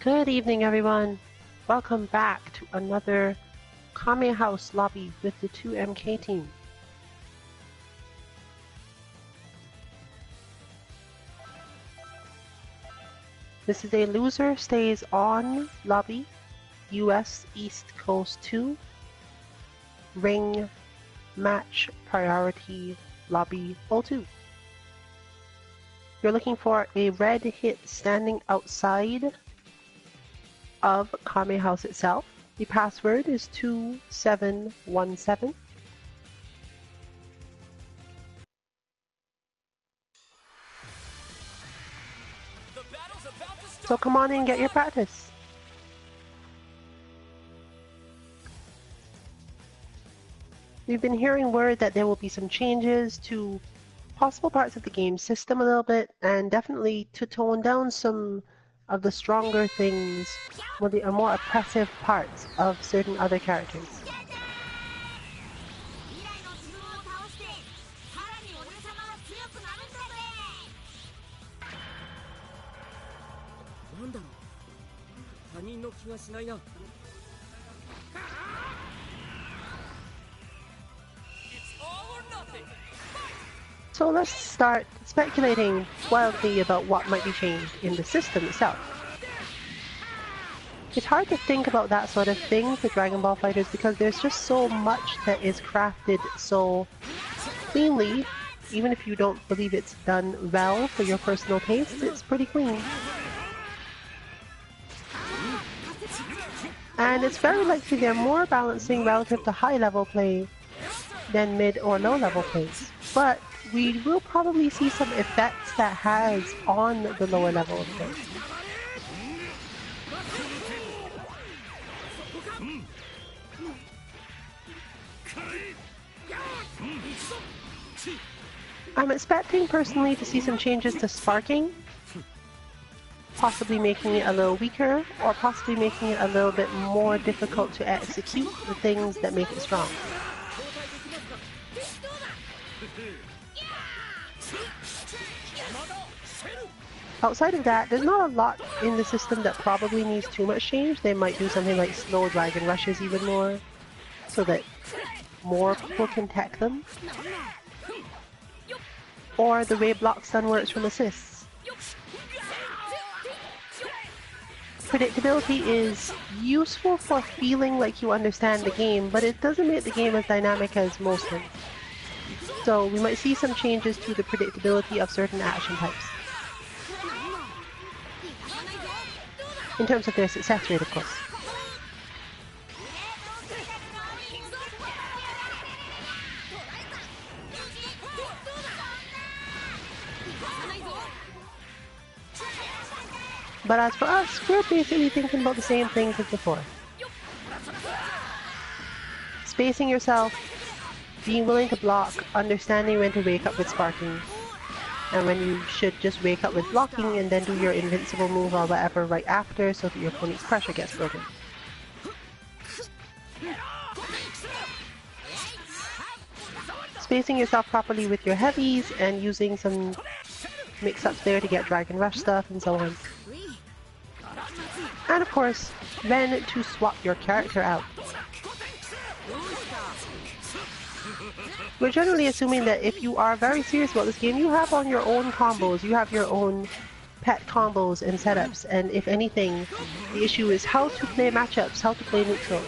Good evening, everyone. Welcome back to another Kame House lobby with the 2MK team. This is a loser stays on lobby, US East Coast 2, ring match priority lobby 02. You're looking for a red hit standing outside of Kame House itself. The password is 2717. So come on in and get your practice. We've been hearing word that there will be some changes to possible parts of the game system a little bit, and definitely to tone down some of the stronger things, or the more oppressive parts of certain other characters. So let's start speculating wildly about what might be changed in the system itself. It's hard to think about that sort of thing for Dragon Ball FighterZ because there's just so much that is crafted so cleanly. Even if you don't believe it's done well for your personal taste, it's pretty clean. And it's very likely they're more balancing relative to high-level play than mid or low-level plays. But we will probably see some effects that has on the lower level of play. I'm expecting personally to see some changes to sparking, possibly making it a little weaker, or possibly making it a little bit more difficult to execute the things that make it strong. Outside of that, there's not a lot in the system that probably needs too much change. They might do something like slow dragon rushes even more, so that more people can tech them. Or the way block stun works from assists. Predictability is useful for feeling like you understand the game, but it doesn't make the game as dynamic as most things. So we might see some changes to the predictability of certain action types. In terms of their success rate, of course. But as for us, we're basically thinking about the same things as before. Spacing yourself, being willing to block, understanding when to wake up with sparking, and when you should just wake up with blocking and then do your invincible move or whatever right after so that your opponent's pressure gets broken. Spacing yourself properly with your heavies and using some mix-ups there to get Dragon Rush stuff and so on. And of course, when to swap your character out. We're generally assuming that if you are very serious about this game, you have on your own combos, you have your own pet combos and setups, and if anything, the issue is how to play matchups, how to play neutral.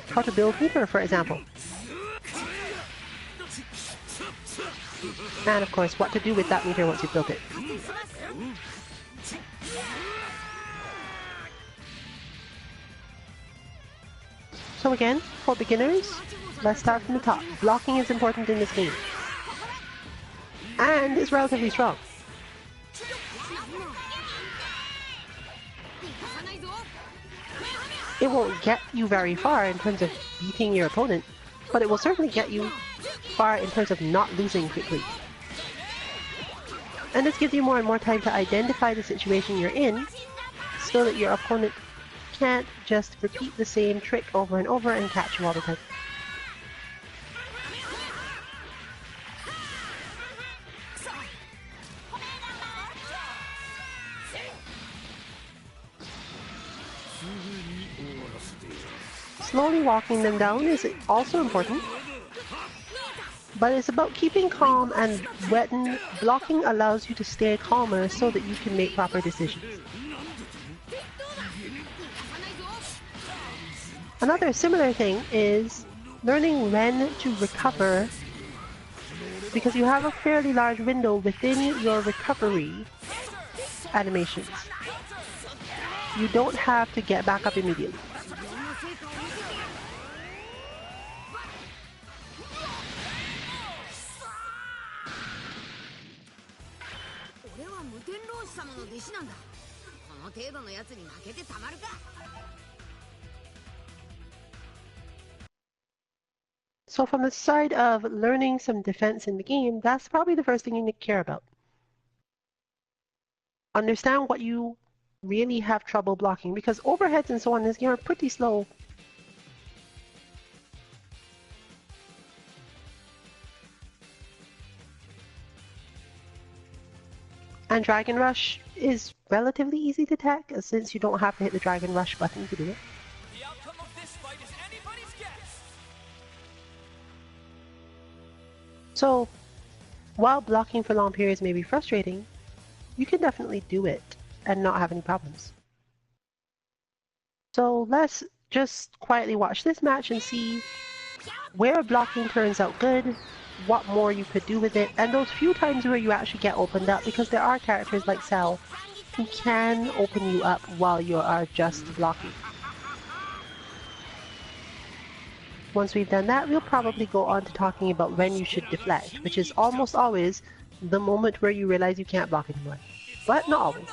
How to build meter, for example. And of course, what to do with that meter once you've built it. So again, for beginners, let's start from the top. Blocking is important in this game. And it's relatively strong. It won't get you very far in terms of beating your opponent, but it will certainly get you far in terms of not losing quickly. And this gives you more and more time to identify the situation you're in, so that your opponent can't just repeat the same trick over and over and catch you all the time. slowly walking them down is also important. But it's about keeping calm, and when blocking allows you to stay calmer so that you can make proper decisions. Another similar thing is learning when to recover, because you have a fairly large window within your recovery animations. You don't have to get back up immediately. So from the side of learning some defense in the game, that's probably the first thing you need to care about. Understand what you really have trouble blocking, because overheads and so on in this game are pretty slow. And Dragon Rush is relatively easy to tech, since you don't have to hit the Dragon Rush button to do it. The outcome of this fight is anybody's guess. So, while blocking for long periods may be frustrating, you can definitely do it and not have any problems. So let's just quietly watch this match and see where blocking turns out good, what more you could do with it, and those few times where you actually get opened up, because there are characters like Cell who can open you up while you are just blocking. Once we've done that, we'll probably go on to talking about when you should deflect, which is almost always the moment where you realize you can't block anymore. But not always.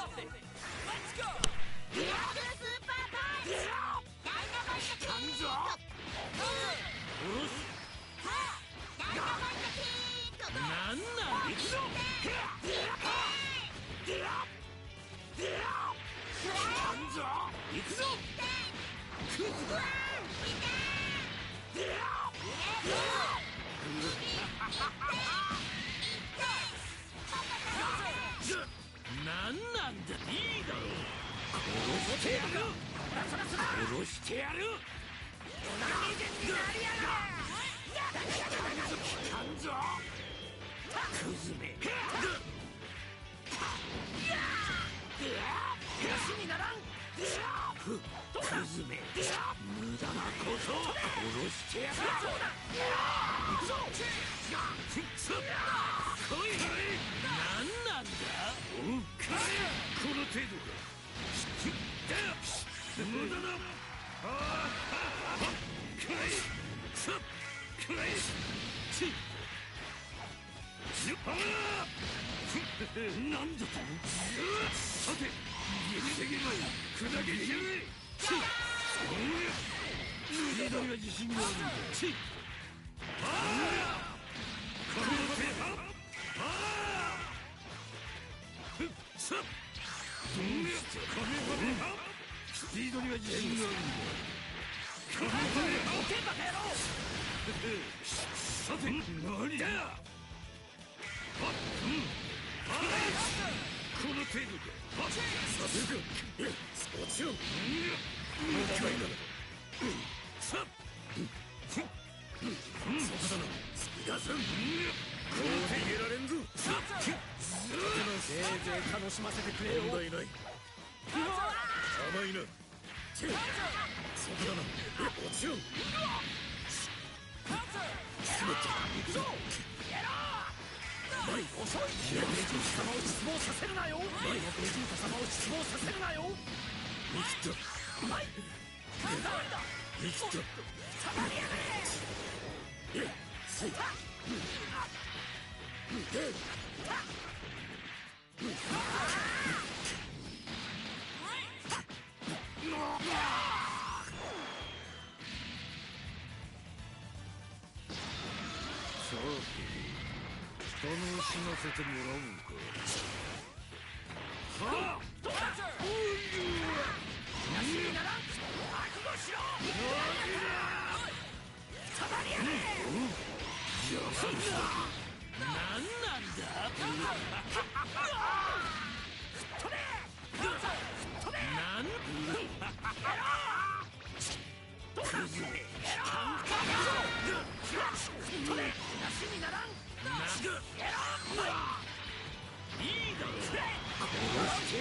ス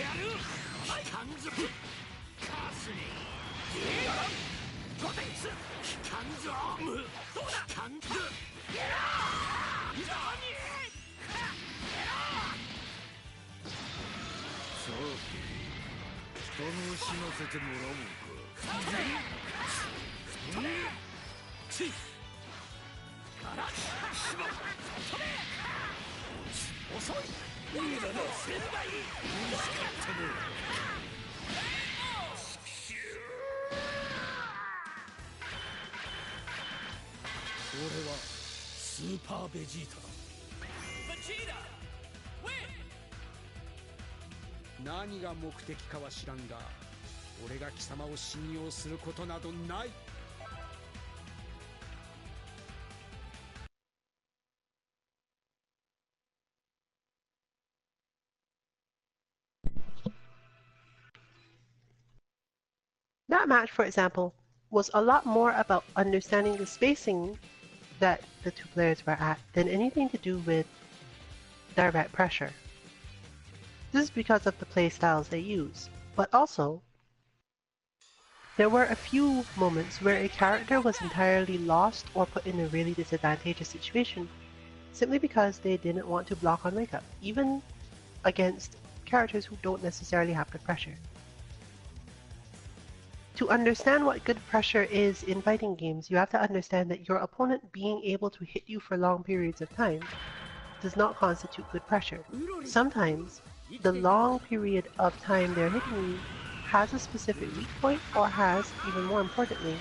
ーパーベジータだ。 Vegeta, win! 何が目的かは知らんが、俺が貴様を信用することなどない。That match, for example, was a lot more about understanding the spacing that the two players were at than anything to do with direct pressure. This is because of the play styles they use, but also there were a few moments where a character was entirely lost or put in a really disadvantageous situation simply because they didn't want to block on wake up, even against characters who don't necessarily have the pressure. To understand what good pressure is in fighting games, you have to understand that your opponent being able to hit you for long periods of time does not constitute good pressure. Sometimes, the long period of time they're hitting you has a specific weak point or has, even more importantly,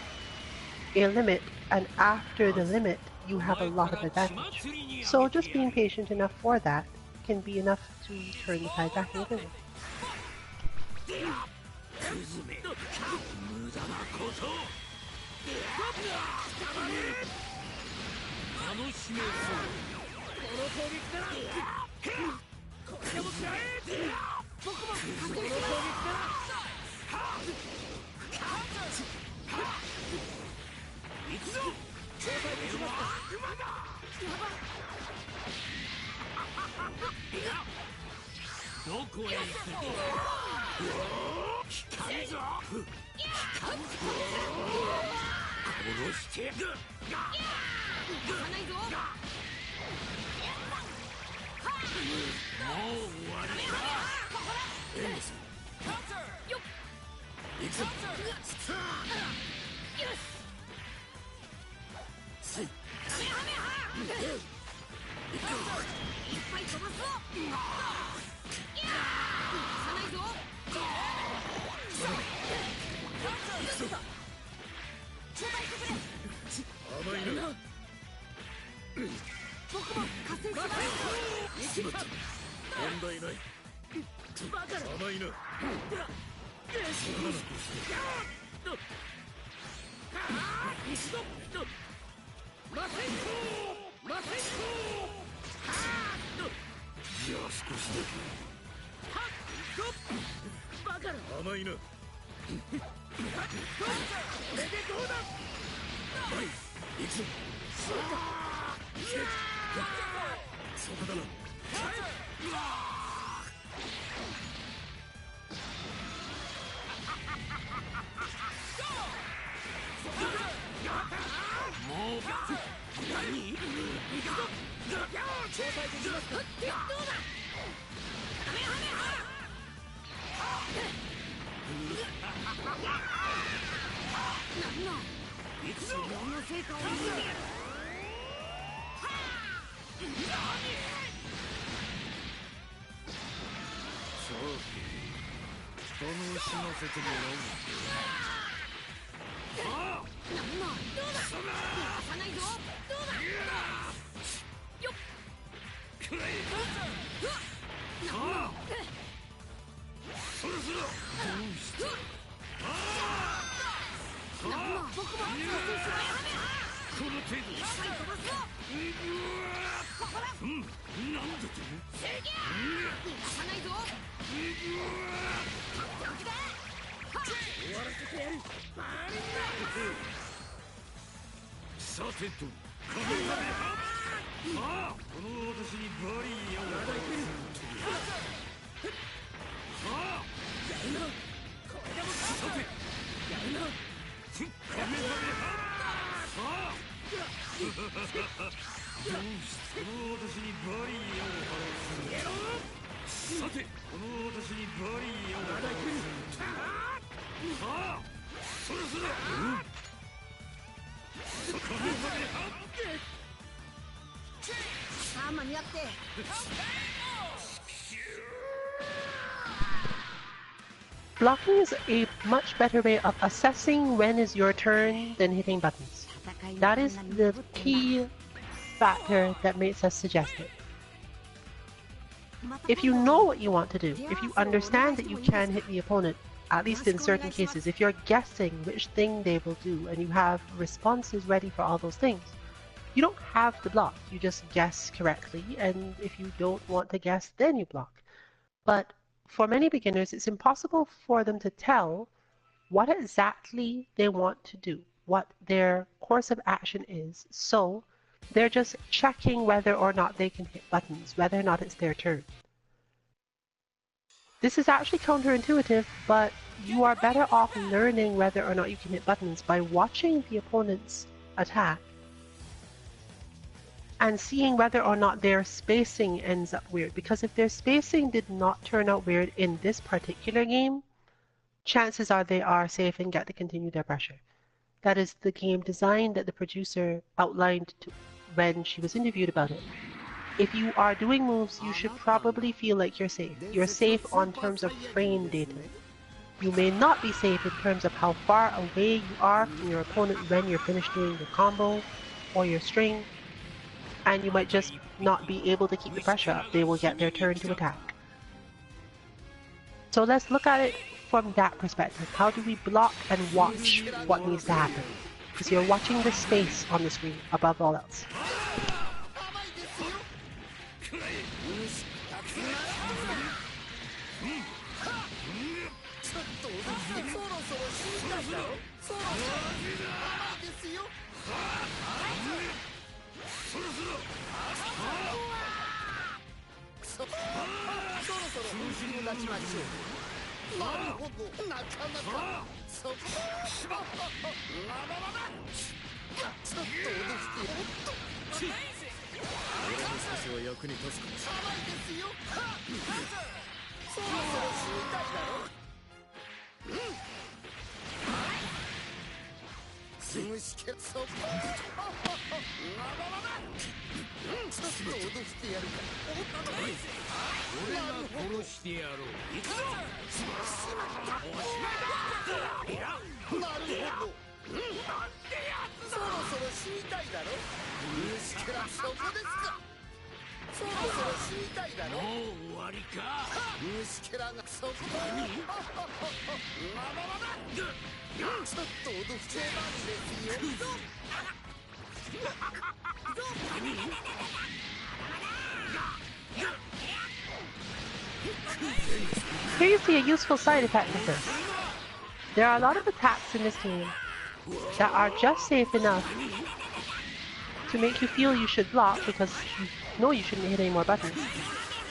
a limit, and after the limit, you have a lot of advantage. So just being patient enough for that can be enough to turn the tide back in your favor. どこへ行く。殺してやる。もう終わりか。行くぞ。甘いな。問題ない。甘いな。じゃあ少しだけ。甘いな。行くぞ。そこだな。もう何？行くぞ。招待できますか？どうだ。何の？行くぞ。の成果を見せてやる。そう、人の死なせてもらう。ああ、なんだ。どうだ。逃がさないぞ。どうだ。よっ。くらえ。ああ。そろそろ。どうして。ああ。なんだ。僕も。この程度。うん、なんだと。すげえ。逃がさないぞ。終わらせてやる。バーリンだ。さてと、カメハメハ。ああ、この私にバリーを与えてる。はあ。Blocking is a much better way of assessing when is your turn than hitting buttons. That is the key factor that makes us suggest it. If you know what you want to do, if you understand that you can hit the opponent, at least in certain cases, if you're guessing which thing they will do and you have responses ready for all those things, you don't have to block. You just guess correctly, and if you don't want to guess, then you block. But for many beginners, it's impossible for them to tell what exactly they want to do, what their course of action is. So they're just checking whether or not they can hit buttons, whether or not it's their turn. This is actually counterintuitive, but you are better off learning whether or not you can hit buttons by watching the opponent's attack and seeing whether or not their spacing ends up weird. Because if their spacing did not turn out weird in this particular game, chances are they are safe and get to continue their pressure. That is the game design that the producer outlined when she was interviewed about it. If you are doing moves, you should probably feel like you're safe. You're safe on terms of frame data. You may not be safe in terms of how far away you are from your opponent when you're finished doing your combo or your string, and you might just not be able to keep the pressure up. They will get their turn to attack. So let's look at it from that perspective. How do we block and watch what needs to happen? Because you're watching the space on the screen above all else. Here you see a useful side effect of this. There are a lot of attacks in this game that are just safe enough to make you feel you should block because you know you shouldn't hit any more buttons.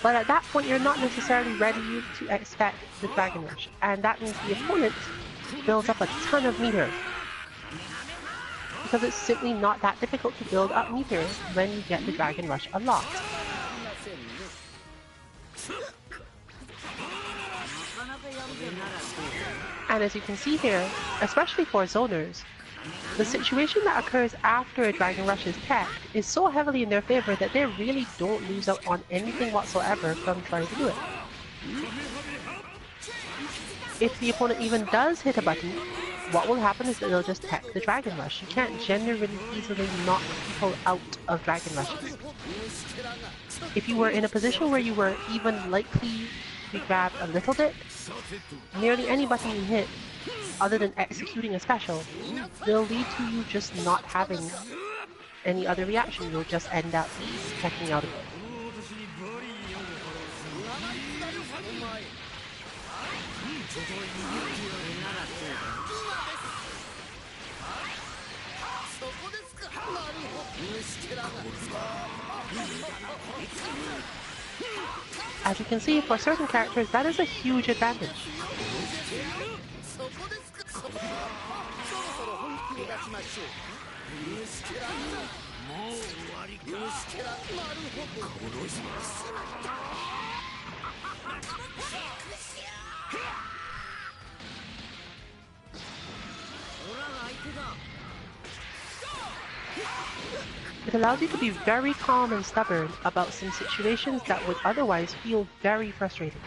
But at that point, you're not necessarily ready to expect the Dragon Rush, and that means the opponent builds up a ton of meter. Because it's simply not that difficult to build up meter when you get the Dragon Rush unlocked. And as you can see here, especially for zoners, the situation that occurs after a Dragon Rush is teched is so heavily in their favor that they really don't lose out on anything whatsoever from trying to do it. If the opponent even does hit a button, what will happen is that they'll just tech the Dragon Rush. You can't generally easily knock people out of Dragon Rushes. If you were in a position where you were even likely to be grabbed a little bit, nearly any button you hit, other than executing a special, will lead to you just not having any other reaction. You'll just end up checking out of it. As you can see, for certain characters, that is a huge advantage. It allows you to be very calm and stubborn about some situations that would otherwise feel very frustrating.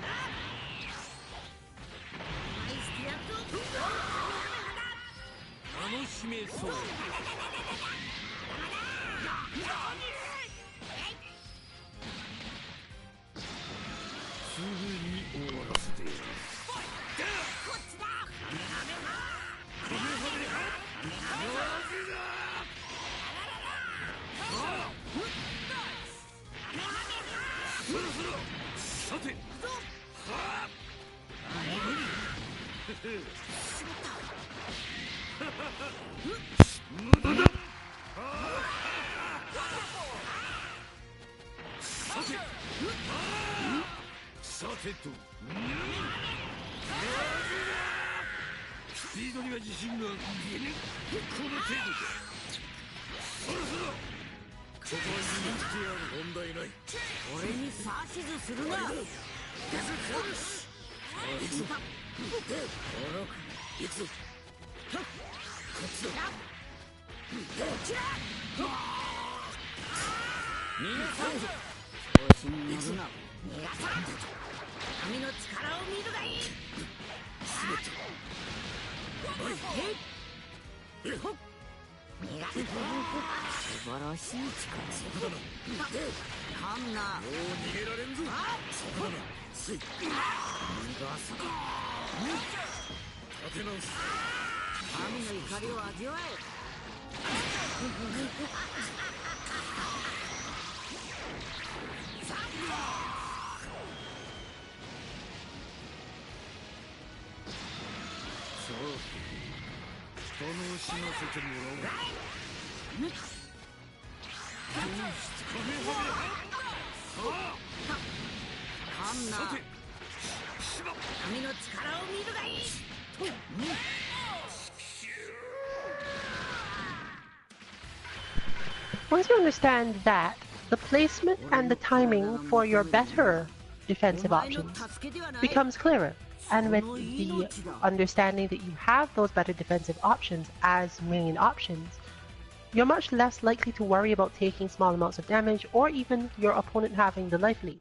Once you understand that, the placement and the timing for your better defensive options becomes clearer. And with the understanding that you have those better defensive options as main options, you're much less likely to worry about taking small amounts of damage or even your opponent having the life lead.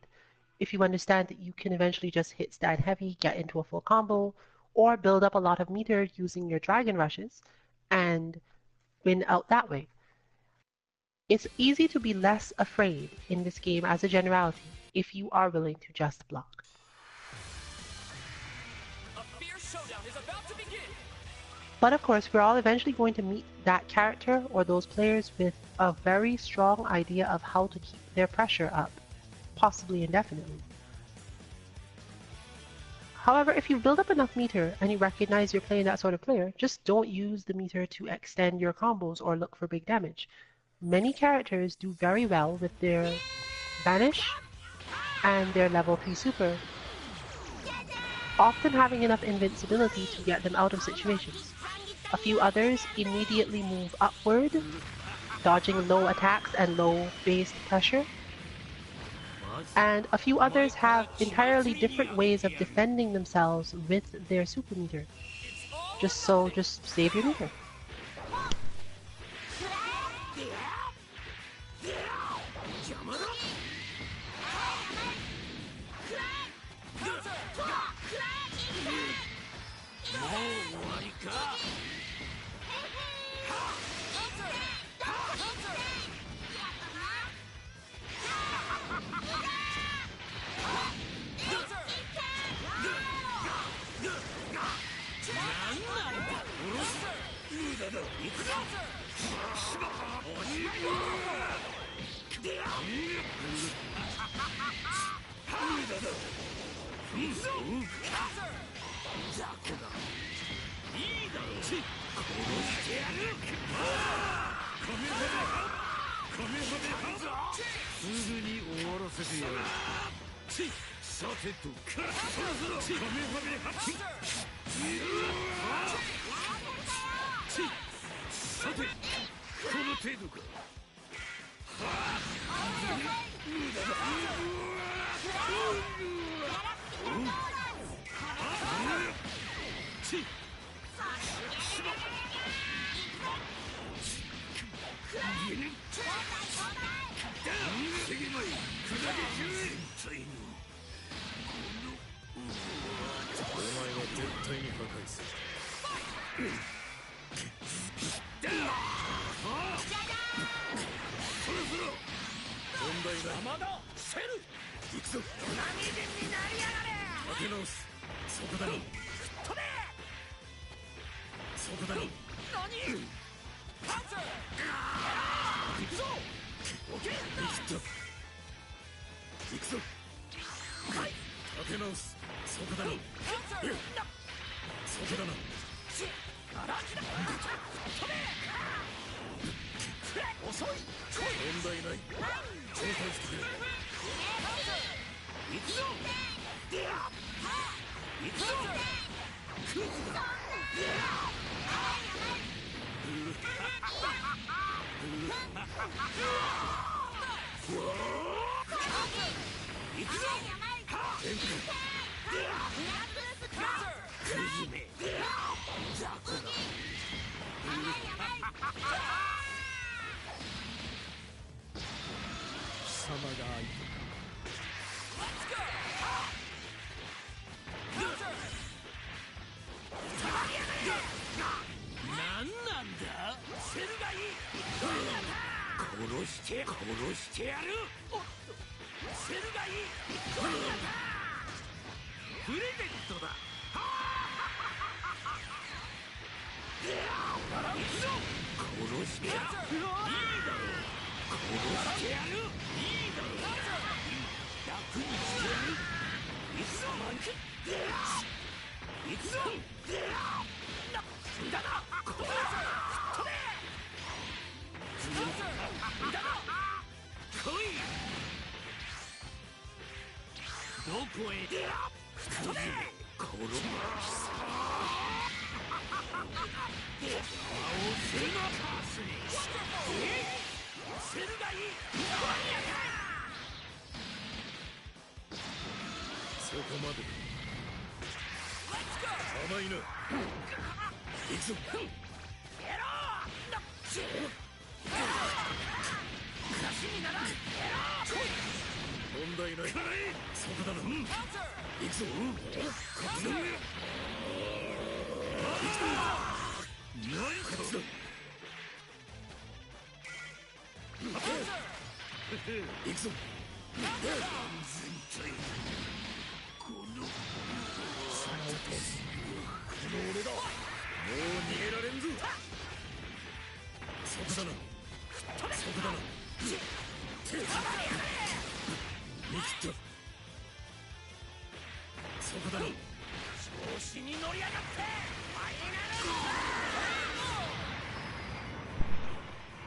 If you understand that you can eventually just hit stand heavy, get into a full combo, or build up a lot of meter using your dragon rushes and win out that way. It's easy to be less afraid in this game as a generality if you are willing to just block. A fierce showdown is about to begin. But of course, we're all eventually going to meet that character or those players with a very strong idea of how to keep their pressure up, possibly indefinitely. However, if you build up enough meter and you recognize you're playing that sort of player, just don't use the meter to extend your combos or look for big damage. Many characters do very well with their Vanish and their level 3 super, often having enough invincibility to get them out of situations. A few others immediately move upward, dodging low attacks and low base pressure. And a few others have entirely different ways of defending themselves with their super meter. Just save your meter.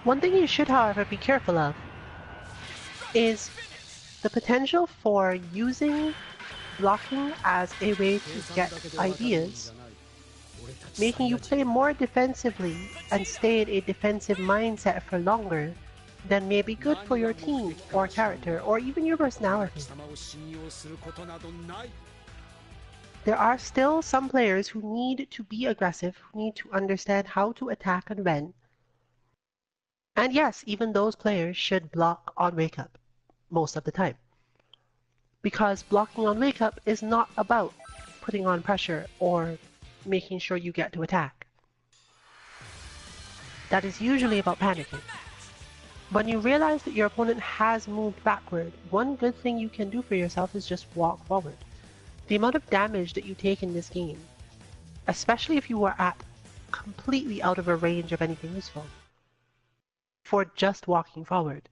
One thing you should, however, be careful of is the potential for using blocking as a way to get ideas, making you play more defensively and stay in a defensive mindset for longer than may be good for your team or character or even your personality. There are still some players who need to be aggressive, who need to understand how to attack and run. And yes, even those players should block on wake up most of the time. Because blocking on wake up is not about putting on pressure or making sure you get to attack. That is usually about panicking. When you realize that your opponent has moved backward, one good thing you can do for yourself is just walk forward. The amount of damage that you take in this game, especially if you are completely out of a range of anything useful, for just walking forward,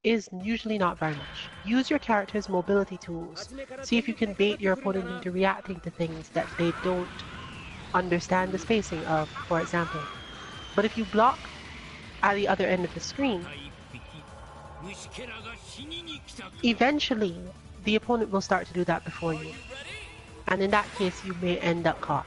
is usually not very much. Use your character's mobility tools. See if you can bait your opponent into reacting to things that they don't understand the spacing of, for example. But if you block at the other end of the screen, eventually the opponent will start to do that before you. And in that case, you may end up caught.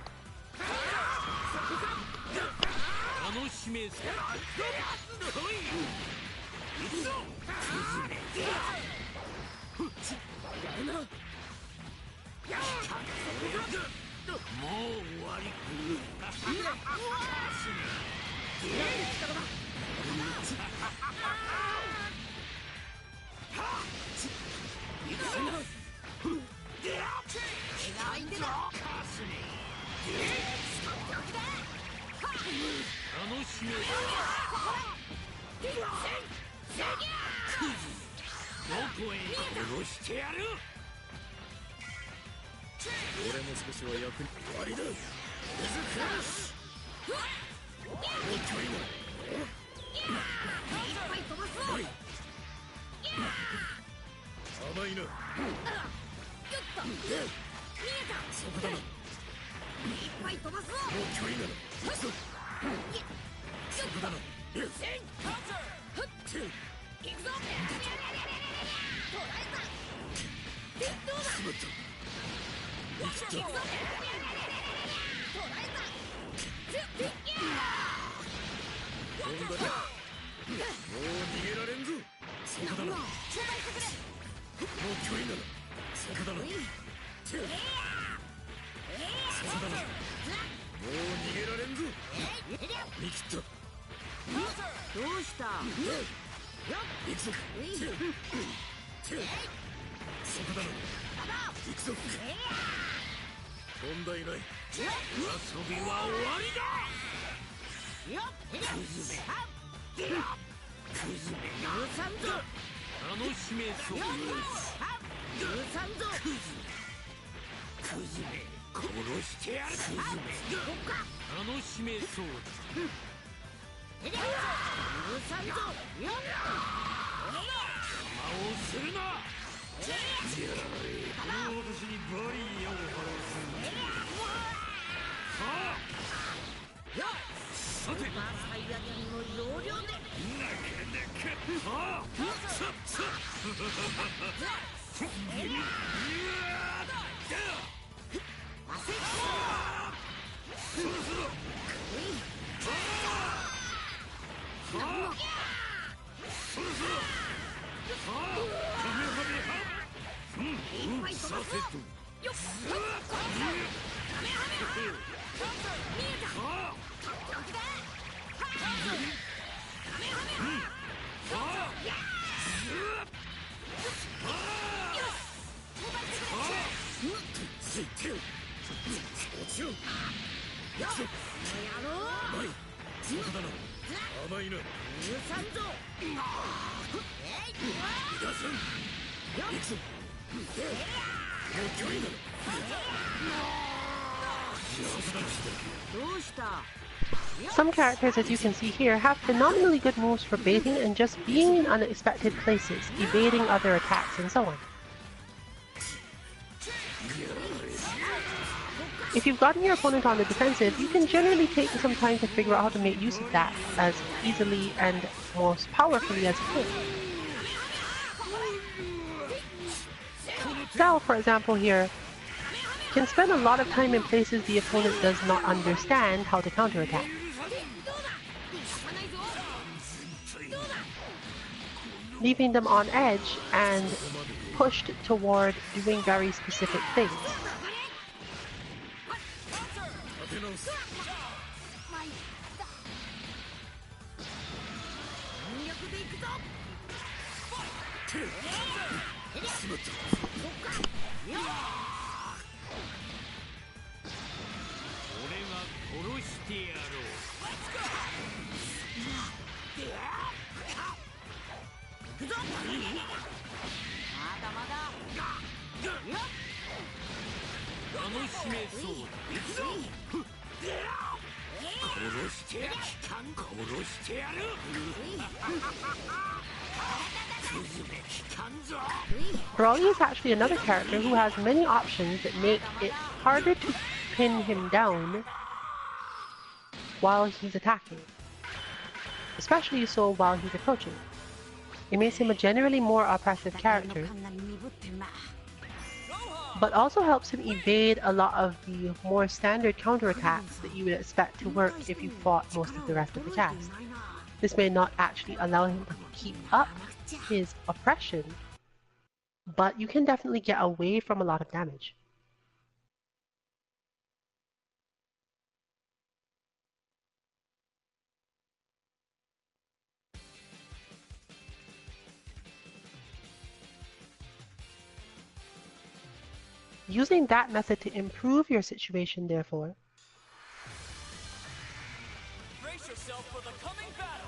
Some characters, as you can see here, have phenomenally good moves for baiting and just being in unexpected places, evading other attacks, and so on. If you've gotten your opponent on the defensive, you can generally take some time to figure out how to make use of that as easily and most powerfully as you can. Gal, for example here, can spend a lot of time in places the opponent does not understand how to counterattack. Leaving them on edge and pushed toward doing very specific things. Broly is actually another character who has many options that make it harder to pin him down while he's attacking, especially so while he's approaching. It makes him a generally more oppressive character, but also helps him evade a lot of the more standard counterattacks that you would expect to work if you fought most of the rest of the cast. This may not actually allow him to keep up his oppression, but you can definitely get away from a lot of damage. Using that method to improve your situation, therefore, Brace yourself for the coming battle.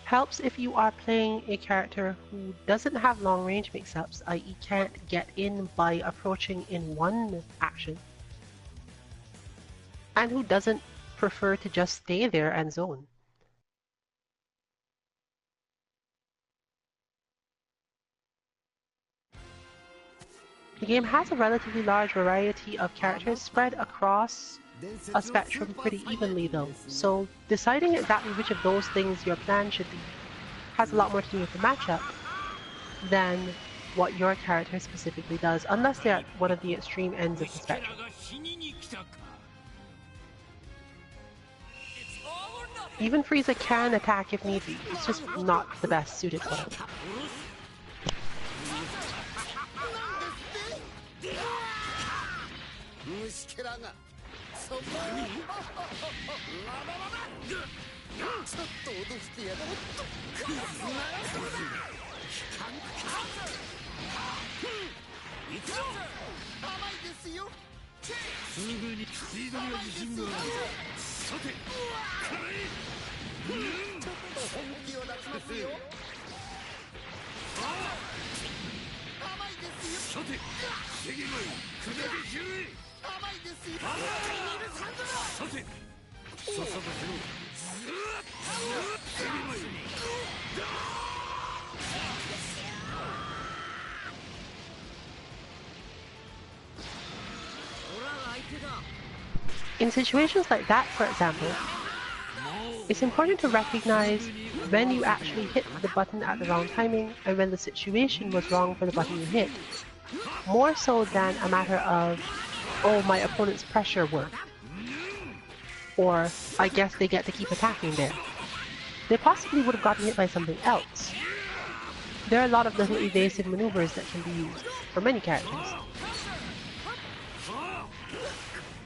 helps if you are playing a character who doesn't have long-range mix-ups, i.e. can't get in by approaching in one action, and who doesn't prefer to just stay there and zone. The game has a relatively large variety of characters spread across a spectrum pretty evenly though, so deciding exactly which of those things your plan should be has a lot more to do with the matchup than what your character specifically does, unless they're at one of the extreme ends of the spectrum. Even Frieza can attack if need be, it's just not the best suited for it. In situations like that, for example, it's important to recognize when you actually hit the button at the wrong timing and when the situation was wrong for the button you hit, more so than a matter of, oh, my opponent's pressure worked, or I guess they get to keep attacking there. They possibly would have gotten hit by something else. There are a lot of little evasive maneuvers that can be used for many characters.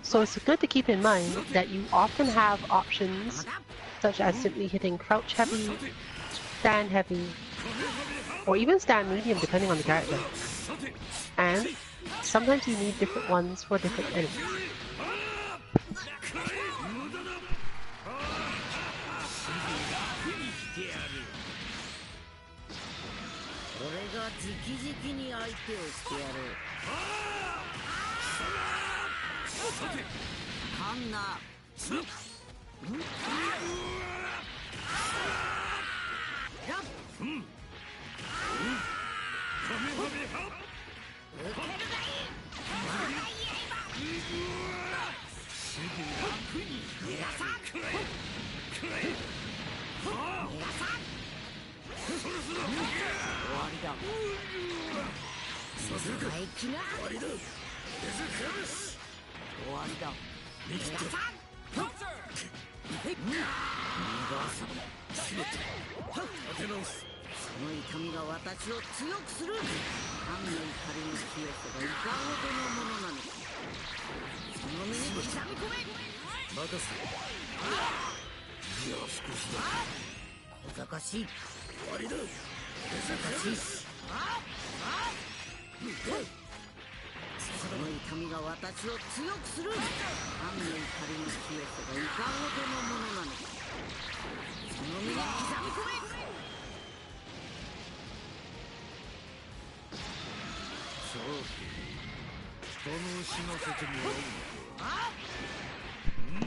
So it's good to keep in mind that you often have options such as simply hitting crouch heavy, stand heavy, or even stand medium depending on the character. And sometimes you need different ones for different enemies.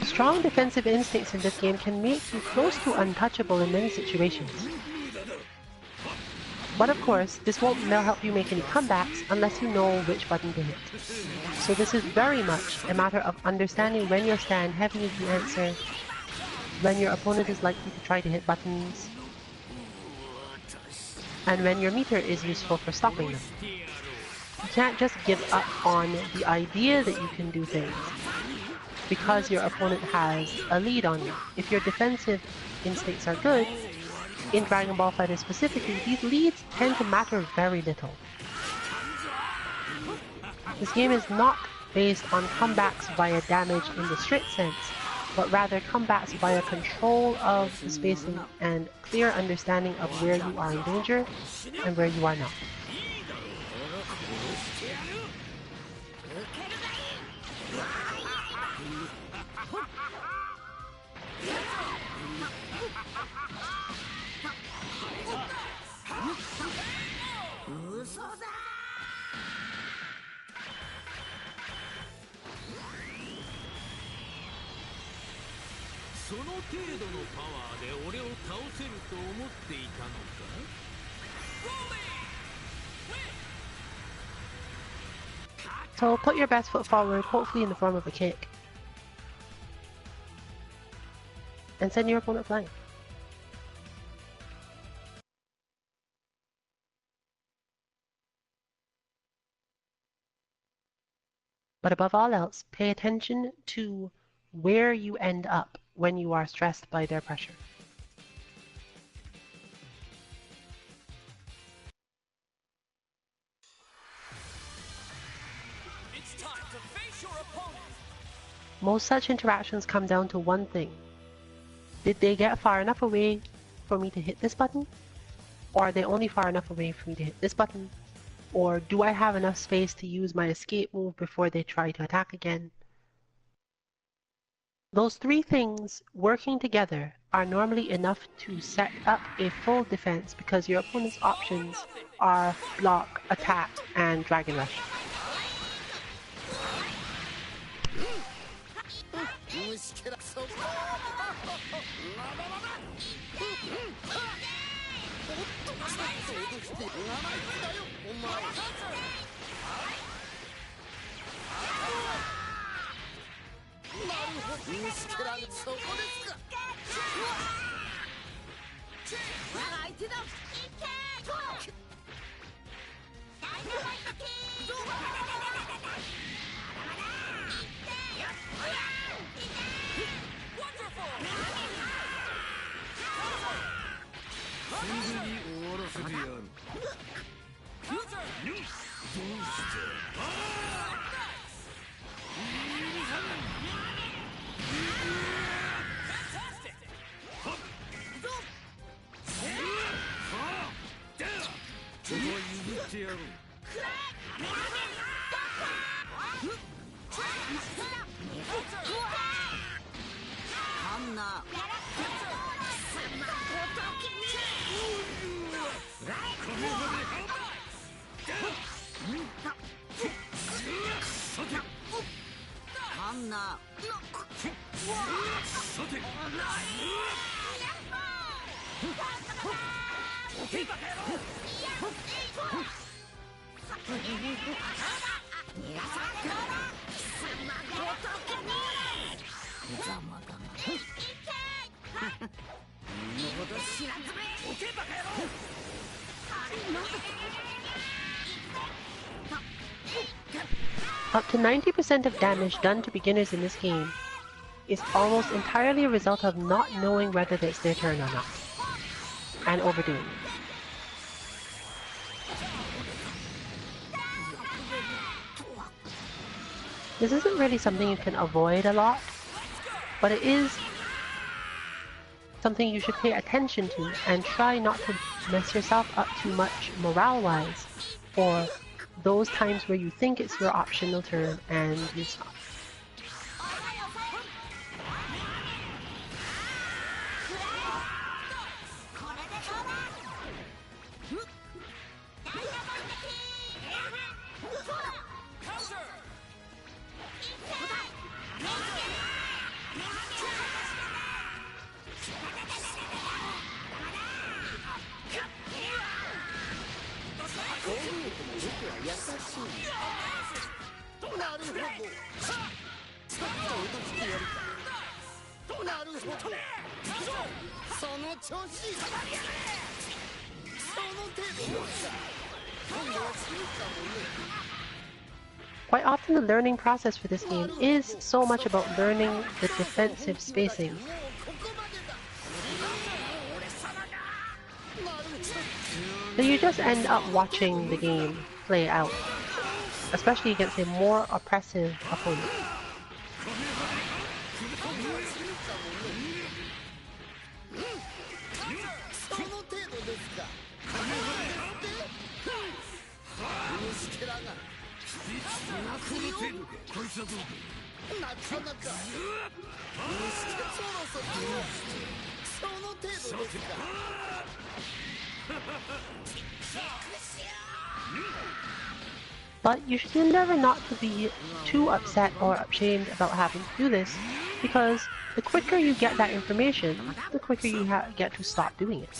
Strong defensive instincts in this game can make you close to untouchable in many situations. But of course, this won't help you make any comebacks unless you know which button to hit. So this is very much a matter of understanding when your stand heavy is the answer, when your opponent is likely to try to hit buttons, and when your meter is useful for stopping them. You can't just give up on the idea that you can do things because your opponent has a lead on you. If your defensive instincts are good, in Dragon Ball FighterZ specifically, these leads tend to matter very little. This game is not based on comebacks via damage in the strict sense, but rather comebacks via control of the spacing and clear understanding of where you are in danger and where you are not. 嘘だ。その程度のパワーで俺を倒せると思っていたのか？ So put your best foot forward, hopefully in the form of a kick. And send your opponent flying. But above all else, pay attention to where you end up when you are stressed by their pressure. It's time to face your opponent. Most such interactions come down to one thing. Did they get far enough away for me to hit this button? Or are they only far enough away for me to hit this button? Or do I have enough space to use my escape move before they try to attack again? Those three things working together are normally enough to set up a full defense because your opponent's options are block, attack, and Dragon Rush. Up to 90% of damage done to beginners in this game is almost entirely a result of not knowing whether it's their turn or not, and overdoing it. This isn't really something you can avoid a lot, but it is something you should pay attention to and try not to mess yourself up too much morale-wise for those times where you think it's your optional turn and it's not. Quite often the learning process for this game is so much about learning the defensive spacing. So you just end up watching the game play out, especially against a more oppressive opponent. なかなかにしてそろそろその程度ですか。But you should endeavor not to be too upset or ashamed about having to do this, because the quicker you get that information, the quicker you get to stop doing it.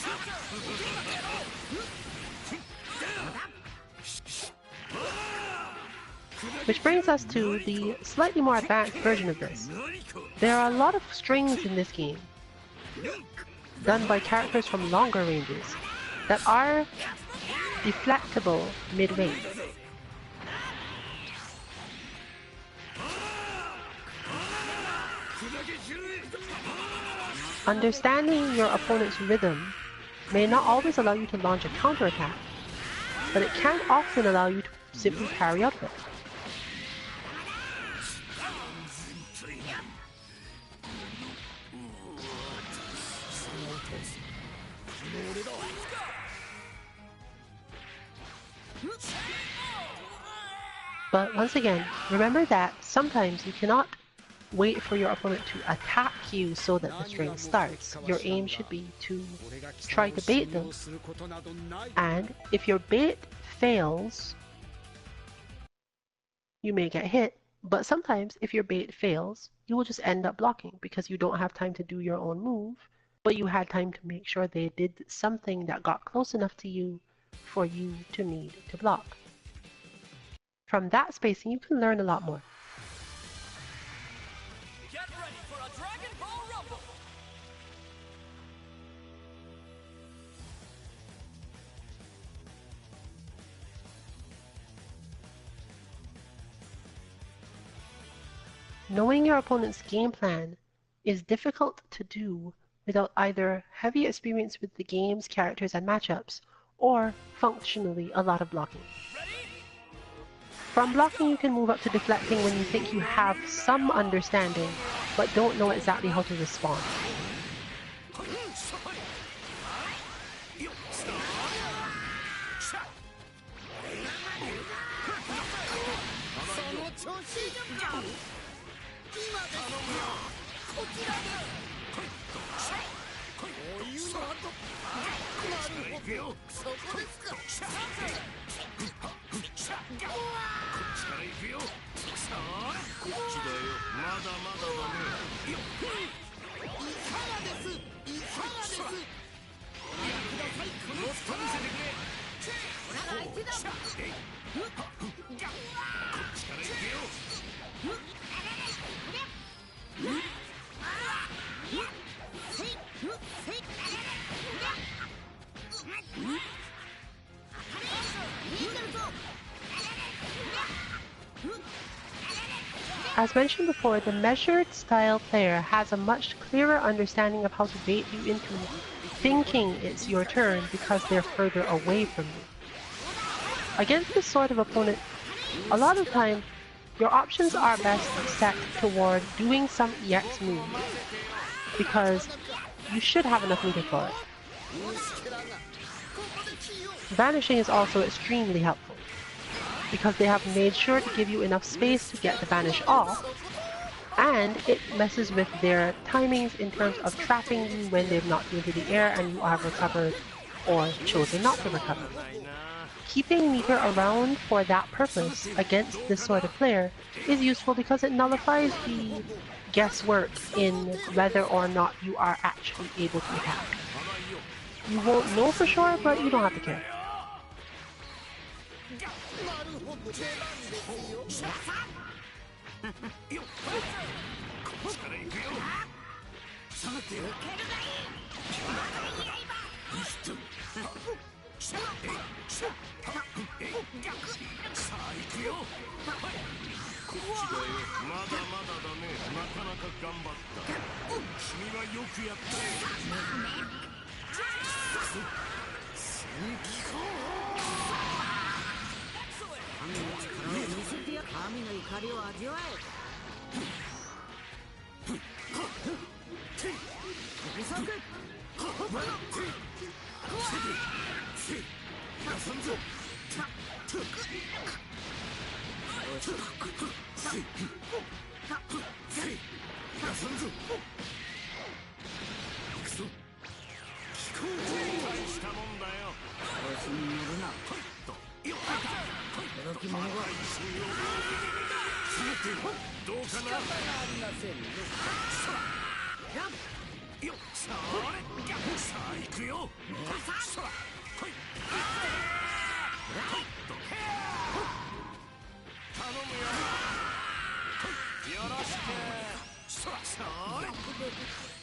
Which brings us to the slightly more advanced version of this. There are a lot of strings in this game, done by characters from longer ranges, that are deflectable midway. Understanding your opponent's rhythm may not always allow you to launch a counterattack, but it can often allow you to simply parry up it. But once again, remember that sometimes you cannot wait for your opponent to attack you so that the string starts. Your aim should be to try to bait them. And if your bait fails, you may get hit. But sometimes if your bait fails, you will just end up blocking because you don't have time to do your own move, but you had time to make sure they did something that got close enough to you for you to need to block. From that spacing, you can learn a lot more. Get ready for a Dragon Ball Rumble! Knowing your opponent's game plan is difficult to do without either heavy experience with the game's characters and matchups, or functionally a lot of blocking. From blocking, you can move up to deflecting when you think you have some understanding, but don't know exactly how to respond. As mentioned before, the measured style player has a much clearer understanding of how to bait you into thinking it's your turn because they're further away from you. Against this sort of opponent, a lot of time, your options are best set toward doing some EX move because you should have enough meter for it. Vanishing is also extremely helpful, because they have made sure to give you enough space to get the vanish off, and it messes with their timings in terms of trapping you when they've knocked you into the air and you have recovered or chosen not to recover. Keeping meter around for that purpose against this sort of player is useful because it nullifies the guesswork in whether or not you are actually able to attack. You won't know for sure, but you don't have to care.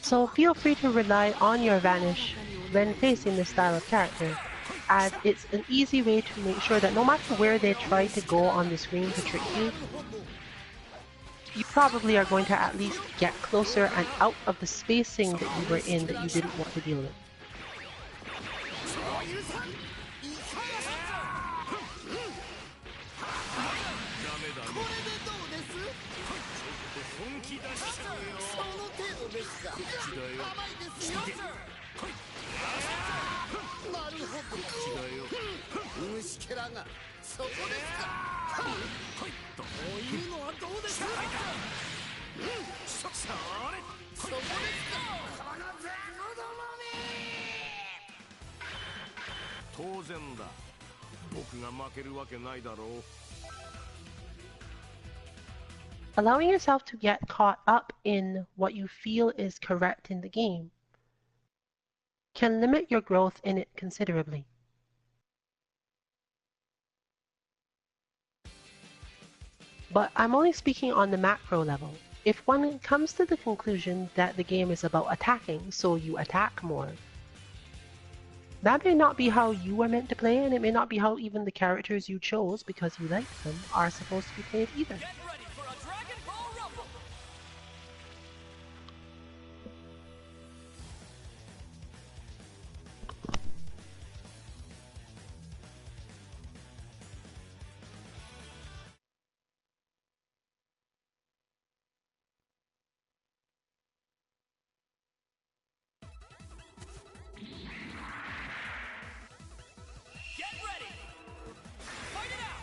So feel free to rely on your Vanish when facing this style of character, as it's an easy way to make sure that no matter where they try to go on the screen to trick you, you probably are going to at least get closer and out of the spacing that you were in that you didn't want to deal with. Allowing yourself to get caught up in what you feel is correct in the game can limit your growth in it considerably. But I'm only speaking on the macro level. If one comes to the conclusion that the game is about attacking, so you attack more, that may not be how you were meant to play, and it may not be how even the characters you chose because you liked them are supposed to be played either. Get ready for a Dragon Ball Rumble! Get ready! Fight it out!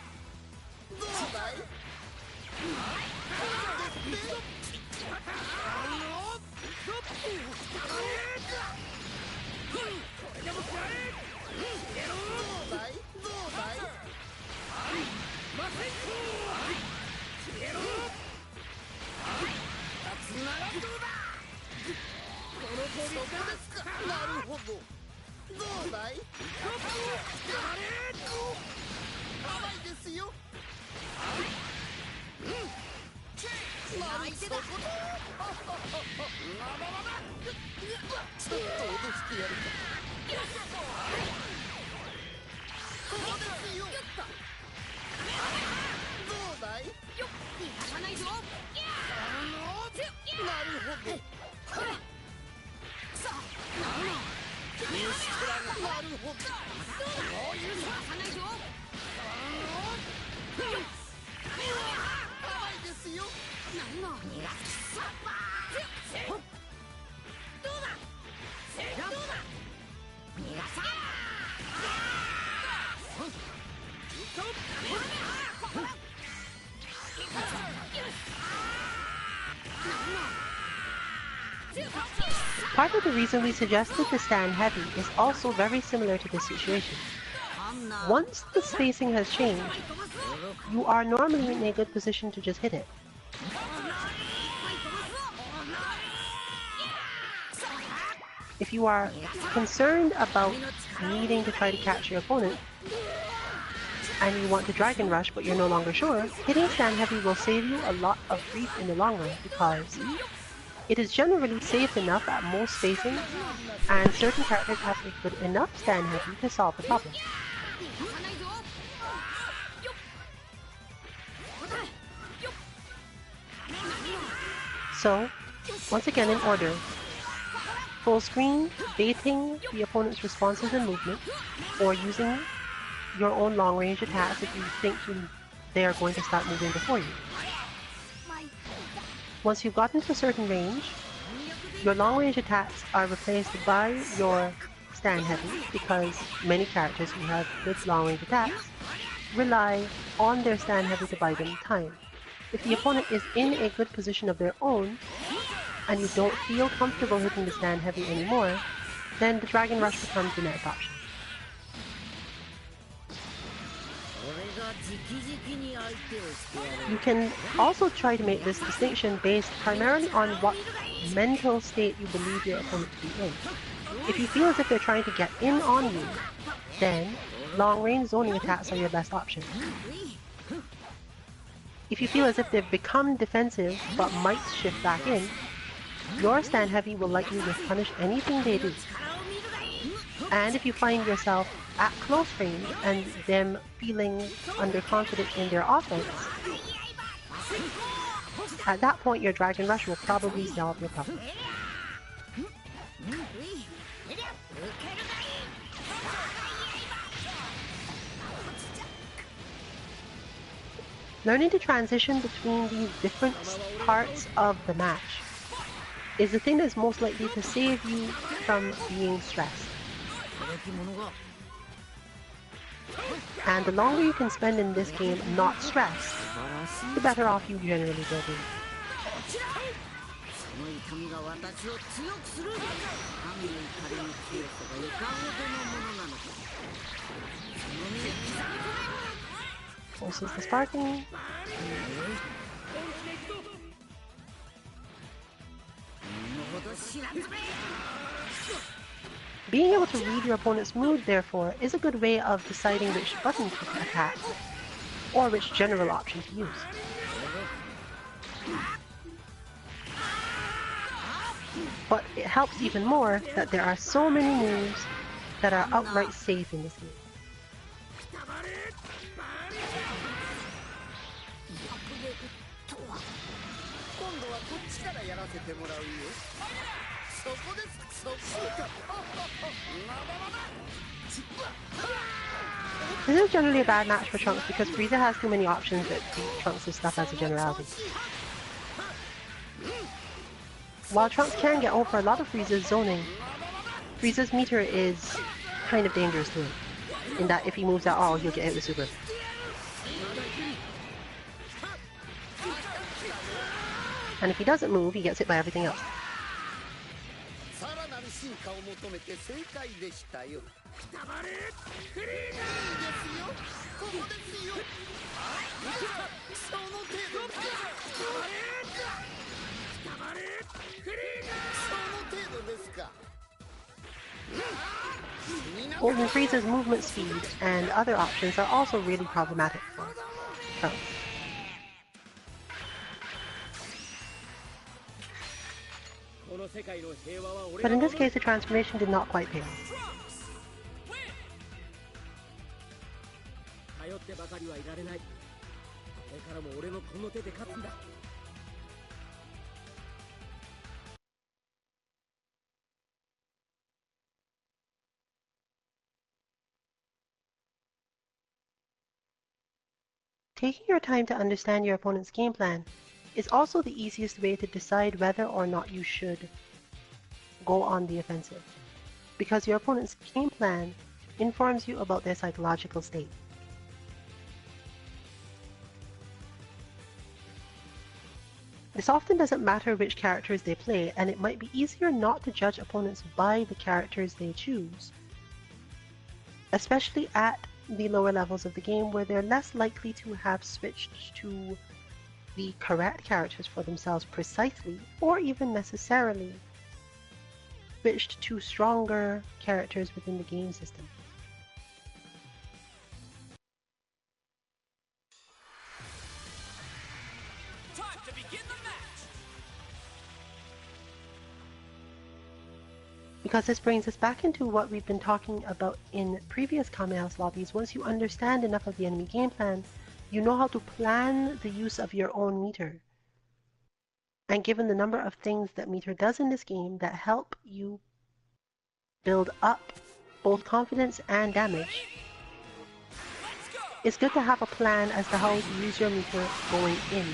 Part of the reason we suggested the stand heavy is also very similar to this situation. Once the spacing has changed, you are normally in a good position to just hit it. If you are concerned about needing to try to catch your opponent, and you want to Dragon Rush but you're no longer sure, hitting stand heavy will save you a lot of grief in the long run because it is generally safe enough at most spacings, and certain characters have a good enough stand heavy to solve the problem. So, once again in order: full screen, baiting the opponent's responses and movement, or using your own long range attacks if you think they are going to start moving before you. Once you've gotten to a certain range, your long range attacks are replaced by your stand heavy because many characters who have good long range attacks rely on their stand heavy to buy them time. If the opponent is in a good position of their own, and you don't feel comfortable hitting the stand heavy anymore, then the Dragon Rush becomes the next option. You can also try to make this distinction based primarily on what mental state you believe your opponent to be in. If you feel as if they're trying to get in on you, then long-range zoning attacks are your best option. If you feel as if they've become defensive but might shift back in, your stand heavy will likely just punish anything they do. And if you find yourself at close range and them feeling underconfident in their offense, at that point your Dragon Rush will probably solve your problem. Learning to transition between these different parts of the match is the thing that's most likely to save you from being stressed. And the longer you can spend in this game not stressed, the better off you generally will be. This is the sparking. Being able to read your opponent's mood, therefore, is a good way of deciding which button to attack, or which general option to use. But it helps even more that there are so many moves that are outright safe in this game. This is generally a bad match for Trunks because Frieza has too many options that beat Trunks' stuff as a generality. While Trunks can get over a lot of Frieza's zoning, Frieza's meter is kind of dangerous to him, in that if he moves at all, he'll get hit with Super. And if he doesn't move, he gets hit by everything else. Golden Frieza's movement speed and other options are also really problematic for Trunks. But in this case, the transformation did not quite pay off. Taking your time to understand your opponent's game plan is also the easiest way to decide whether or not you should go on the offensive, because your opponent's game plan informs you about their psychological state. This often doesn't matter which characters they play, and it might be easier not to judge opponents by the characters they choose, especially at the lower levels of the game where they're less likely to have switched to the correct characters for themselves precisely, or even necessarily switched to stronger characters within the game system. Time to begin the match. Because this brings us back into what we've been talking about in previous Kame House lobbies. Once you understand enough of the enemy game plan, you know how to plan the use of your own meter. And given the number of things that meter does in this game that help you build up both confidence and damage, it's good to have a plan as to how to use your meter going in.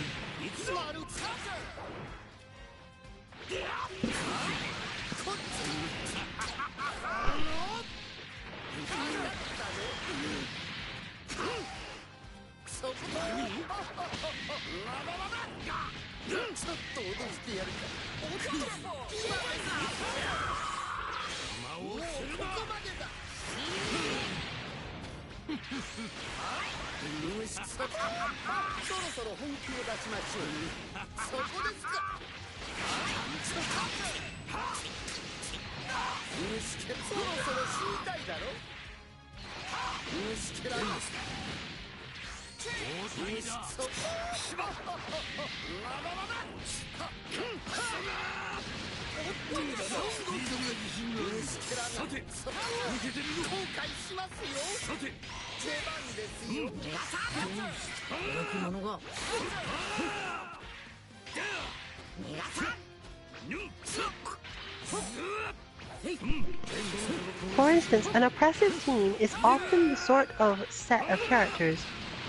For instance, an oppressive team is often the sort of set of characters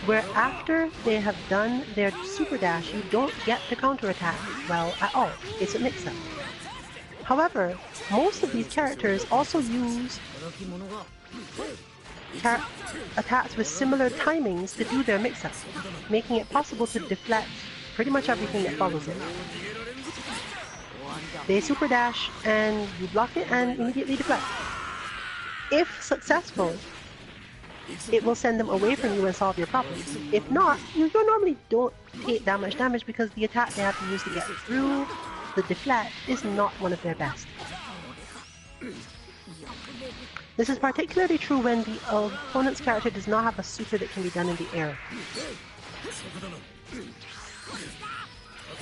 where after they have done their super dash, you don't get the counterattack well at all. It's a mix-up. However, most of these characters also use attacks with similar timings to do their mix-up, making it possible to deflect pretty much everything that follows it. They super dash and you block it and immediately deflect. If successful, it will send them away from you and solve your problems. If not, you normally don't take that much damage because the attack they have to use to get through the deflect is not one of their best. This is particularly true when the opponent's character does not have a super that can be done in the air.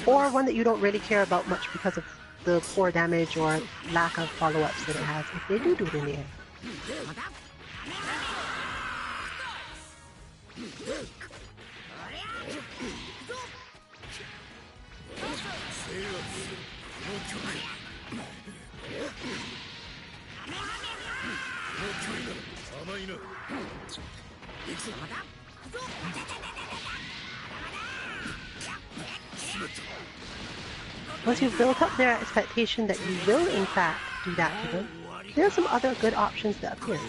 Or one that you don't really care about much because of the poor damage or lack of follow-ups that it has if they do it in the air. Once you've built up their expectation that you will in fact do that to them, there are some other good options that appear.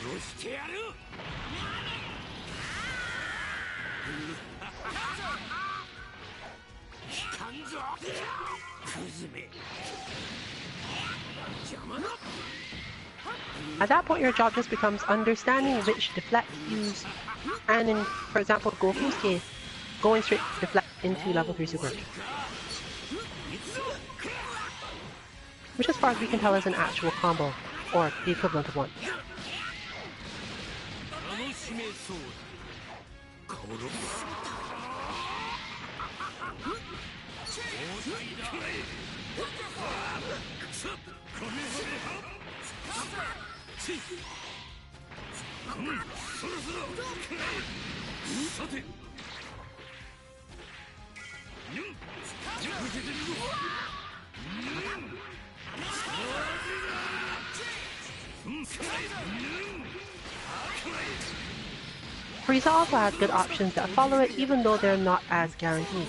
At that point, your job just becomes understanding which deflect to use, and in, for example, Goku's case, going straight to deflect into level 3 super. Which as far as we can tell is an actual combo, or the equivalent of one. Frieza also has good options that follow it even though they're not as guaranteed.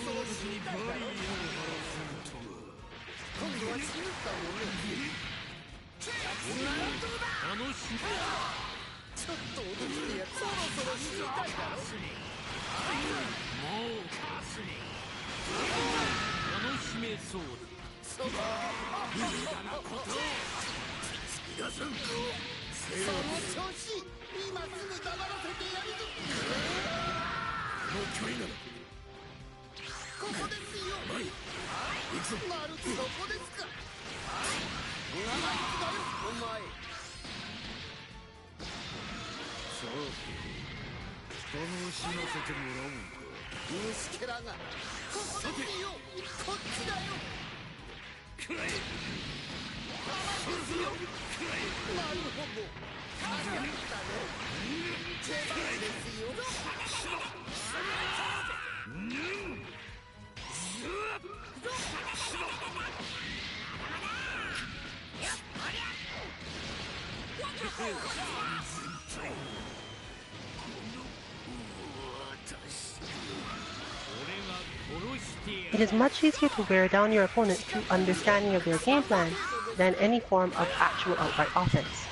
It is much easier to wear down your opponent through understanding of their game plan than any form of actual outright offense.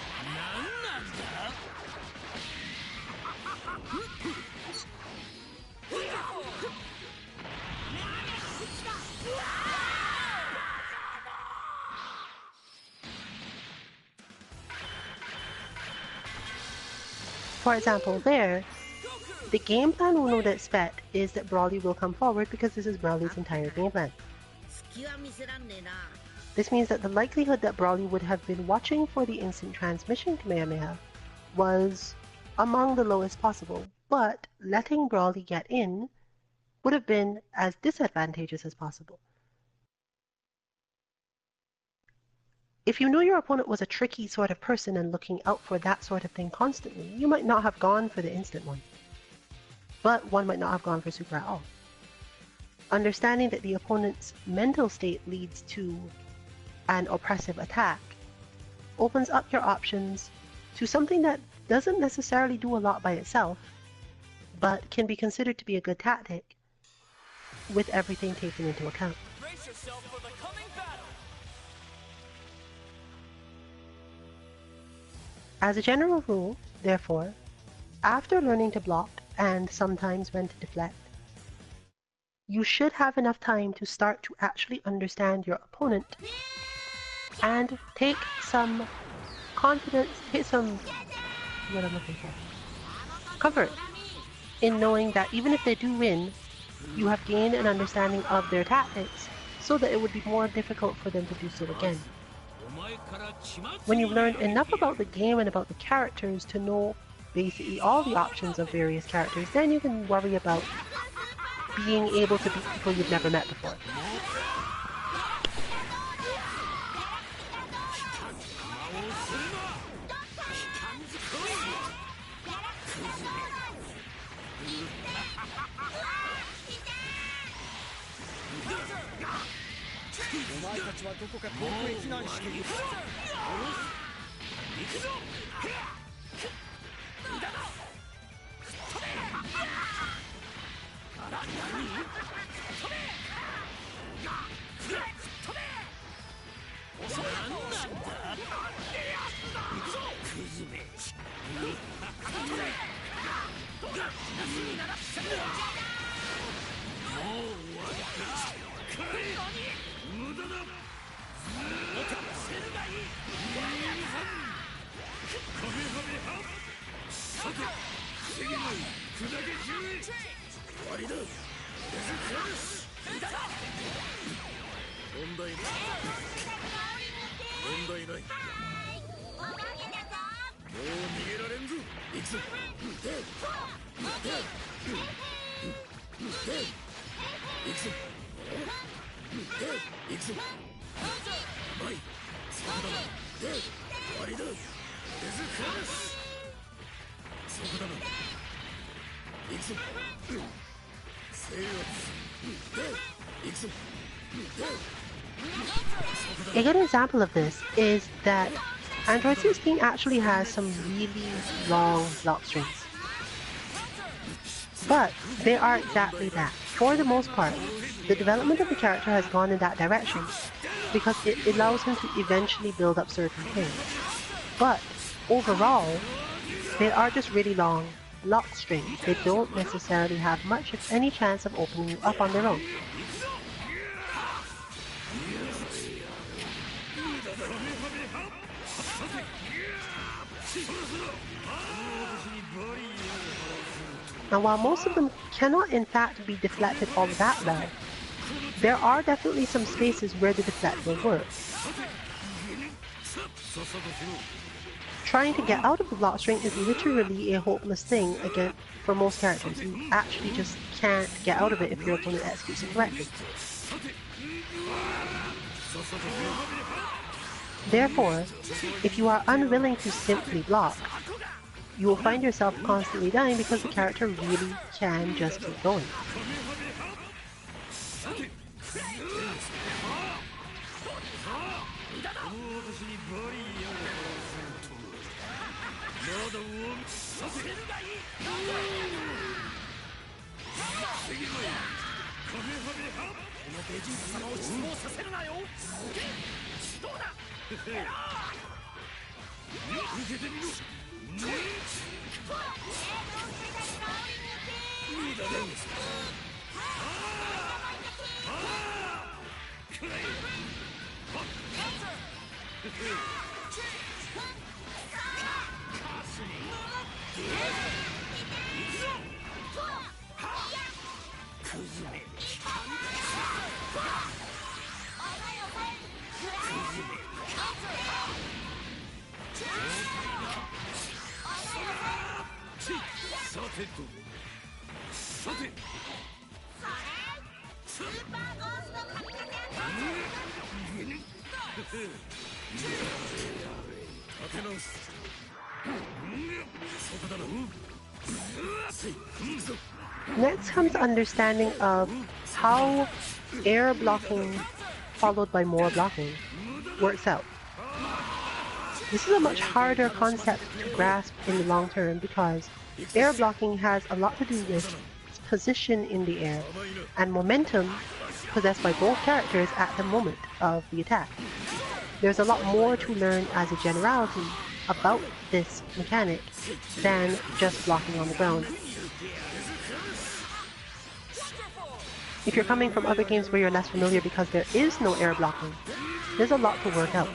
For example, there, the game plan we know to expect is that Broly will come forward because this is Broly's entire game plan. 隙は見せらんねえな This means that the likelihood that Broly would have been watching for the instant transmission Kamehameha was among the lowest possible, but letting Broly get in would have been as disadvantageous as possible. If you knew your opponent was a tricky sort of person and looking out for that sort of thing constantly, you might not have gone for the instant one. But one might not have gone for super at all. Understanding that the opponent's mental state leads to an oppressive attack opens up your options to something that doesn't necessarily do a lot by itself, but can be considered to be a good tactic with everything taken into account. Brace yourself for the coming battle. As a general rule, therefore, after learning to block and sometimes when to deflect, you should have enough time to start to actually understand your opponent and take some confidence, what I'm looking for, comfort in knowing that even if they do win, you have gained an understanding of their tactics so that it would be more difficult for them to do so again. When you've learned enough about the game and about the characters to know basically all the options of various characters, then you can worry about being able to beat people you've never met before. A good example of this is that Android 16 actually has some really long lock strings. But they are exactly that. For the most part, the development of the character has gone in that direction because it allows him to eventually build up certain things. But overall, they are just really long lock strings. They don't necessarily have much, if any, chance of opening you up on their own. And while most of them cannot in fact be deflected all that well, there are definitely some spaces where the deflect will work. Trying to get out of the block string is literally a hopeless thing again for most characters. You actually just can't get out of it if your opponent executes it correctly. Therefore, if you are unwilling to simply block, you will find yourself constantly dying because the character really can just keep going. Next comes understanding of how air blocking followed by more blocking works out. This is a much harder concept to grasp in the long term because air blocking has a lot to do with position in the air and momentum possessed by both characters at the moment of the attack. There's a lot more to learn as a generality about this mechanic than just blocking on the ground. If you're coming from other games where you're less familiar because there is no air blocking, there's a lot to work out.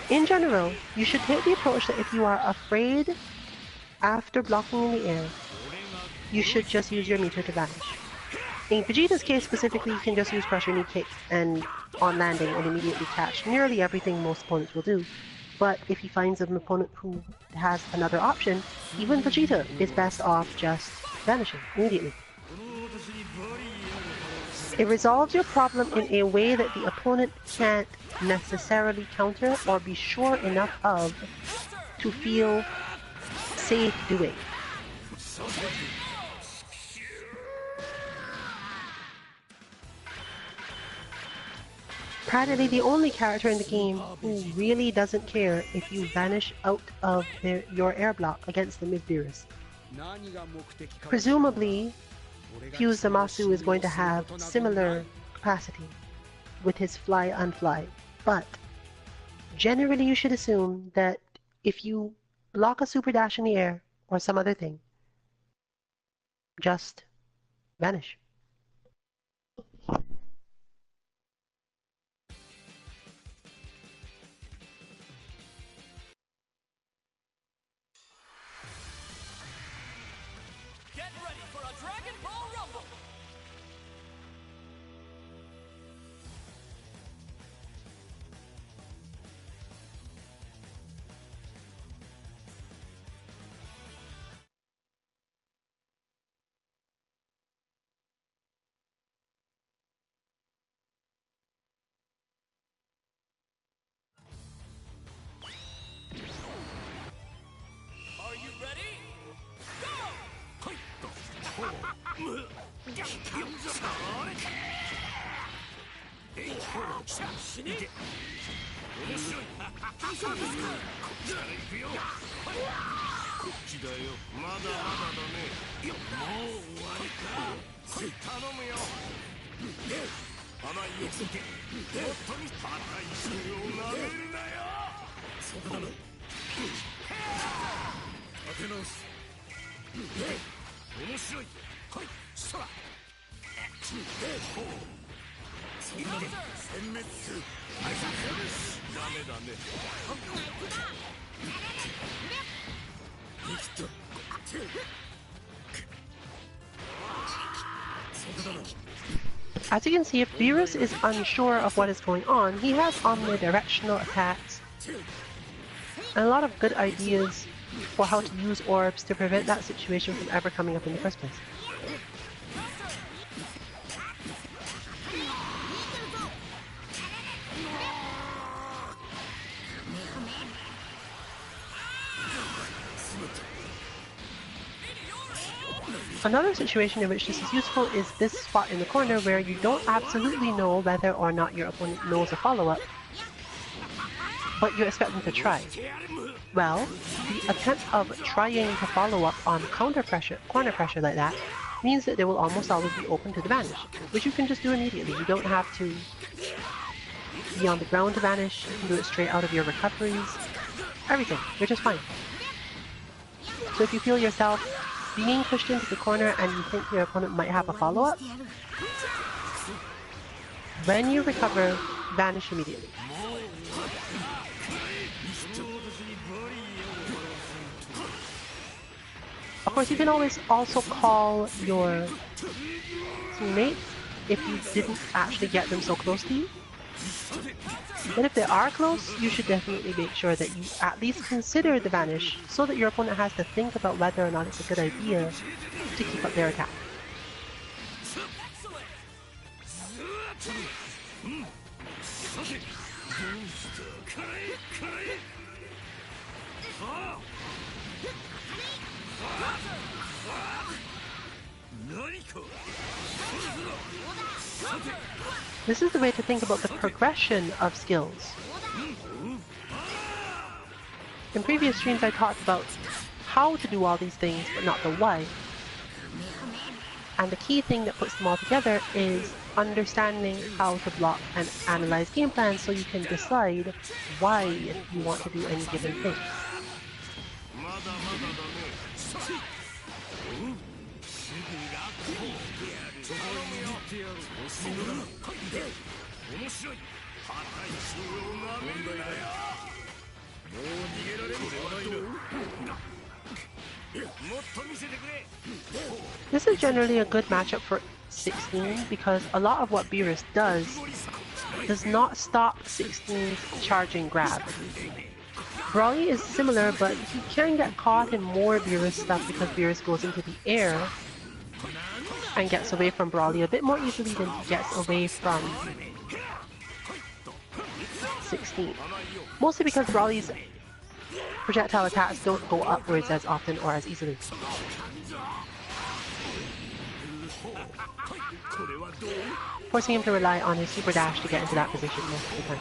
In general, you should take the approach that if you are afraid after blocking in the air, you should just use your meter to vanish. In Vegeta's case specifically, you can just use Crusher Knee Kick and on landing and immediately catch nearly everything most opponents will do. But if he finds an opponent who has another option, even Vegeta is best off just vanishing immediately. It resolves your problem in a way that the opponent can't necessarily counter or be sure enough of to feel safe doing. Practically the only character in the game who really doesn't care if you vanish out of your air block against them is Beerus. Presumably, Fuse Zamasu is going to have similar capacity with his fly unfly, but generally you should assume that if you block a super dash in the air or some other thing, just vanish. Get ready for a Dragon Ball Rumble! Are you ready? As you can see, if Beerus is unsure of what is going on, he has omnidirectional attacks and a lot of good ideas for how to use orbs to prevent that situation from ever coming up in the first place. Another situation in which this is useful is this spot in the corner where you don't absolutely know whether or not your opponent knows a follow-up, but you expect them to try. Well, the attempt of trying to follow up on corner pressure like that means that they will almost always be open to the vanish, which you can just do immediately. You don't have to be on the ground to vanish, you can do it straight out of your recoveries, everything, you're just fine. So if you feel yourself being pushed into the corner and you think your opponent might have a follow-up, When you recover, vanish immediately. Of course, you can always also call your teammates if you didn't actually get them so close to you. But if they are close, you should definitely make sure that you at least consider the vanish so that your opponent has to think about whether or not it's a good idea to keep up their attack. This is the way to think about the progression of skills. In previous streams I talked about how to do all these things, but not the why. And the key thing that puts them all together is understanding how to block and analyze game plans so you can decide why you want to do any given thing. This is generally a good matchup for 16 because a lot of what Beerus does not stop 16's charging grab. Brawly is similar, but he can get caught in more Beerus stuff because Beerus goes into the air and gets away from Brawly a bit more easily than he gets away from 16. Mostly because Brawly's projectile attacks don't go upwards as often or as easily. Forcing him to rely on his super dash to get into that position most of the time.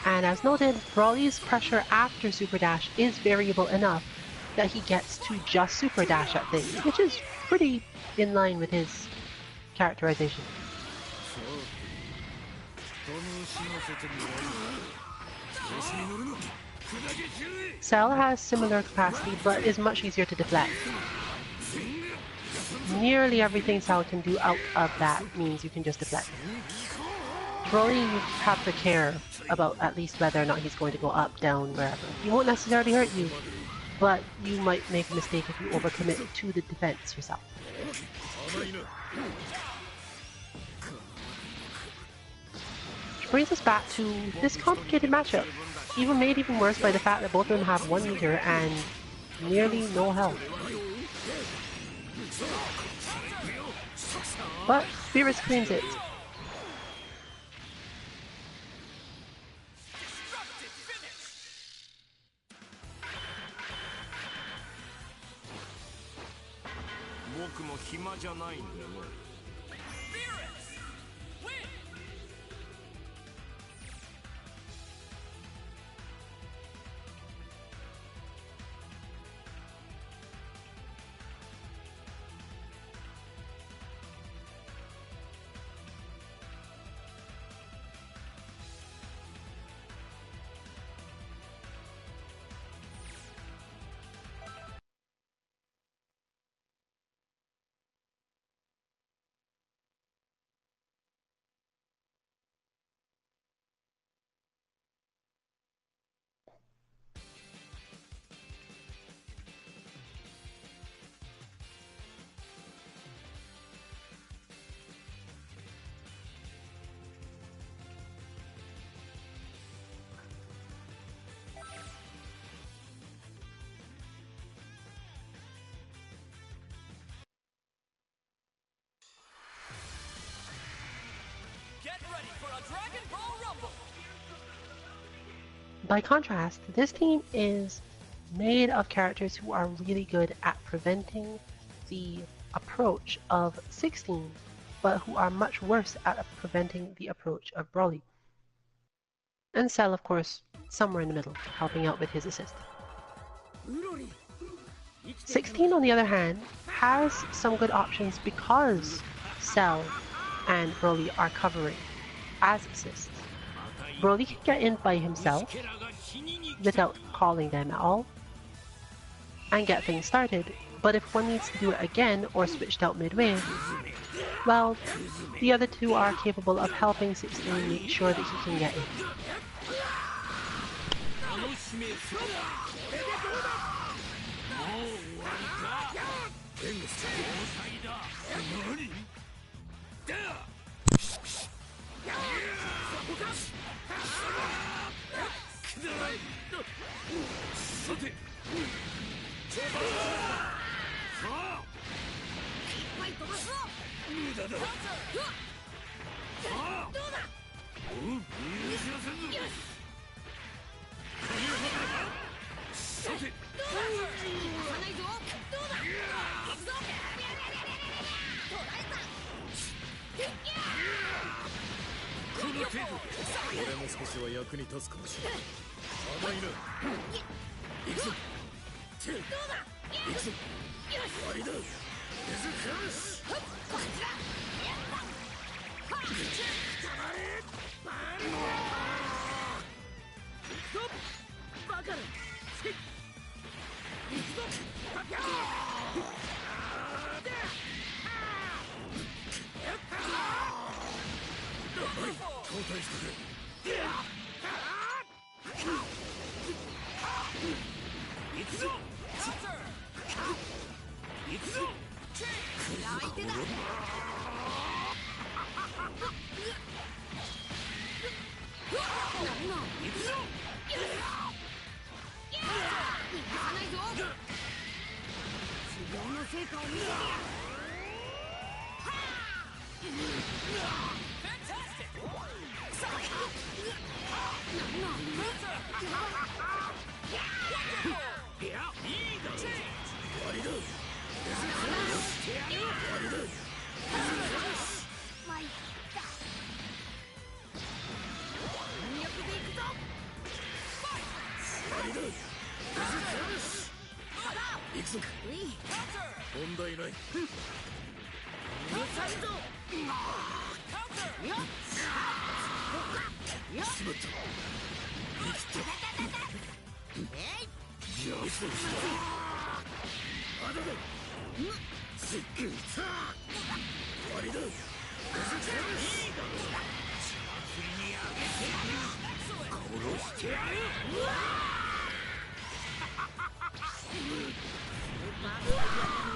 And as noted, Brawly's pressure after Super Dash is variable enough that he gets to just Super Dash at things, which is pretty in line with his characterization. Cell has similar capacity, but is much easier to deflect. Nearly everything Cell can do out of that means you can just deflect. Broly, you have to care about at least whether or not he's going to go up, down, wherever. He won't necessarily hurt you, but you might make a mistake if you overcommit to the defense yourself. Which brings us back to this complicated matchup, made even worse by the fact that both of them have 1 meter and nearly no health. But Beerus cleans it. Get ready for a Dragon Ball Rumble! By contrast, this team is made of characters who are really good at preventing the approach of 16, but who are much worse at preventing the approach of Broly. And Cell, of course, somewhere in the middle, helping out with his assist. 16, on the other hand, has some good options because Cell and Broly are covering as assists. Broly can get in by himself without calling them at all and get things started, but if one needs to do it again or switched out midway, well, the other two are capable of helping 16 make sure that he can get in.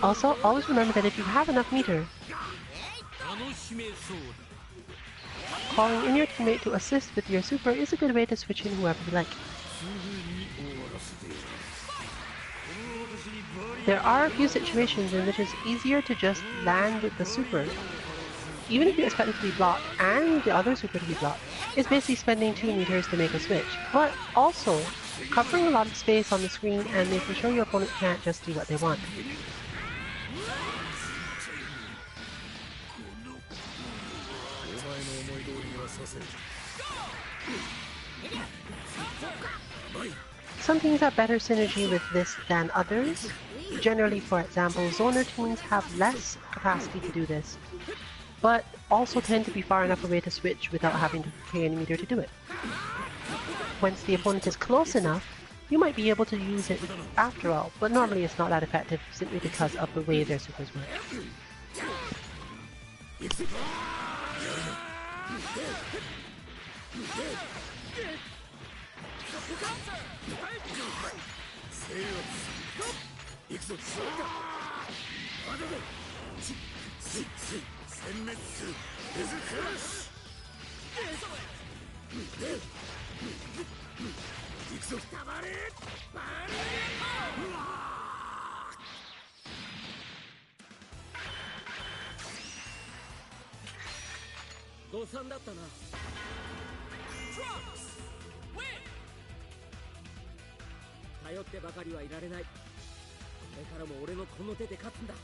Also, always remember that if you have enough meter, calling in your teammate to assist with your super is a good way to switch in whoever you like. There are a few situations in which it's easier to just land the super. Even if you expect it to be blocked and the other super to be blocked, it's basically spending 2 meters to make a switch, but also covering a lot of space on the screen and making sure your opponent can't just do what they want. Some teams have better synergy with this than others. Generally, for example, zoner teams have less capacity to do this, but also tend to be far enough away to switch without having to pay any meter to do it. Once the opponent is close enough, you might be able to use it after all, but normally it's not that effective simply because of the way their supers work. Trunks! Win! 頼ってばかりはいられない。これからも俺のこの手で勝つんだ。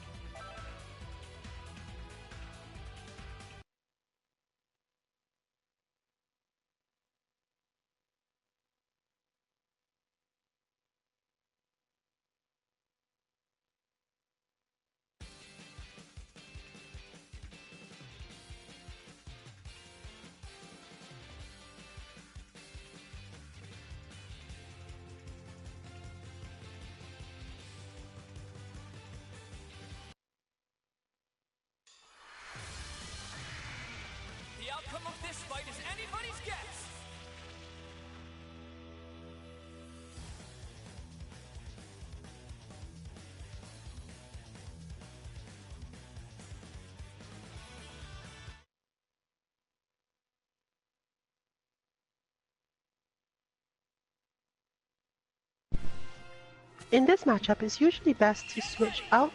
In this matchup, it's usually best to switch out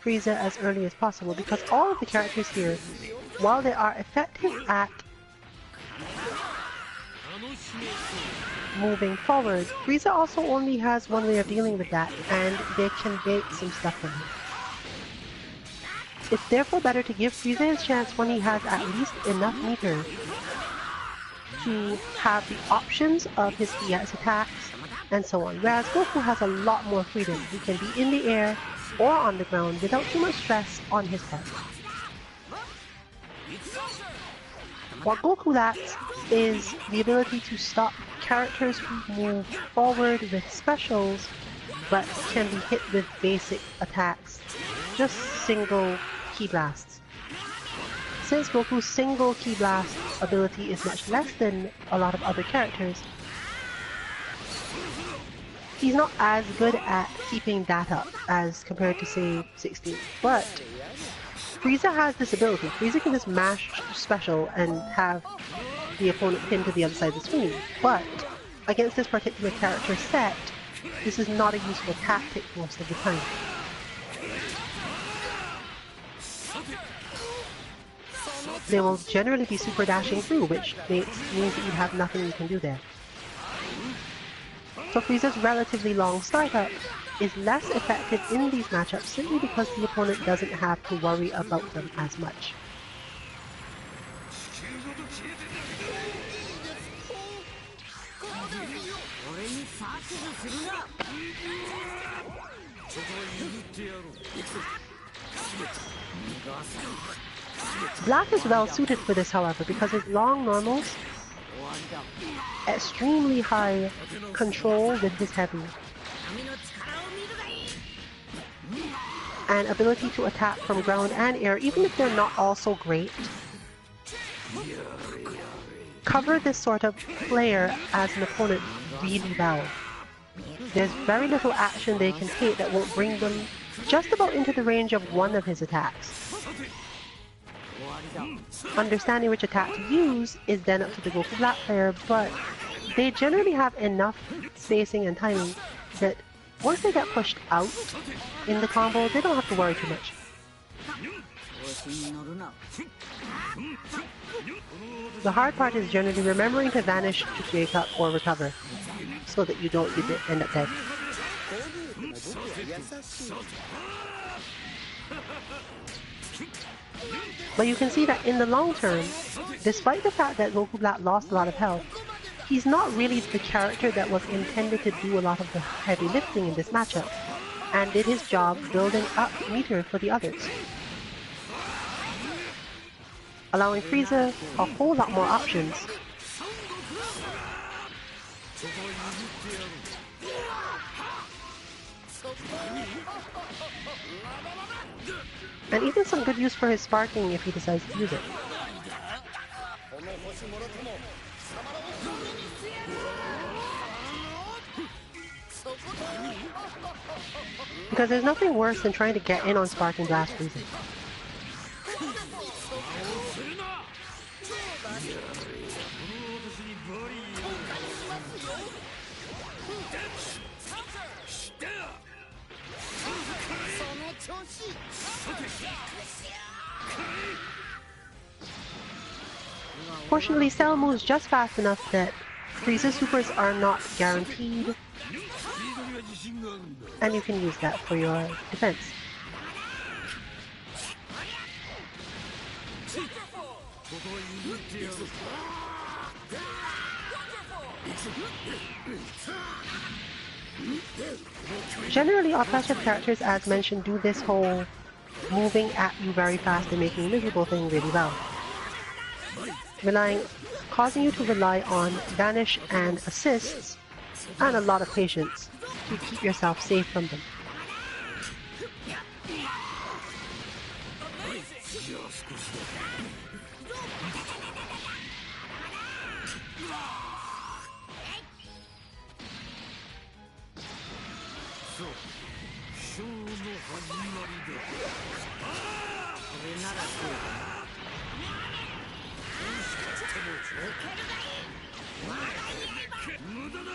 Frieza as early as possible because all of the characters here, while they are effective at moving forward, Frieza also only has one way of dealing with that, and they can bait some stuff from him. It's therefore better to give Frieza his chance when he has at least enough meter to have the options of his EX attacks and so on, whereas Goku has a lot more freedom. He can be in the air or on the ground without too much stress on his part. What Goku lacks is the ability to stop characters who move forward with specials but can be hit with basic attacks, just single Ki blasts. Since Goku's single Ki blast ability is much less than a lot of other characters, he's not as good at keeping that up as compared to, say, 16. But Frieza has this ability. Frieza can just mash special and have the opponent pinned to the other side of the screen. But against this particular character set, this is not a useful tactic most of the time. They will generally be super dashing through, which means that you have nothing you can do there. So Frieza's relatively long startup is less effective in these matchups simply because the opponent doesn't have to worry about them as much. Black is well suited for this, however, because his long normals, extremely high control with his heavy, and ability to attack from ground and air, even if they're not all so great, cover this sort of player as an opponent really well. There's very little action they can take that won't bring them just about into the range of one of his attacks. Understanding which attack to use is then up to the Goku Black player, but they generally have enough spacing and timing that once they get pushed out in the combo, they don't have to worry too much. The hard part is generally remembering to vanish to wake up or recover, so that you don't end up dead. But you can see that in the long term, despite the fact that Goku Black lost a lot of health, he's not really the character that was intended to do a lot of the heavy lifting in this matchup, and did his job building up meter for the others, allowing Frieza a whole lot more options. And even some good use for his sparking if he decides to use it. Because there's nothing worse than trying to get in on Sparking Blast Frieza. Fortunately, Cell moves just fast enough that Frieza's supers are not guaranteed, and you can use that for your defense. Generally, offensive characters, as mentioned, do this whole moving at you very fast and making you miserable thing really well, causing you to rely on vanish and assists and a lot of patience to keep yourself safe from them. そうショーの始まりだ。これならそうだな。無駄だ。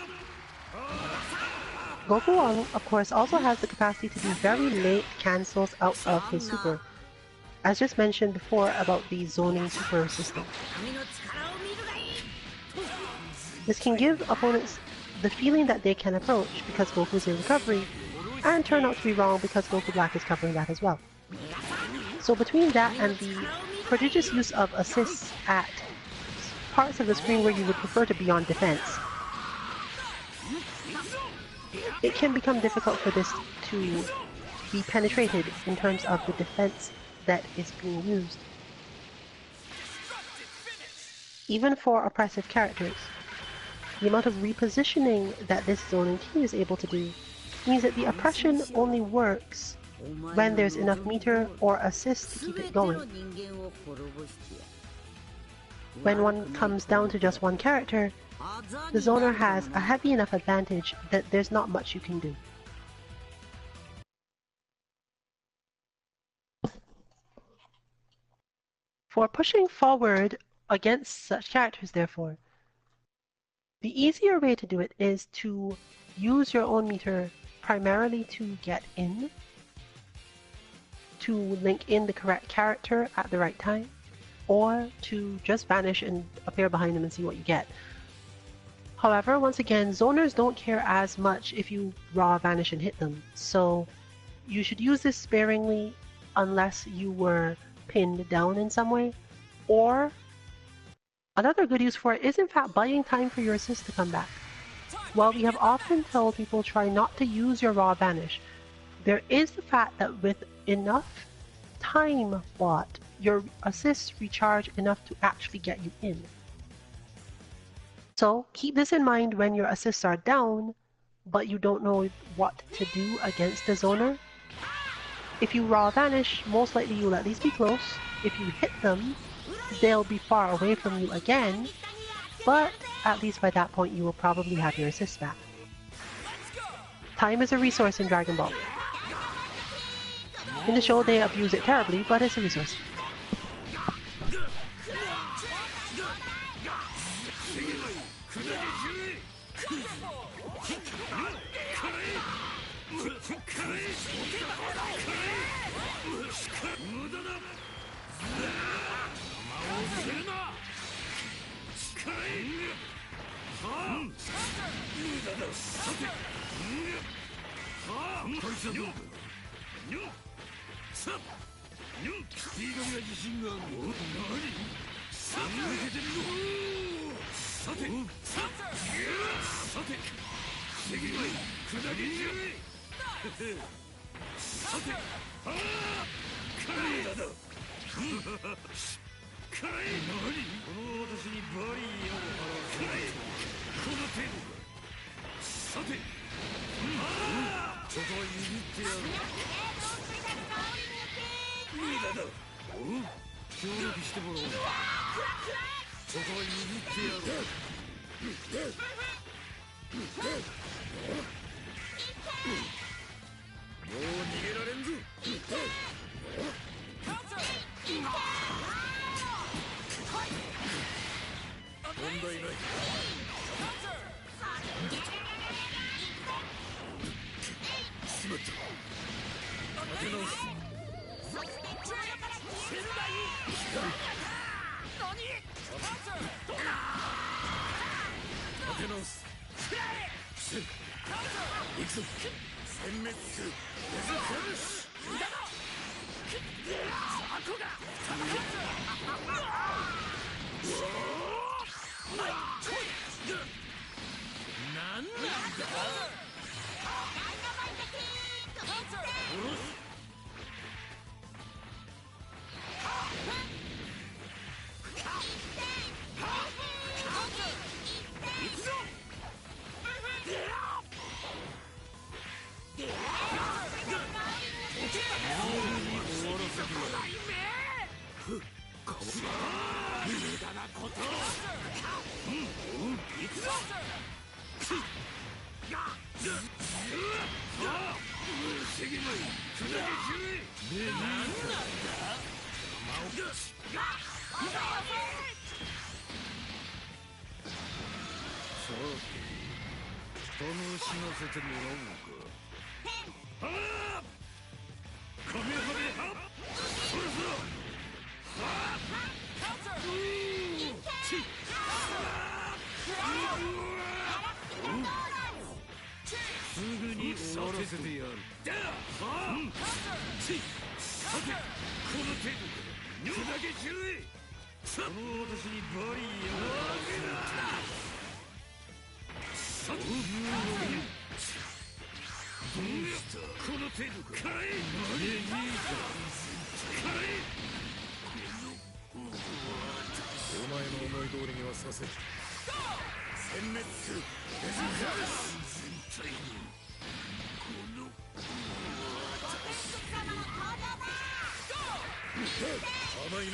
Goku, of course, also has the capacity to do very late cancels out of his super, as just mentioned before about the zoning super system. This can give opponents the feeling that they can approach because Goku is in recovery, and turn out to be wrong because Goku Black is covering that as well. So between that and the prodigious use of assists at parts of the screen where you would prefer to be on defense, it can become difficult for this to be penetrated in terms of the defense that is being used. Even for oppressive characters, the amount of repositioning that this zoning key is able to do means that the oppression only works when there's enough meter or assist to keep it going. When one comes down to just one character, the zoner has a heavy enough advantage that there's not much you can do. For pushing forward against such characters, therefore, the easier way to do it is to use your own meter primarily to get in, to link in the correct character at the right time, or to just vanish and appear behind them and see what you get. However, once again, zoners don't care as much if you raw vanish and hit them, so you should use this sparingly unless you were pinned down in some way, or another good use for it is in fact buying time for your assist to come back. While we have often told people try not to use your raw vanish, there is the fact that with enough time bought, your assists recharge enough to actually get you in. So keep this in mind when your assists are down, but you don't know what to do against the zoner. If you raw vanish, most likely you'll at least be close. If you hit them, they'll be far away from you again, but at least by that point you will probably have your assists back. Time is a resource in Dragon Ball. In the show they abuse it terribly, but it's a resource. すぐに終わらせてやる。さて、この程度か。砕け散れ。その私にバリーやさっこの程度か。お前の思い通りにはさせん。殲滅する。甘いな。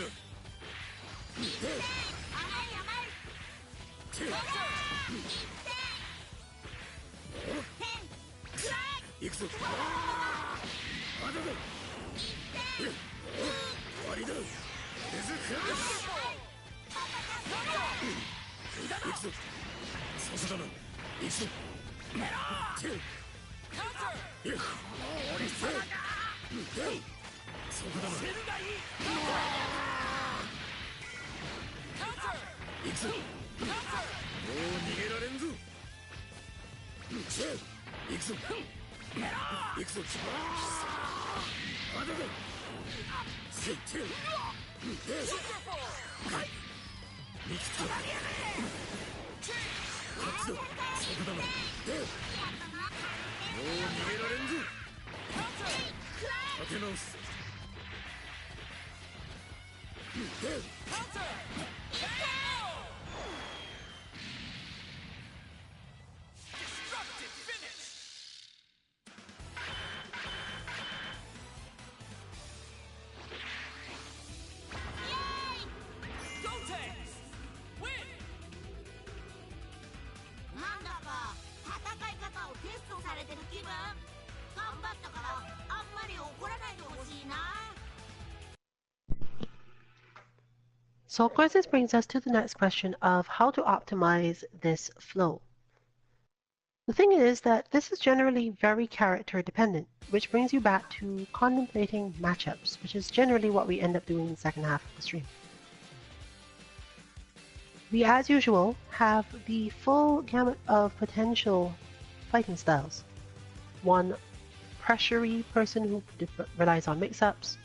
行くぞ。まだだ。終わりだ。行くぞ。さすがだ。行くぞ。そこだな。行くぞ。もう逃げられんぞ。行くぞ。行くぞ。まだだ。せって。見つけた。こっちだ。そこだな。もう逃げられんぞ。立て直す。なんだか戦い方をテストされてる気分。頑張ったからあんまり怒らないでほしいな。So of course this brings us to the next question of how to optimize this flow. The thing is that this is generally very character dependent, which brings you back to contemplating matchups, which is generally what we end up doing in the second half of the stream. We, as usual, have the full gamut of potential fighting styles. One pressury person who relies on mix-ups,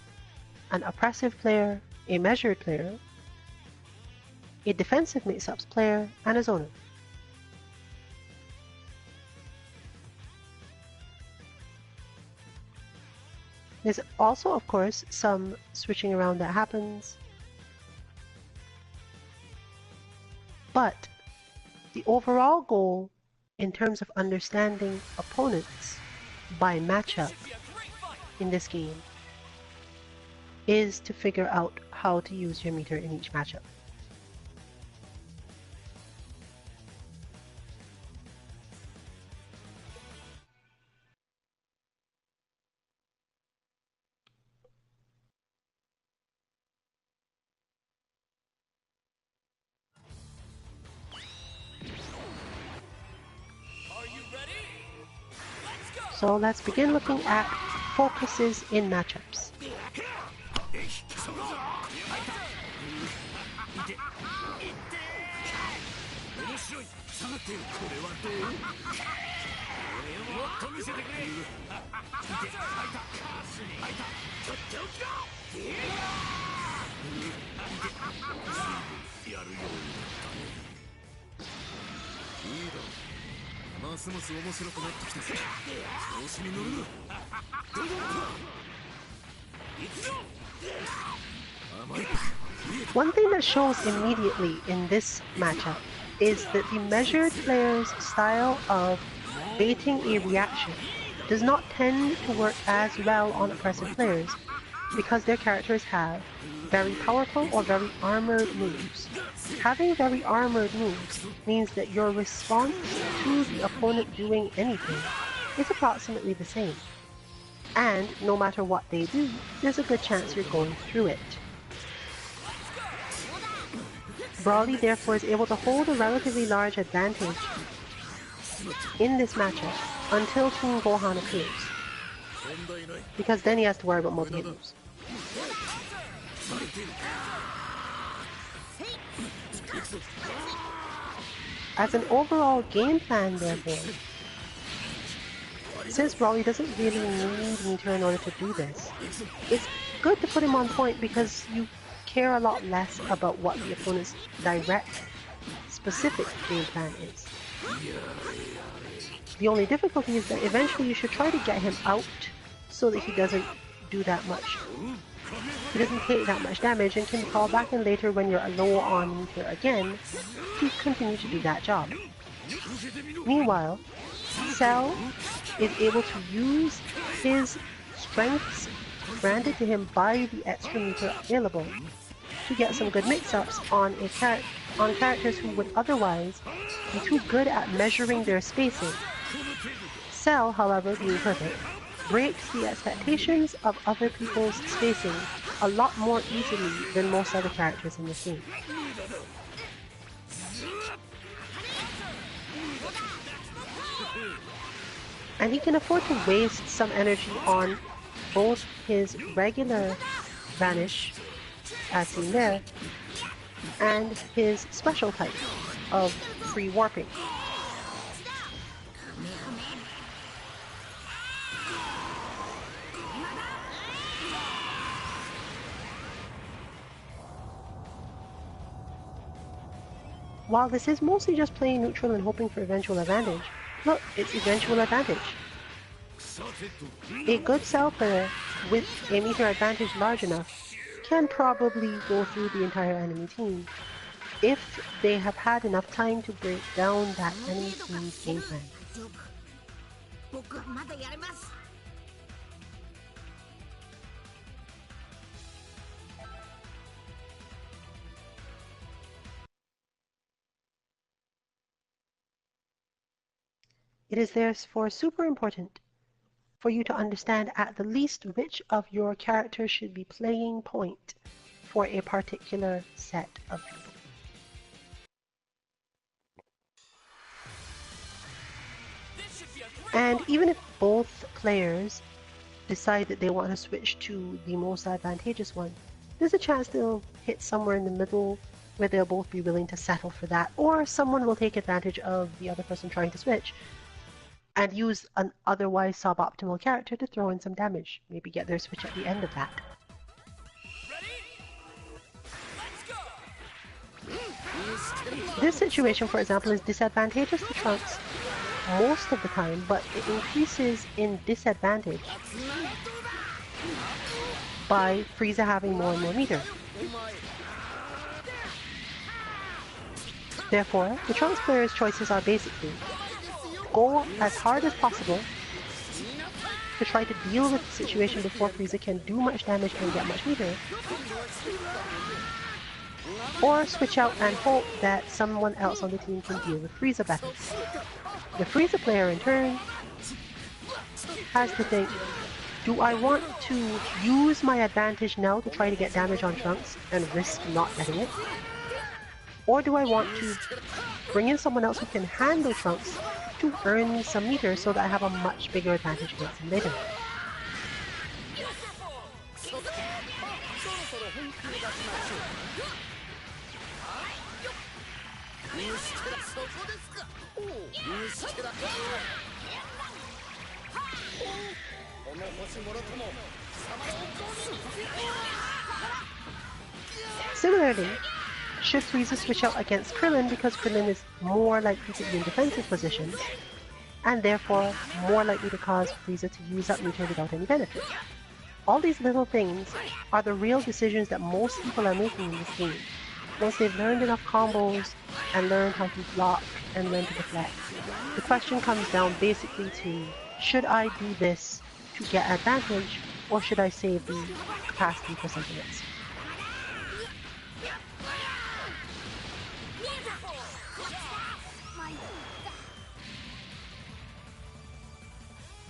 an oppressive player, a measured player, a defensive mix-ups player, and a zoner. There's also, of course, some switching around that happens, but the overall goal in terms of understanding opponents by matchup in this game is to figure out how to use your meter in each matchup. So let's begin looking at focuses in matchups. One thing that shows immediately in this matchup is that the measured player's style of baiting a reaction does not tend to work as well on oppressive players, because their characters have very powerful or very armored moves. Having very armored moves means that your response to the opponent doing anything is approximately the same. And no matter what they do, there's a good chance you're going through it. Brawly therefore is able to hold a relatively large advantage in this matchup until Team Gohan appears, because then he has to worry about multi-hit moves. As an overall game plan, therefore, since Brawly doesn't really need meter in order to do this, it's good to put him on point because you care a lot less about what the opponent's direct, specific game plan is. The only difficulty is that eventually you should try to get him out so that he doesn't do that much. He doesn't take that much damage and can call back in later when you're low on meter again to continue to do that job. Meanwhile, Cell is able to use his strengths granted to him by the extra meter available to get some good mix-ups on characters who would otherwise be too good at measuring their spacing. Cell, however, being perfect, breaks the expectations of other people's spacing a lot more easily than most other characters in this game. And he can afford to waste some energy on both his regular Vanish, as seen there, and his special type of free warping. While this is mostly just playing neutral and hoping for eventual advantage, look, it's eventual advantage. A good Cell player with a meter advantage large enough can probably go through the entire enemy team if they have had enough time to break down that enemy team's game plan. It is therefore super important for you to understand at the least which of your characters should be playing point for a particular set of people. And even if both players decide that they want to switch to the most advantageous one, there's a chance they'll hit somewhere in the middle where they'll both be willing to settle for that, or someone will take advantage of the other person trying to switch and use an otherwise suboptimal character to throw in some damage. Maybe get their switch at the end of that. This situation, for example, is disadvantageous to Trunks most of the time, but it increases in disadvantage by Frieza having more and more meter. Therefore, the Trunks player's choices are basically go as hard as possible to try to deal with the situation before Frieza can do much damage and get much meter, or switch out and hope that someone else on the team can deal with Frieza better. The Frieza player in turn has to think, do I want to use my advantage now to try to get damage on Trunks and risk not getting it? Or do I want to bring in someone else who can handle Trunks to earn me some meter so that I have a much bigger advantage against him later? Similarly, should Frieza switch out against Krillin because Krillin is more likely to be in defensive positions, and therefore more likely to cause Frieza to use up meter without any benefit. All these little things are the real decisions that most people are making in this game, once they've learned enough combos and learned how to block and learn to deflect. The question comes down basically to, should I do this to get advantage, Or should I save the capacity for something else?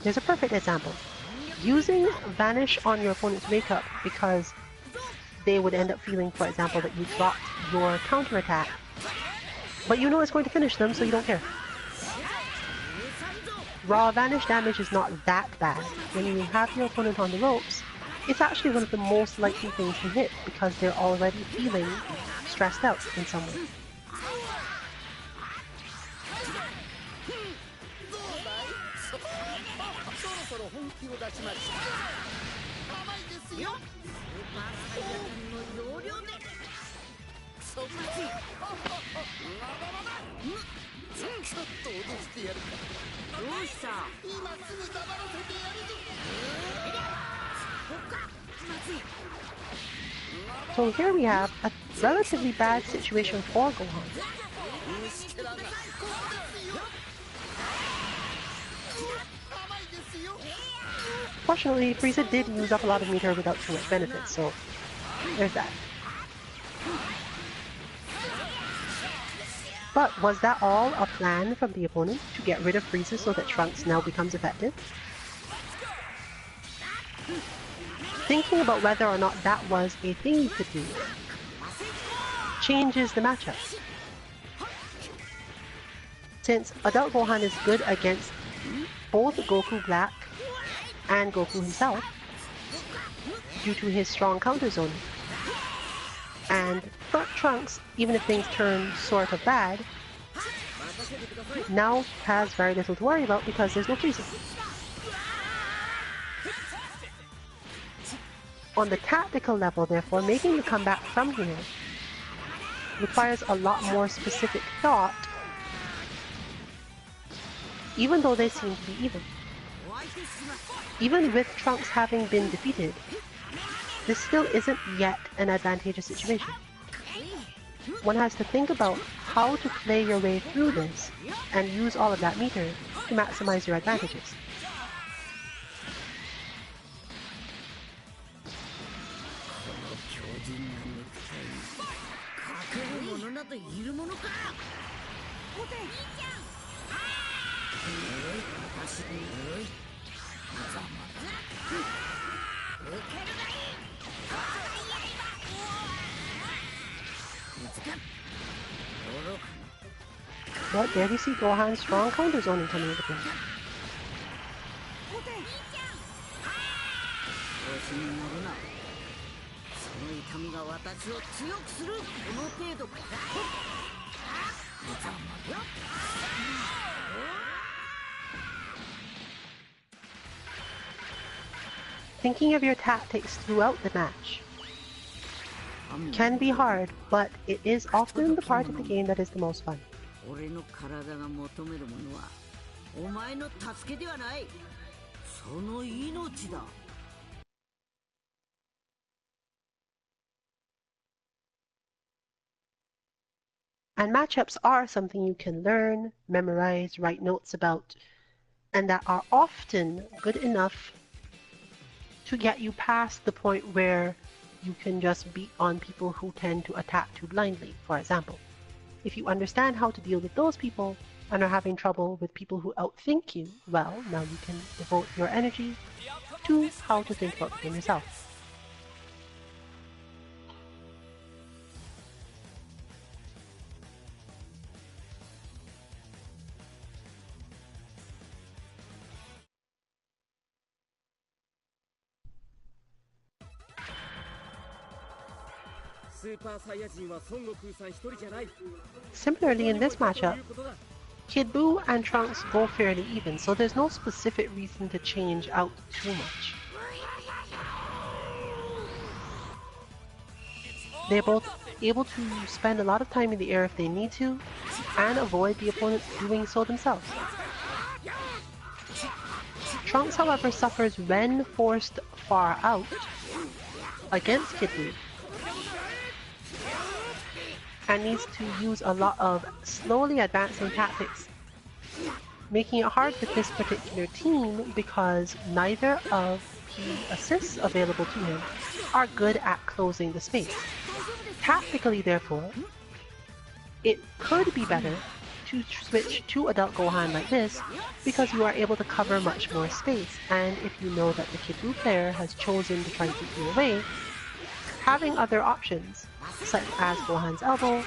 Here's a perfect example. Using Vanish on your opponent's wake-up because they would end up feeling, for example, that you dropped your counterattack, but you know it's going to finish them, so you don't care. Raw Vanish damage is not that bad. When you have your opponent on the ropes, it's actually one of the most likely things to hit because they're already feeling stressed out in some way. So here we have a relatively bad situation for Gohan. Fortunately, Frieza did use up a lot of meter without too much benefit, so there's that. But was that all a plan from the opponent to get rid of Frieza so that Trunks now becomes effective? Thinking about whether or not that was a thing you could do changes the matchup. Since Adult Gohan is good against both Goku Black and Goku himself due to his strong counter zoning. And Trunks, even if things turn sort of bad, now has very little to worry about because there's no Frieza. On the tactical level, therefore, making the comeback from here requires a lot more specific thought, even though they seem to be even. Even with Trunks having been defeated, this still isn't yet an advantageous situation. One has to think about how to play your way through this and use all of that meter to maximize your advantages. But there we see Gohan's strong counter zoning coming into play. Thinking of your tactics throughout the match can be hard, but it is often the part of the game that is the most fun. And matchups are something you can learn, memorize, write notes about, and that are often good enough to get you past the point where you can just beat on people who tend to attack too blindly, for example. If you understand how to deal with those people and are having trouble with people who outthink you, well, now you can devote your energy to how to think about the game yourself. Similarly, in this matchup, Kid Buu and Trunks go fairly even, so there's no specific reason to change out too much. They're both able to spend a lot of time in the air if they need to, and avoid the opponent doing so themselves. Trunks, however, suffers when forced far out against Kid Buu, and needs to use a lot of slowly advancing tactics, making it hard with this particular team because neither of the assists available to him are good at closing the space. Tactically, therefore, it could be better to switch to Adult Gohan like this because you are able to cover much more space, and if you know that the Kid Buu player has chosen to try to keep you away, having other options, such as Gohan's elbow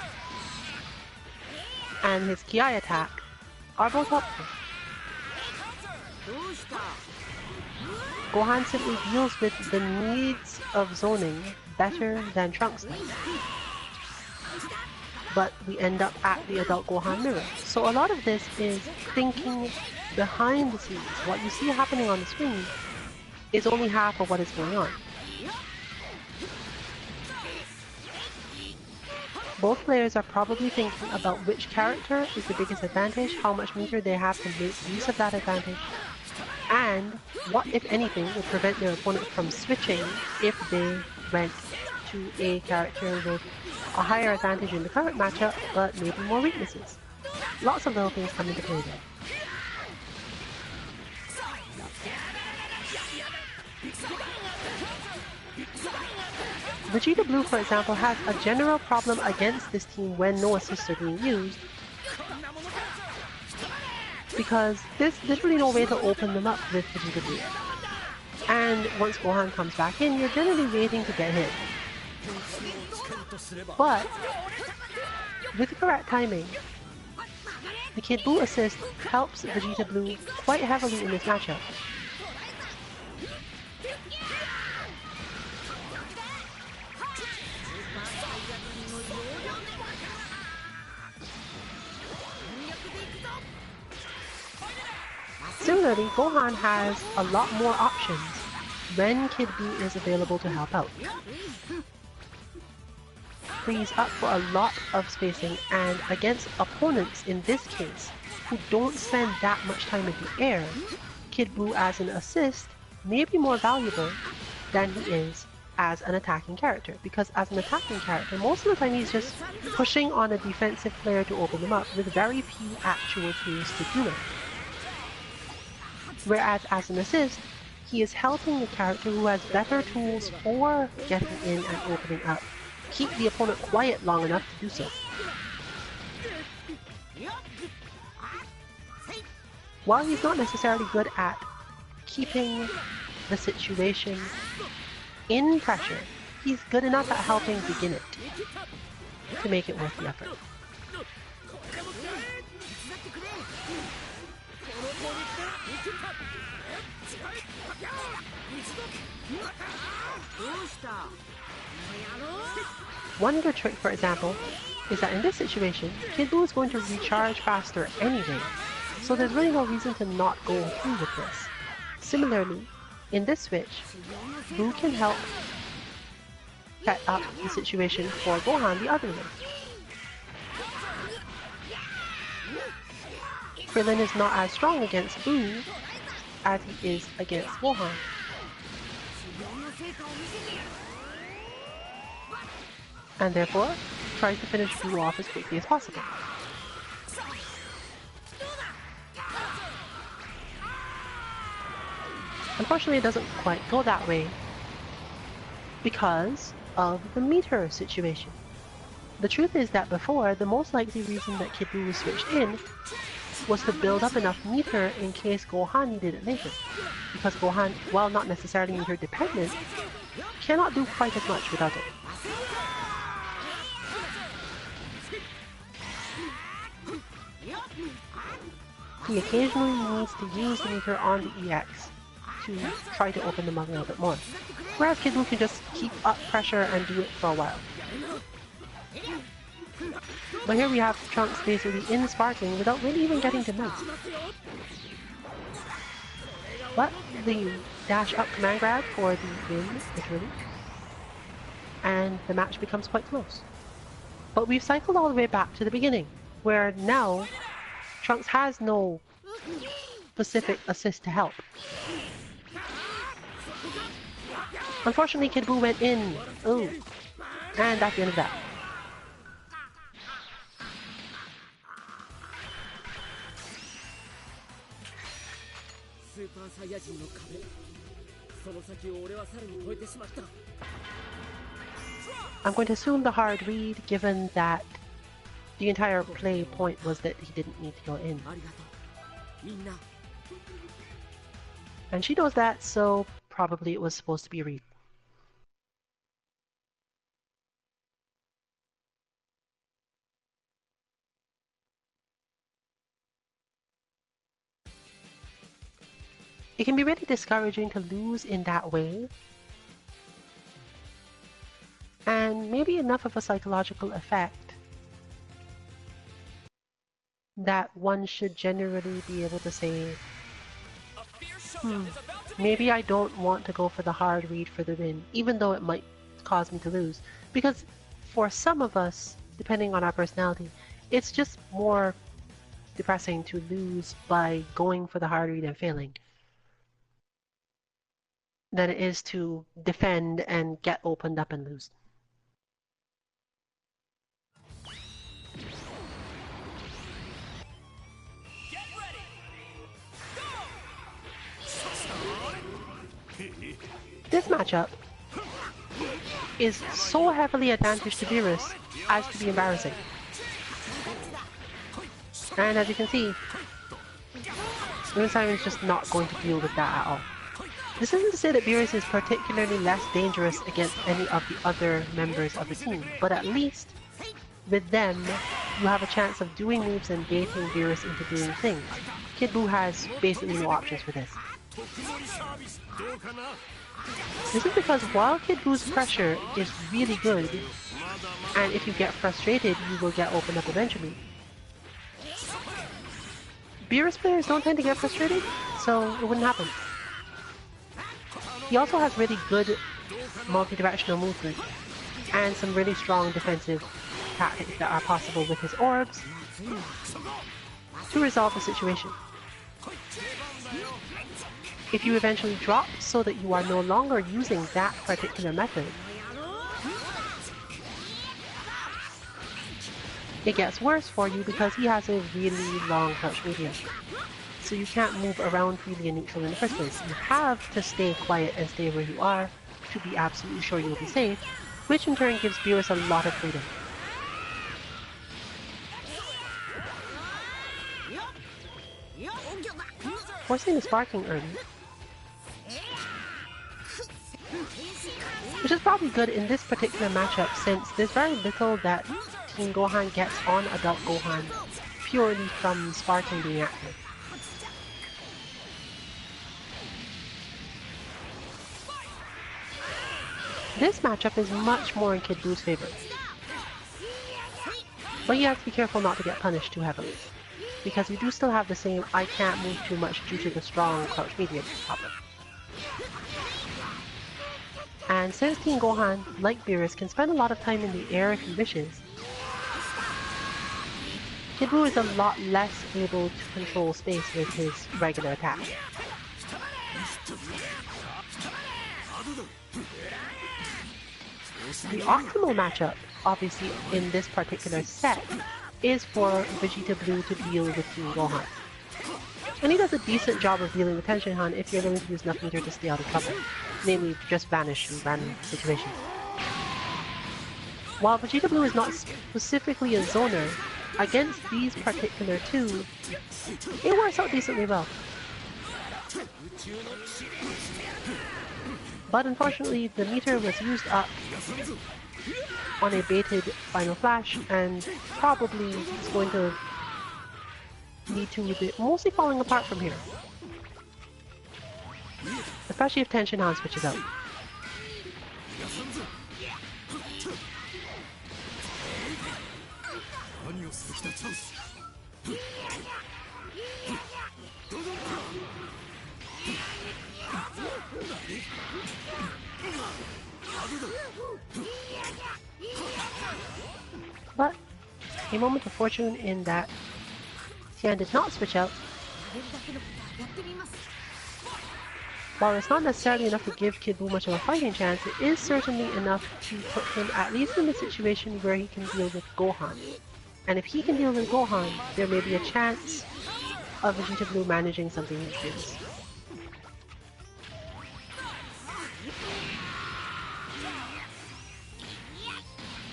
and his Ki attack, are both helpful. Gohan simply deals with the needs of zoning better than Trunks does. But we end up at the Adult Gohan mirror. So a lot of this is thinking behind the scenes. What you see happening on the screen is only half of what is going on. Both players are probably thinking about which character is the biggest advantage, how much meter they have to make use of that advantage, and what, if anything, would prevent their opponent from switching if they went to a character with a higher advantage in the current matchup, but maybe more weaknesses. Lots of little things come into play there. Vegeta Blue, for example, has a general problem against this team when no assists are being used, because there's literally no way to open them up with Vegeta Blue. And once Gohan comes back in, you're generally waiting to get hit. But with the correct timing, the Kid Buu assist helps Vegeta Blue quite heavily in this matchup. Similarly, Gohan has a lot more options when Kid Buu is available to help out. Frees up for a lot of spacing, and against opponents in this case who don't spend that much time in the air, Kid Buu as an assist may be more valuable than he is as an attacking character, because as an attacking character most of the time he's just pushing on a defensive player to open them up with very few actual tools to do it. Whereas as an assist, he is helping the character who has better tools for getting in and opening up keep the opponent quiet long enough to do so. While he's not necessarily good at keeping the situation in pressure, he's good enough at helping begin it to make it worth the effort. One good trick, for example, is that in this situation, Kid Buu is going to recharge faster anyway, so there's really no reason to not go through with this. Similarly, in this switch, Buu can help set up the situation for Gohan the other way. Krillin is not as strong against Buu as he is against Gohan. And therefore, tries to finish Buu off as quickly as possible. Unfortunately, it doesn't quite go that way because of the meter situation. The truth is that before, the most likely reason that Kid Buu was switched in was to build up enough meter in case Gohan needed it later. Because Gohan, while not necessarily meter dependent, cannot do quite as much without it. He occasionally needs to use the meter on the EX to try to open them up a little bit more. Whereas Kid Buu can just keep up pressure and do it for a while. But here we have Trunks basically in sparking without really even getting to move. But the dash up command grab for the win, literally. And the match becomes quite close. But we've cycled all the way back to the beginning, where now Trunks has no specific assist to help. Unfortunately, Kid Buu went in. Ooh. And that's the end of that. I'm going to assume the hard read, given that the entire play point was that he didn't need to go in. And she knows that, so probably it was supposed to be a read. It can be really discouraging to lose in that way, and maybe enough of a psychological effect that one should generally be able to say, maybe I don't want to go for the hard read for the win, even though it might cause me to lose. Because for some of us, depending on our personality, it's just more depressing to lose by going for the hard read and failing than it is to defend and get opened up and lose. This matchup is so heavily advantage to Beerus as to be embarrassing. And as you can see, Simon is just not going to deal with that at all. This isn't to say that Beerus is particularly less dangerous against any of the other members of the team, but at least with them, you have a chance of doing moves and baiting Beerus into doing things. Kid Buu has basically no options for this. This is because while Kid Buu's pressure is really good, and if you get frustrated, you will get opened up eventually, Beerus players don't tend to get frustrated, so it wouldn't happen. He also has really good multi-directional movement and some really strong defensive tactics that are possible with his orbs to resolve the situation. If you eventually drop so that you are no longer using that particular method, it gets worse for you because he has a really long crouch medium. So you can't move around freely and neutral in the first place. You have to stay quiet and stay where you are to be absolutely sure you'll be safe, which in turn gives Beerus a lot of freedom. Forcing the sparking early, which is probably good in this particular matchup since there's very little that Team Gohan gets on Adult Gohan purely from sparking being active. This matchup is much more in Kid Buu's favor, but he has to be careful not to get punished too heavily, because we do still have the same I can't move too much due to the strong crouch medium problem. And since Team Gohan, like Beerus, can spend a lot of time in the air if he wishes, Kid Buu is a lot less able to control space with his regular attack. The optimal matchup, obviously, in this particular set, is for Vegeta Blue to deal with Team Gohan. And he does a decent job of dealing with Tenshinhan if you're willing to use Nuff Meter to stay out of trouble, namely just vanish in random situations. While Vegeta Blue is not specifically a zoner, against these particular two, it works out decently well. But unfortunately, the meter was used up on a baited Final Flash, and probably is going to lead to it mostly falling apart from here. Especially if Tenshinhan switches out. But a moment of fortune in that Tian did not switch out. While it's not necessarily enough to give Kid Buu much of a fighting chance, it is certainly enough to put him at least in a situation where he can deal with Gohan. And if he can deal with Gohan, there may be a chance of Vegeta Blue managing something like this.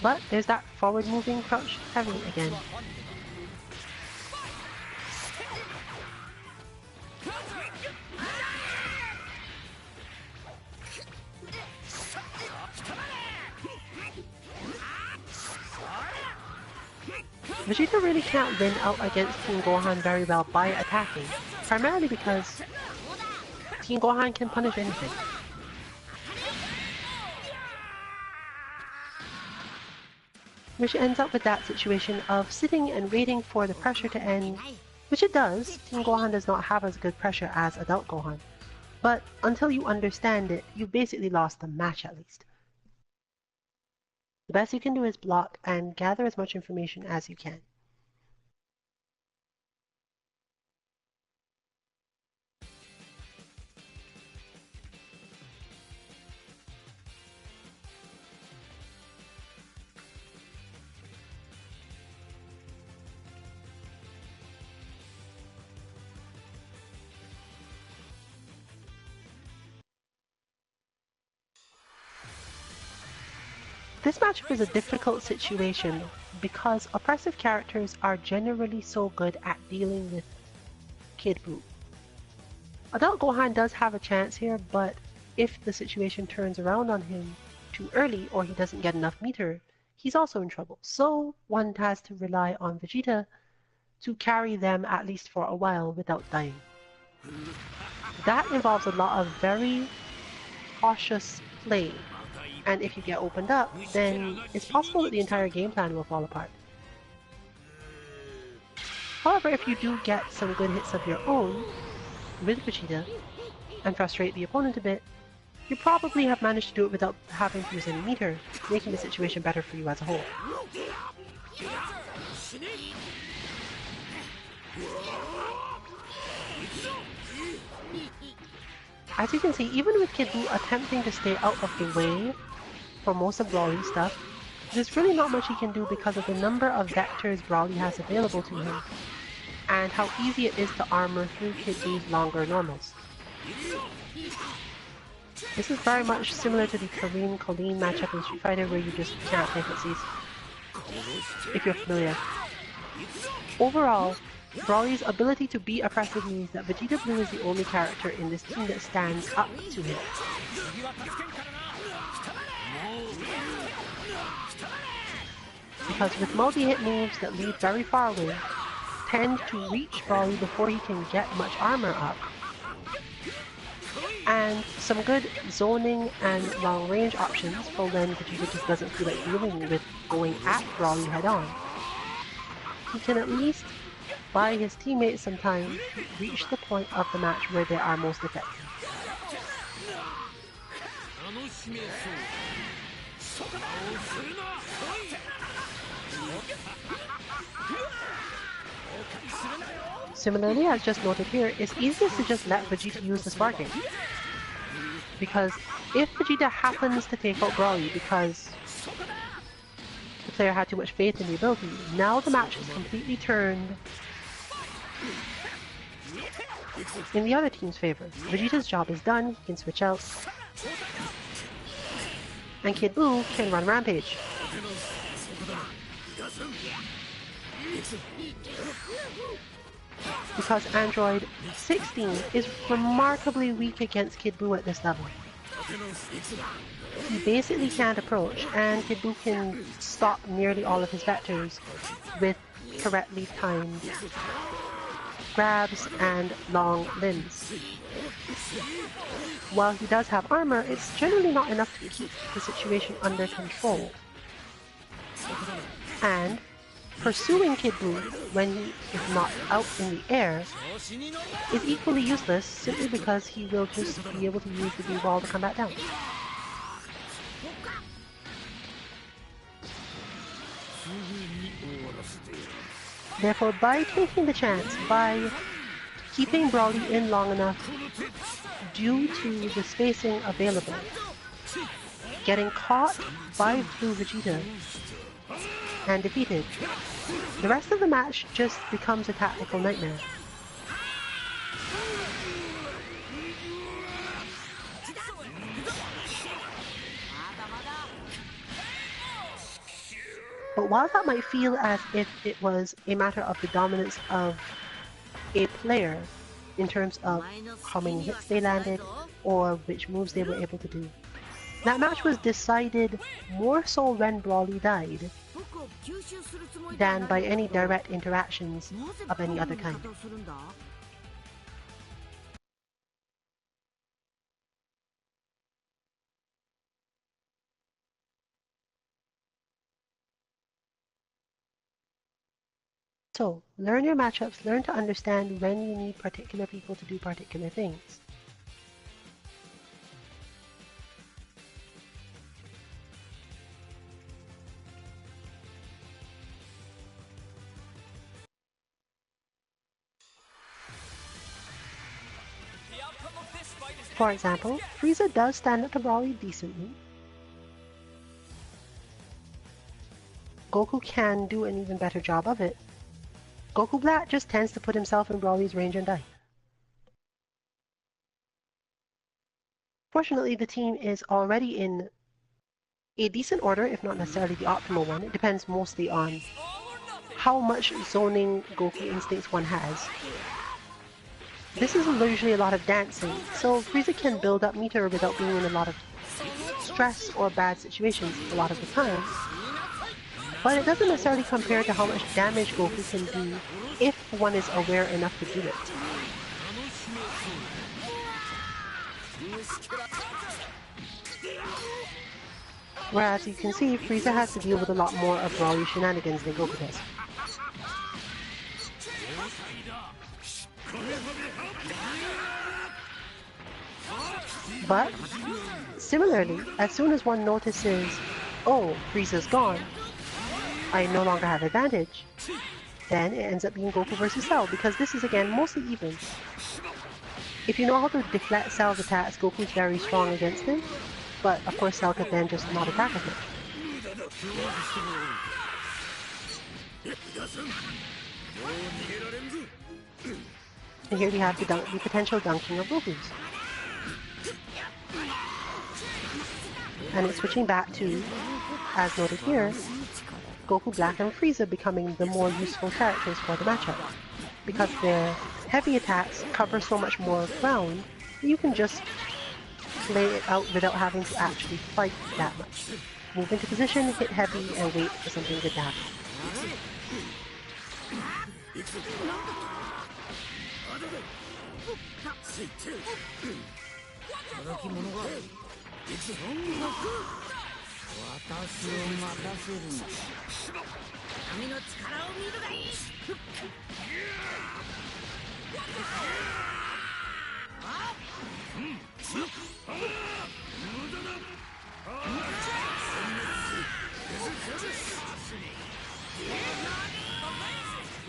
But there's that forward moving crouch heavy again. Vegeta really can't win out against Team Gohan very well by attacking, primarily because Team Gohan can punish anything. Which ends up with that situation of sitting and waiting for the pressure to end, which it does. Team Gohan does not have as good pressure as adult Gohan. But until you understand it, you've basically lost the match at least. The best you can do is block and gather as much information as you can. This matchup is a difficult situation because oppressive characters are generally so good at dealing with Kid Buu. Adult Gohan does have a chance here, but if the situation turns around on him too early or he doesn't get enough meter, he's also in trouble. So one has to rely on Vegeta to carry them at least for a while without dying. That involves a lot of very cautious play. And if you get opened up, then it's possible that the entire game plan will fall apart. However, if you do get some good hits of your own with Vegeta and frustrate the opponent a bit, you probably have managed to do it without having to use any meter, making the situation better for you as a whole. As you can see, even with Kid Buu attempting to stay out of the way for most of Broly's stuff, there's really not much he can do because of the number of vectors Broly has available to him, and how easy it is to armor through Kid Buu's longer normals. This is very much similar to the Kareem-Colleen matchup in Street Fighter where you just can't play footsies, if you're familiar. Overall, Broly's ability to be oppressive means that Vegeta Blue is the only character in this team that stands up to him. Because with multi-hit moves that lead very far away, tend to reach Broly before he can get much armor up, and some good zoning and long-range options for when Vegeta just doesn't feel like dealing with going at Broly head-on. He can at least buy his teammates some time to reach the point of the match where they are most effective. Similarly, as just noted here, it's easiest to just let Vegeta use the Sparking. Because if Vegeta happens to take out Broly because the player had too much faith in the ability, now the match is completely turned in the other team's favor. Vegeta's job is done, he can switch out, and Kid Buu can run Rampage. Because Android 16 is remarkably weak against Kid Buu at this level. He basically can't approach, and Kid Buu can stop nearly all of his vectors with correctly timed grabs and long limbs. While he does have armor, it's generally not enough to keep the situation under control. And pursuing Kid Buu when he is not out in the air is equally useless simply because he will just be able to use the B-Wall to come back down. Therefore, by taking the chance, by keeping Broly in long enough due to the spacing available, getting caught by Blue Vegeta and defeated, the rest of the match just becomes a tactical nightmare. But while that might feel as if it was a matter of the dominance of a player in terms of how many hits they landed or which moves they were able to do, that match was decided more so when Brawly died than by any direct interactions of any other kind. So, learn your matchups, learn to understand when you need particular people to do particular things. For example, Frieza does stand up to Brawly decently. Goku can do an even better job of it. Goku Black just tends to put himself in Brawly's range and die. Fortunately, the team is already in a decent order, if not necessarily the optimal one. It depends mostly on how much zoning Goku instincts one has. This is usually a lot of dancing, so Frieza can build up meter without being in a lot of stress or bad situations a lot of the time. But it doesn't necessarily compare to how much damage Goku can do if one is aware enough to do it. Whereas you can see, Frieza has to deal with a lot more of Brawly shenanigans than Goku does. But, similarly, as soon as one notices, oh, Frieza's gone, I no longer have advantage, then it ends up being Goku versus Cell, because this is again mostly even. If you know how to deflect Cell's attacks, Goku's very strong against him, but of course Cell could then just not attack as much. And here we have the potential dunking of Goku's. And it's switching back to, as noted here, Goku Black and Frieza becoming the more useful characters for the matchup, because their heavy attacks cover so much more ground that you can just play it out without having to actually fight that much. Move into position, hit heavy, and wait for something good to happen.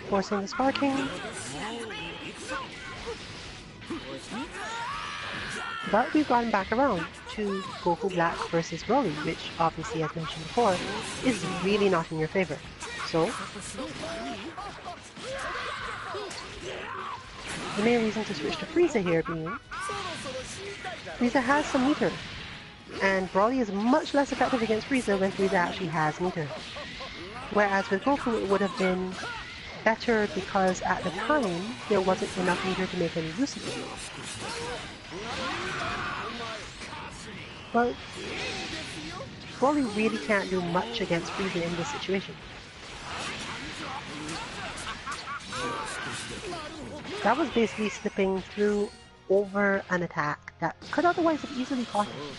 Forcing the sparking. But we've gotten back around to Goku Black versus Broly, which obviously, as mentioned before, is really not in your favor. So, the main reason to switch to Frieza here being, Frieza has some meter, and Broly is much less effective against Frieza when Frieza actually has meter. Whereas with Goku it would have been better because at the time there wasn't enough meter to make any use of it. But Broly really can't do much against Frieza in this situation. That was basically slipping through over an attack that could otherwise have easily caught him.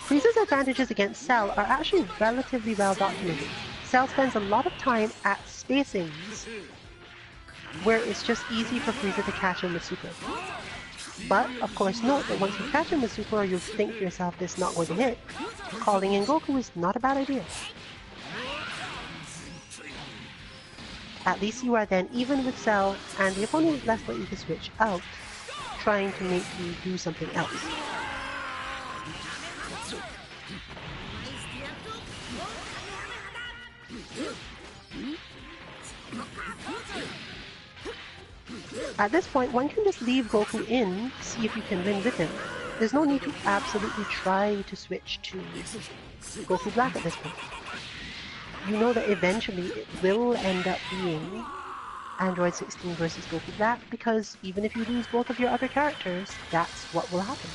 Frieza's advantages against Cell are actually relatively well documented. Cell spends a lot of time at spacings where it's just easy for Frieza to catch him with Super. But, of course, note that once you catch him with Super, you'll think to yourself this is not going to hit. Calling in Goku is not a bad idea. At least you are then even with Cell, and the opponent is less likely to switch out, trying to make you do something else. At this point, one can just leave Goku in, see if you can win with him. there's no need to absolutely try to switch to Goku Black at this point. You know that eventually it will end up being Android 16 versus Goku Black, because even if you lose both of your other characters, that's what will happen.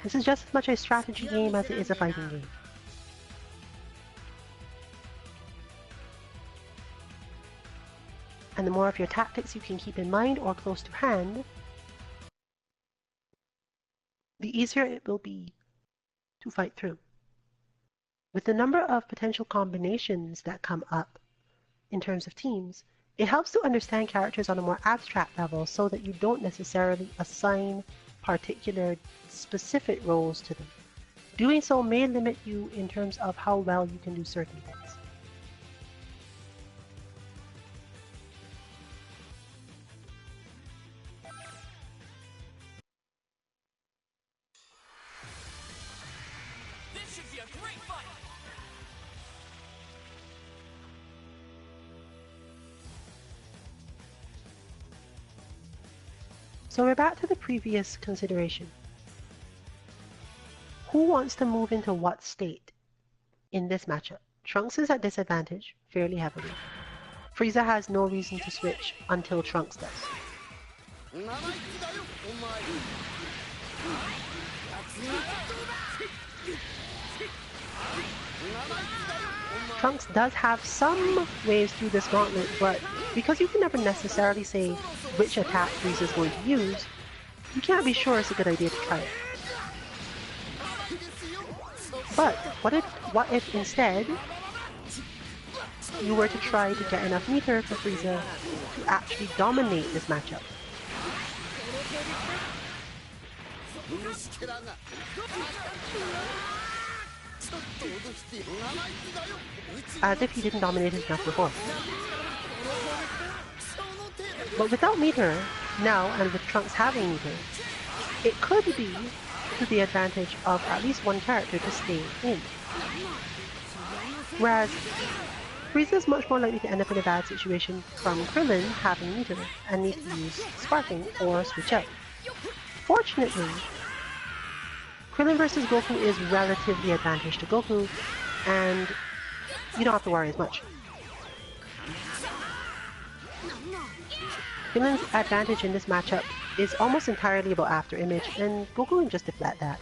This is just as much a strategy game as it is a fighting game. And the more of your tactics you can keep in mind or close to hand, the easier it will be to fight through. With the number of potential combinations that come up in terms of teams, it helps to understand characters on a more abstract level so that you don't necessarily assign particular specific roles to them. Doing so may limit you in terms of how well you can do certain things. This should be a great fight. So we're back to the previous consideration. Who wants to move into what state in this matchup? Trunks is at disadvantage fairly heavily. Frieza has no reason to switch until Trunks does. Trunks does have some ways through this gauntlet, but because you can never necessarily say which attack Frieza is going to use, you can't be sure it's a good idea to try it. But what if instead you were to try to get enough meter for Frieza to actually dominate this matchup? As if he didn't dominate it enough before. But without meter now, and with Trunks having meter, it could be to the advantage of at least one character to stay in. Whereas Frieza is much more likely to end up in a bad situation from Krillin having meter and need to use sparking or switch out. Fortunately, Krillin versus Goku is relatively advantage to Goku, and you don't have to worry as much. Krillin's advantage in this matchup is almost entirely about after image, and Goku can just deflect that.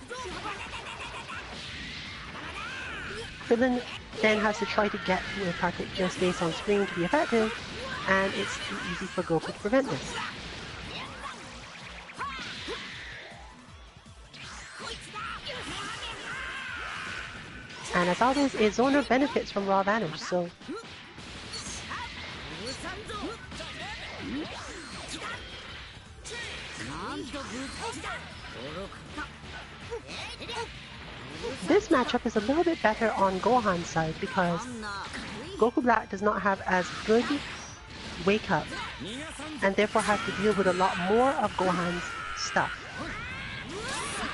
Krillin then has to try to get to a particular space on screen to be effective, and it's too easy for Goku to prevent this. And as always, a zoner benefits from raw advantage, so this matchup is a little bit better on Gohan's side because Goku Black does not have as good wake up and therefore has to deal with a lot more of Gohan's stuff.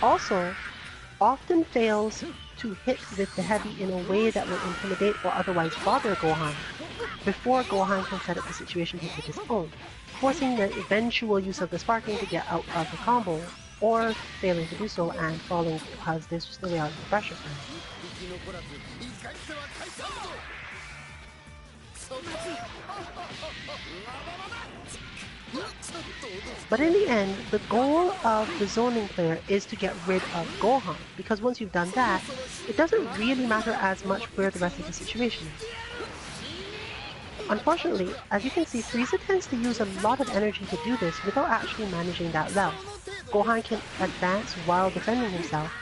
Also, often fails to hit with the heavy in a way that will intimidate or otherwise bother Gohan before Gohan can set up the situation hit with his own, forcing the eventual use of the sparking to get out of the combo, or failing to do so and falling because there's just no way out of the pressure for him. But in the end, the goal of the zoning player is to get rid of Gohan, because once you've done that, it doesn't really matter as much where the rest of the situation is. Unfortunately, as you can see, Frieza tends to use a lot of energy to do this without actually managing that well. Gohan can advance while defending himself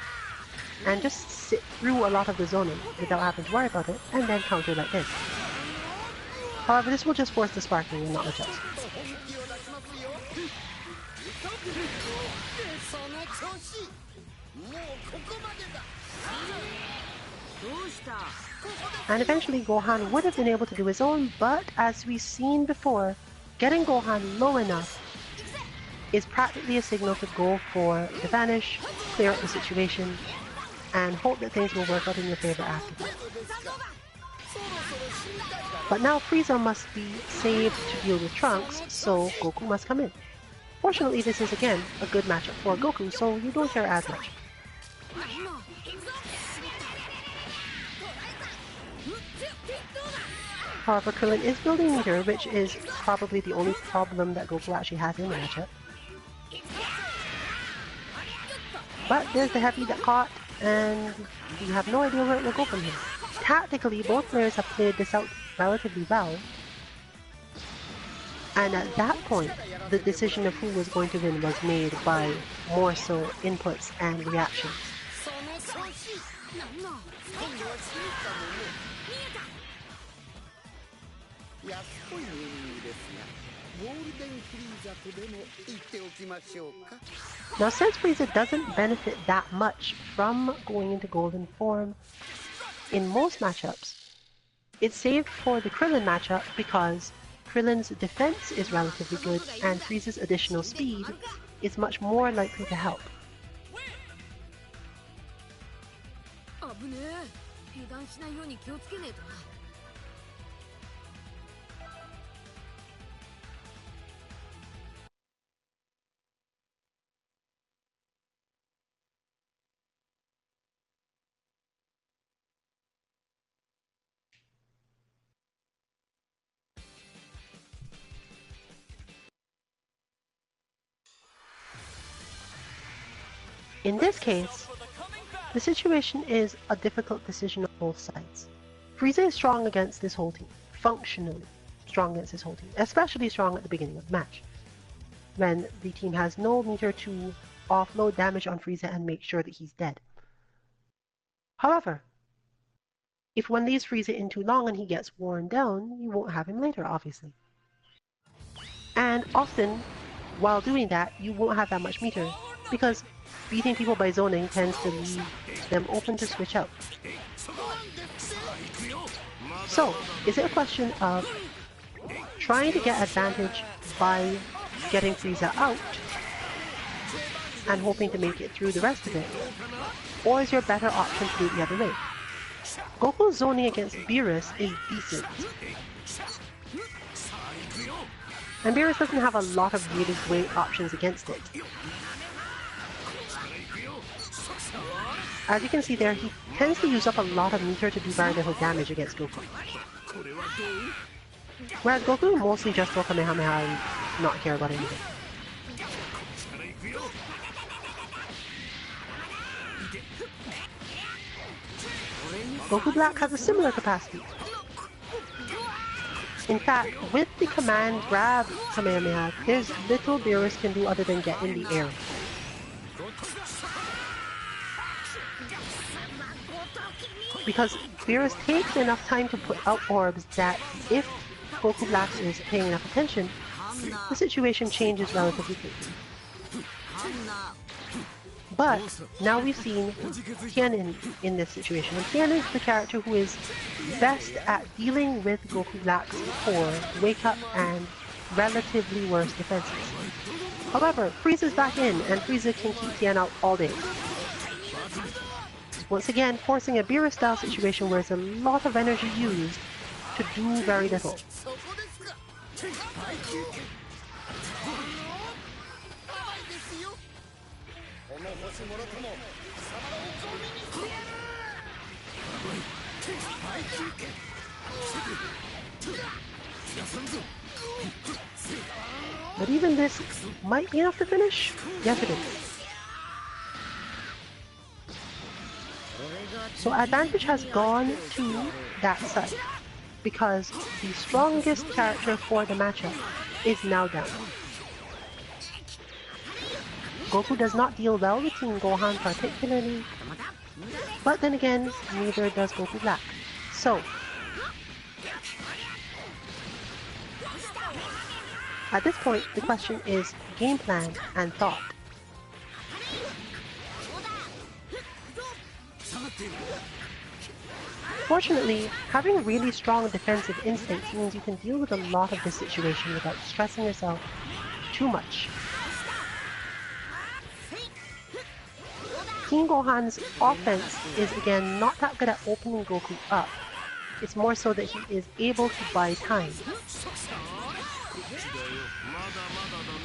and just sit through a lot of the zoning without having to worry about it, and then counter like this. However, this will just force the sparking and not much else. And eventually Gohan would have been able to do his own, but as we've seen before, getting Gohan low enough is practically a signal to go for the vanish, clear up the situation, and hope that things will work out in your favor after that. But now Frieza must be saved to deal with Trunks, so Goku must come in. Fortunately, this is again a good matchup for Goku, so you don't care as much. However, Krillin is building meter, which is probably the only problem that Goku actually has in the matchup. But there's the heavy that caught, and you have no idea where it will go from here. Tactically, both players have played this out relatively well. And at that point, the decision of who was going to win was made by more so inputs and reactions. Now, since Frieza doesn't benefit that much from going into golden form in most matchups, it's saved for the Krillin matchup because Krillin's defense is relatively good and Frieza's additional speed is much more likely to help. In this case, the situation is a difficult decision on both sides. Frieza is strong against this whole team, functionally strong against this whole team, especially strong at the beginning of the match, when the team has no meter to offload damage on Frieza and make sure that he's dead. However, if one leaves Frieza in too long and he gets worn down, you won't have him later, obviously. And often, while doing that, you won't have that much meter, because beating people by zoning tends to leave them open to switch out. So, is it a question of trying to get advantage by getting Frieza out and hoping to make it through the rest of it? Or is your better option to do it the other way? Goku's zoning against Beerus is decent. And Beerus doesn't have a lot of really great options against it. As you can see there, he tends to use up a lot of meter to do very little damage against Goku. Whereas Goku will mostly just throw Kamehameha and not care about anything. Goku Black has a similar capacity. In fact, with the command grab Kamehameha, there's little Beerus can do other than get in the air. Because Beerus takes enough time to put out orbs that if Goku Black is paying enough attention, the situation changes relatively quickly. But now we've seen Tien in this situation, and Tien is the character who is best at dealing with Goku Black's poor wake-up and relatively worse defenses. However, Frieza's back in, and Frieza can keep Tien out all day. Once again, forcing a Beerus-style situation where there's a lot of energy used to do very little. But even this might be enough to finish? Yes, it is. So advantage has gone to that side, because the strongest character for the matchup is now down. Goku does not deal well with Team Gohan particularly, but then again, neither does Goku Black. So, at this point, the question is game plan and thought. Fortunately, having really strong defensive instincts means you can deal with a lot of this situation without stressing yourself too much. Team Gohan's offense is again not that good at opening Goku up, It's more so that he is able to buy time.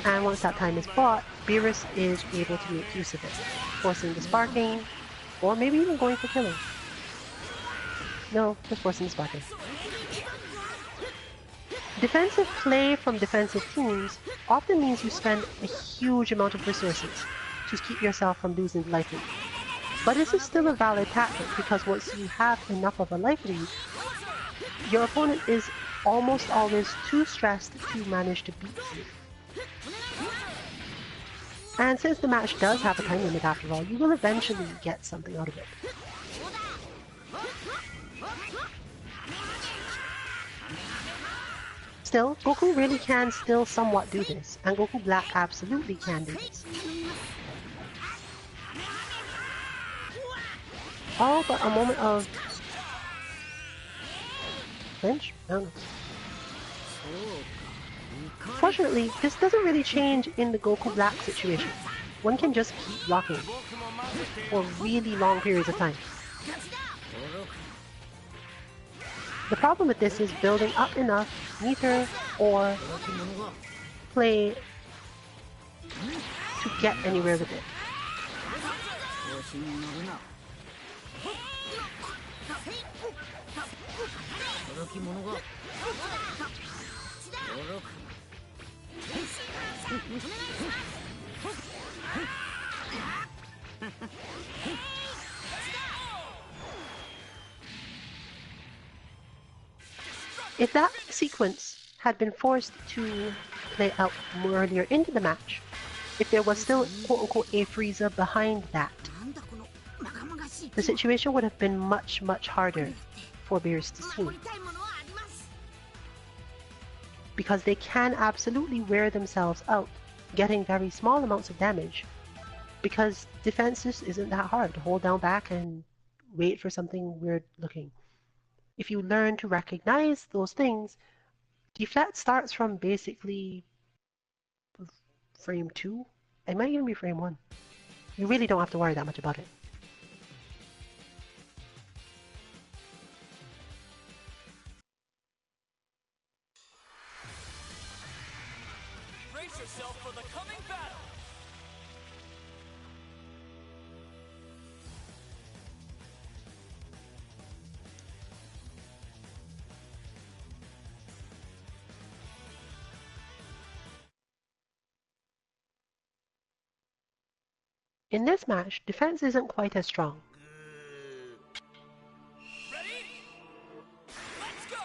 And once that time is bought, Beerus is able to make use of it, forcing the sparking, or maybe even going for killing. No, just forcing the sparking. Defensive play from defensive teams often means you spend a huge amount of resources to keep yourself from losing life lead. But this is still a valid tactic because once you have enough of a life lead, your opponent is almost always too stressed to manage to beat you. And since the match does have a time limit after all, you will eventually get something out of it. Still, Goku really can still somewhat do this, and Goku Black absolutely can do this. All but a moment of flinch? I don't know. Fortunately, this doesn't really change in the Goku Black situation. One can just keep blocking for really long periods of time. The problem with this is building up enough meter or play to get anywhere with it. If that sequence had been forced to play out more earlier into the match, if there was still quote-unquote a Frieza behind that, the situation would have been much, much harder for Beerus' team. Because they can absolutely wear themselves out, getting very small amounts of damage, because defenses isn't that hard. Hold down back and wait for something weird looking. If you learn to recognize those things, deflect starts from basically frame 2. It might even be frame 1. You really don't have to worry that much about it. Brace yourself for the coming battle. In this match, defense isn't quite as strong.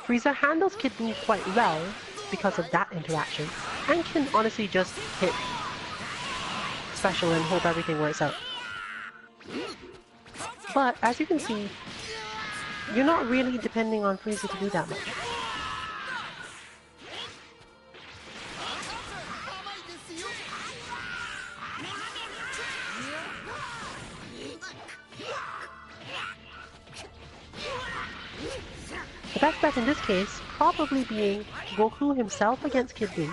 Frieza handles Kid Buu quite well because of that interaction, and can honestly just hit special and hope everything works out. But as you can see, you're not really depending on Frieza to do that much. The best bet in this case probably being Goku himself against Kid Buu,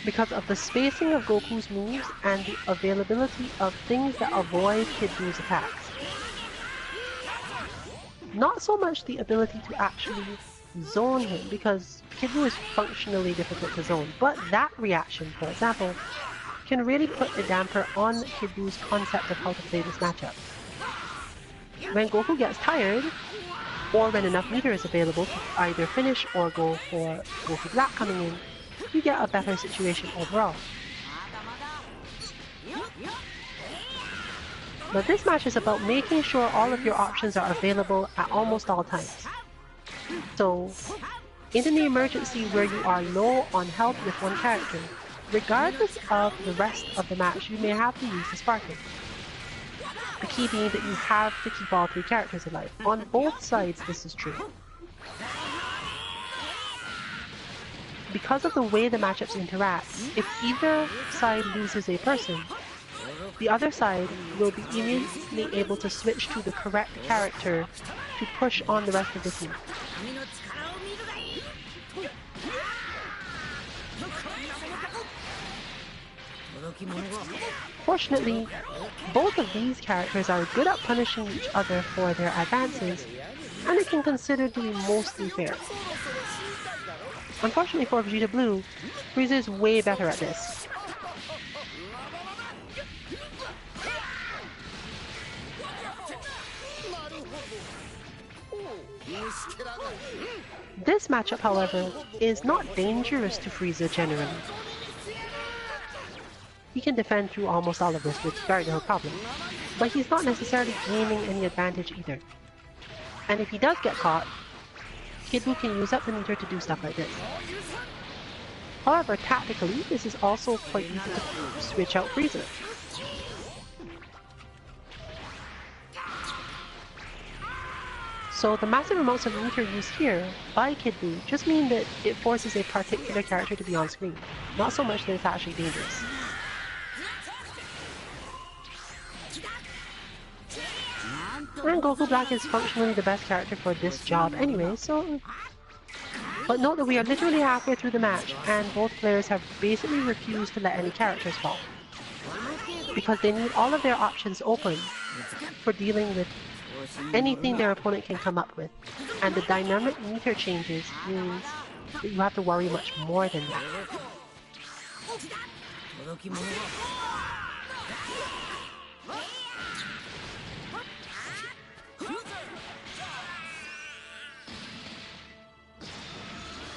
because of the spacing of Goku's moves and the availability of things that avoid Kid Buu's attacks. Not so much the ability to actually zone him, because Kid Buu is functionally difficult to zone, but that reaction, for example, can really put a damper on Kid Buu's concept of how to play this matchup. When Goku gets tired, or when enough meter is available to either finish or go for Goku Black coming in, you get a better situation overall. But this match is about making sure all of your options are available at almost all times. So, in an emergency where you are low on health with one character, regardless of the rest of the match, you may have to use the sparking. The key being that you have to keep all three characters alive. On both sides this is true. Because of the way the matchups interact, if either side loses a person, the other side will be immediately able to switch to the correct character to push on the rest of the team. Fortunately, both of these characters are good at punishing each other for their advances, and it can consider to be mostly fair. Unfortunately for Vegeta Blue, Frieza is way better at this. This matchup, however, is not dangerous to Frieza generally. He can defend through almost all of this with very little problem, but he's not necessarily gaining any advantage either. And if he does get caught, Kid Buu can use up the meter to do stuff like this. However, tactically, this is also quite easy to switch out Frieza. So the massive amounts of meter used here by Kid Buu just mean that it forces a particular character to be on screen, not so much that it's actually dangerous. And Goku Black is functionally the best character for this job anyway, so... But note that we are literally halfway through the match, and both players have basically refused to let any characters fall. Because they need all of their options open for dealing with anything their opponent can come up with. And the dynamic meter changes means that you have to worry much more than that.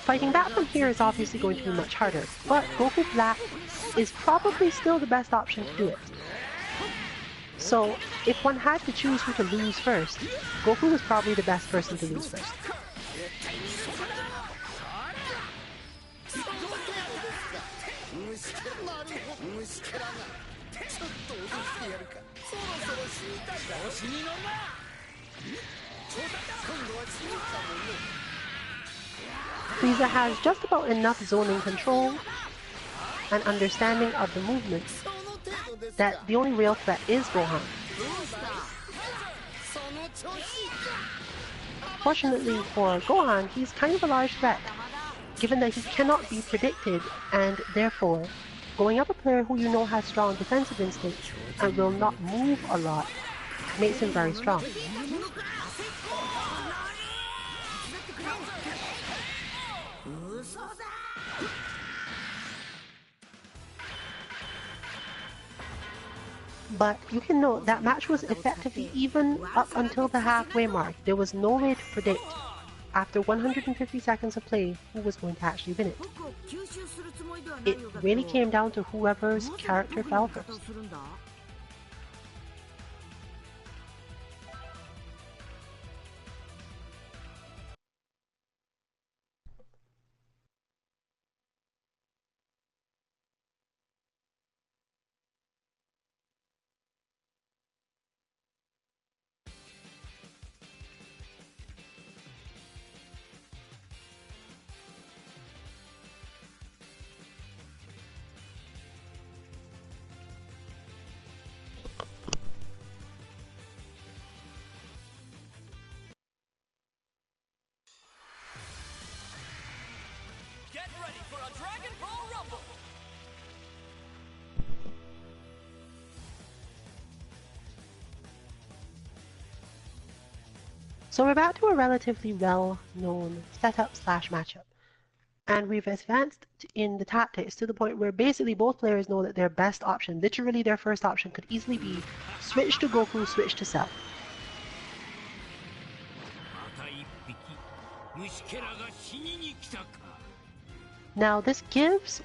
Fighting back from here is obviously going to be much harder, but Goku Black is probably still the best option to do it. So, if one had to choose who to lose first, Goku was probably the best person to lose first. Frieza has just about enough zoning control and understanding of the movements that the only real threat is Gohan. Fortunately for Gohan, he's kind of a large threat, given that he cannot be predicted, and therefore, going up a player who you know has strong defensive instincts and will not move a lot makes him very strong. But you can note that match was effectively even up until the halfway mark. There was no way to predict, after 150 seconds of play, who was going to actually win it. It really came down to whoever's character fell first. Get ready for a Dragon Ball Rumble! So we're back to a relatively well-known setup/matchup. And we've advanced in the tactics to the point where basically both players know that their best option, literally their first option, could easily be switch to Goku, switch to Cell. Now this gives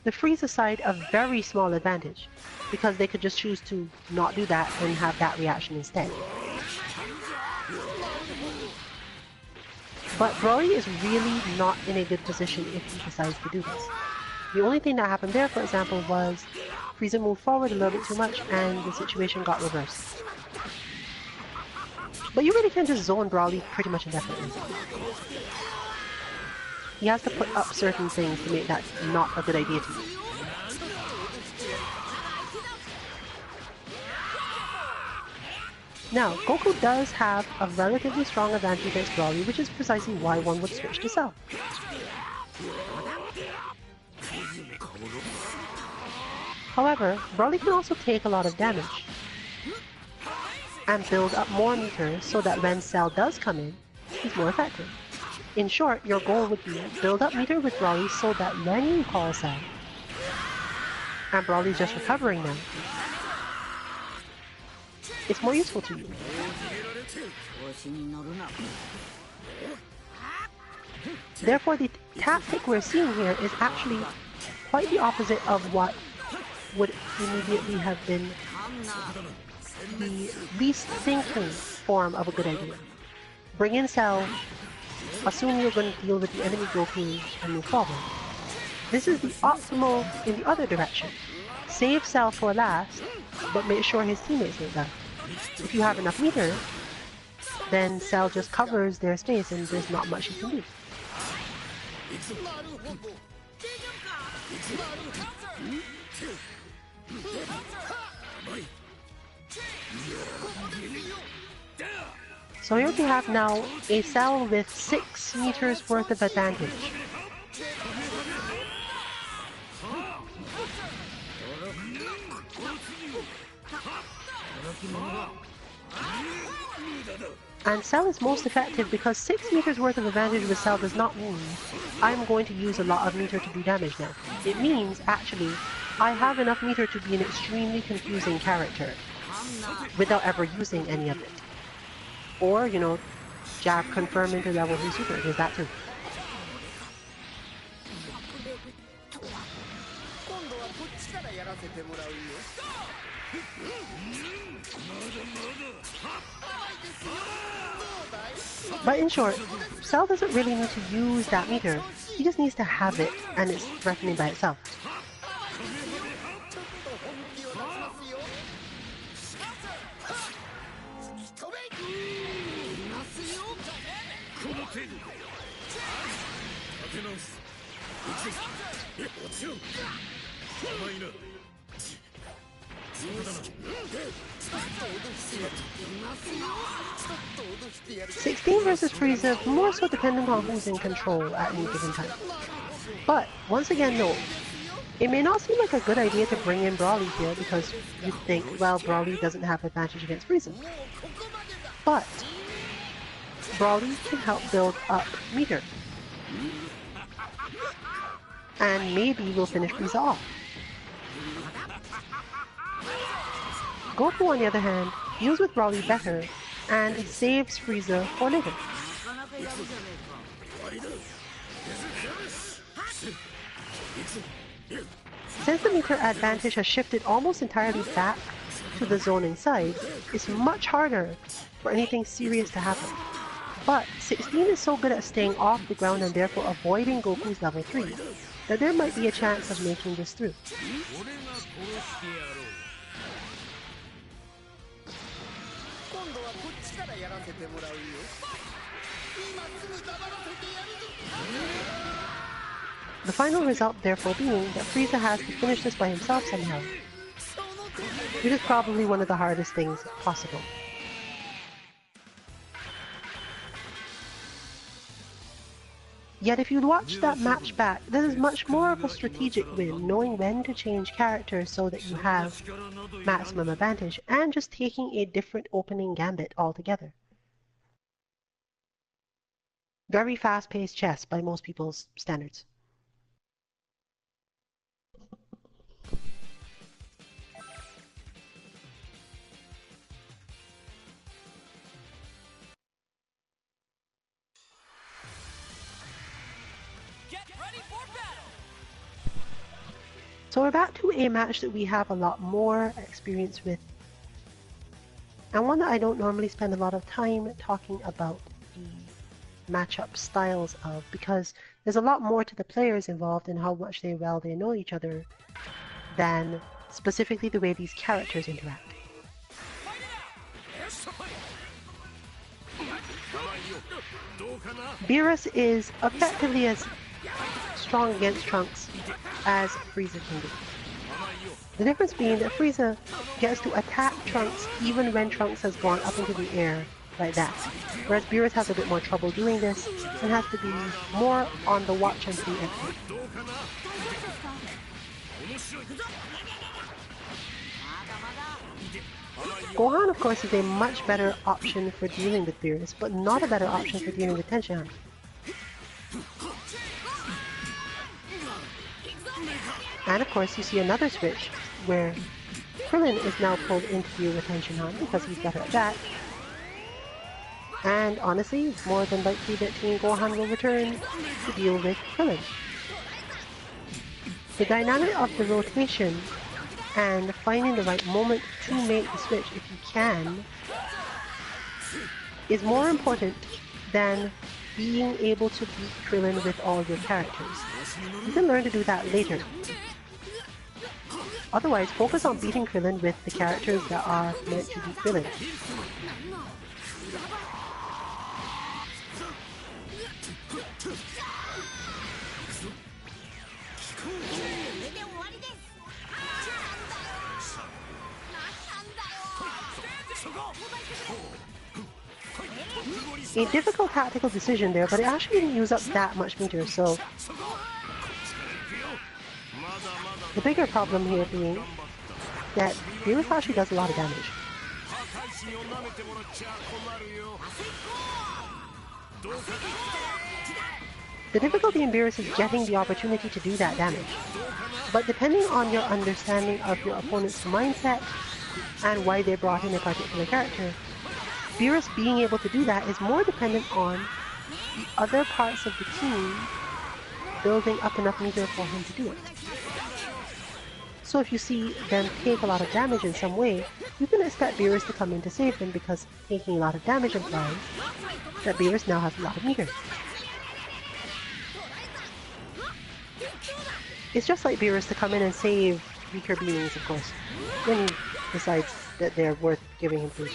the Frieza side a very small advantage, because they could just choose to not do that and have that reaction instead. But Broly is really not in a good position if he decides to do this. The only thing that happened there, for example, was Frieza moved forward a little bit too much and the situation got reversed. But you really can't just zone Broly pretty much indefinitely. He has to put up certain things to make that not a good idea to you. Now, Goku does have a relatively strong advantage against Broly, which is precisely why one would switch to Cell. However, Broly can also take a lot of damage and build up more meters so that when Cell does come in, he's more effective. In short, your goal would be build up meter with Brawly so that when you call Cell, and Brawly's just recovering now, it's more useful to you. Therefore, the tactic we're seeing here is actually quite the opposite of what would immediately have been the least thinking form of a good idea. Bring in Cell, assume you're going to deal with the enemy Goku and move forward. This is the optimal in the other direction. Save Cell for last, but make sure his teammates don't die. If you have enough meter, then Cell just covers their space and there's not much you can do. So here we have now a Cell with 6 meters worth of advantage. And Cell is most effective because 6 meters worth of advantage with Cell does not mean I'm going to use a lot of meter to do damage now. It means, actually, I have enough meter to be an extremely confusing character without ever using any of it. Or, you know, jab confirm into level 3 super, there's that too. But in short, Cell doesn't really need to use that meter, he just needs to have it and it's threatening by itself. "16 versus Frieza, more so dependent on who's in control at any given time. But, once again note, it may not seem like a good idea to bring in Brawly here because you think, well, Brawly doesn't have advantage against Frieza. But, Brawly can help build up meter. And maybe we'll finish Frieza off. Goku, on the other hand, deals with Brawly better and saves Frieza for later. Since the meter advantage has shifted almost entirely back to the zone inside, it's much harder for anything serious to happen. But 16 is so good at staying off the ground and therefore avoiding Goku's level 3 that there might be a chance of making this through. The final result therefore being that Frieza has to finish this by himself somehow, which is probably one of the hardest things possible. Yet if you watch that match back, this is much more of a strategic win, knowing when to change characters so that you have maximum advantage, and just taking a different opening gambit altogether. Very fast-paced chess by most people's standards. So we're back to a match that we have a lot more experience with, and one that I don't normally spend a lot of time talking about the matchup styles of, because there's a lot more to the players involved in how much they know each other than specifically the way these characters interact. Beerus is effectively as strong against Trunks as Frieza can be. The difference being that Frieza gets to attack Trunks even when Trunks has gone up into the air like that, whereas Beerus has a bit more trouble doing this and has to be more on the watch and see everything. Gohan, of course, is a much better option for dealing with Beerus, but not a better option for dealing with Tenshinhan. And of course, you see another switch where Krillin is now pulled into deal with Tenshinhan because he's better at that. And honestly, it's more than likely that Teen Gohan will return to deal with Krillin. The dynamic of the rotation and finding the right moment to make the switch, if you can, is more important than being able to beat Krillin with all your characters. You can learn to do that later. Otherwise, focus on beating Krillin with the characters that are meant to beat Krillin. A difficult tactical decision there, but it actually didn't use up that much meter, so the bigger problem here being that Beerus actually does a lot of damage. The difficulty in Beerus is getting the opportunity to do that damage, but depending on your understanding of your opponent's mindset and why they brought in a particular character, Beerus being able to do that is more dependent on the other parts of the team building up enough meter for him to do it. So if you see them take a lot of damage in some way, you can expect Beerus to come in to save them because taking a lot of damage implies that Beerus now has a lot of meter. It's just like Beerus to come in and save weaker beings, of course, when he decides that they're worth giving him food.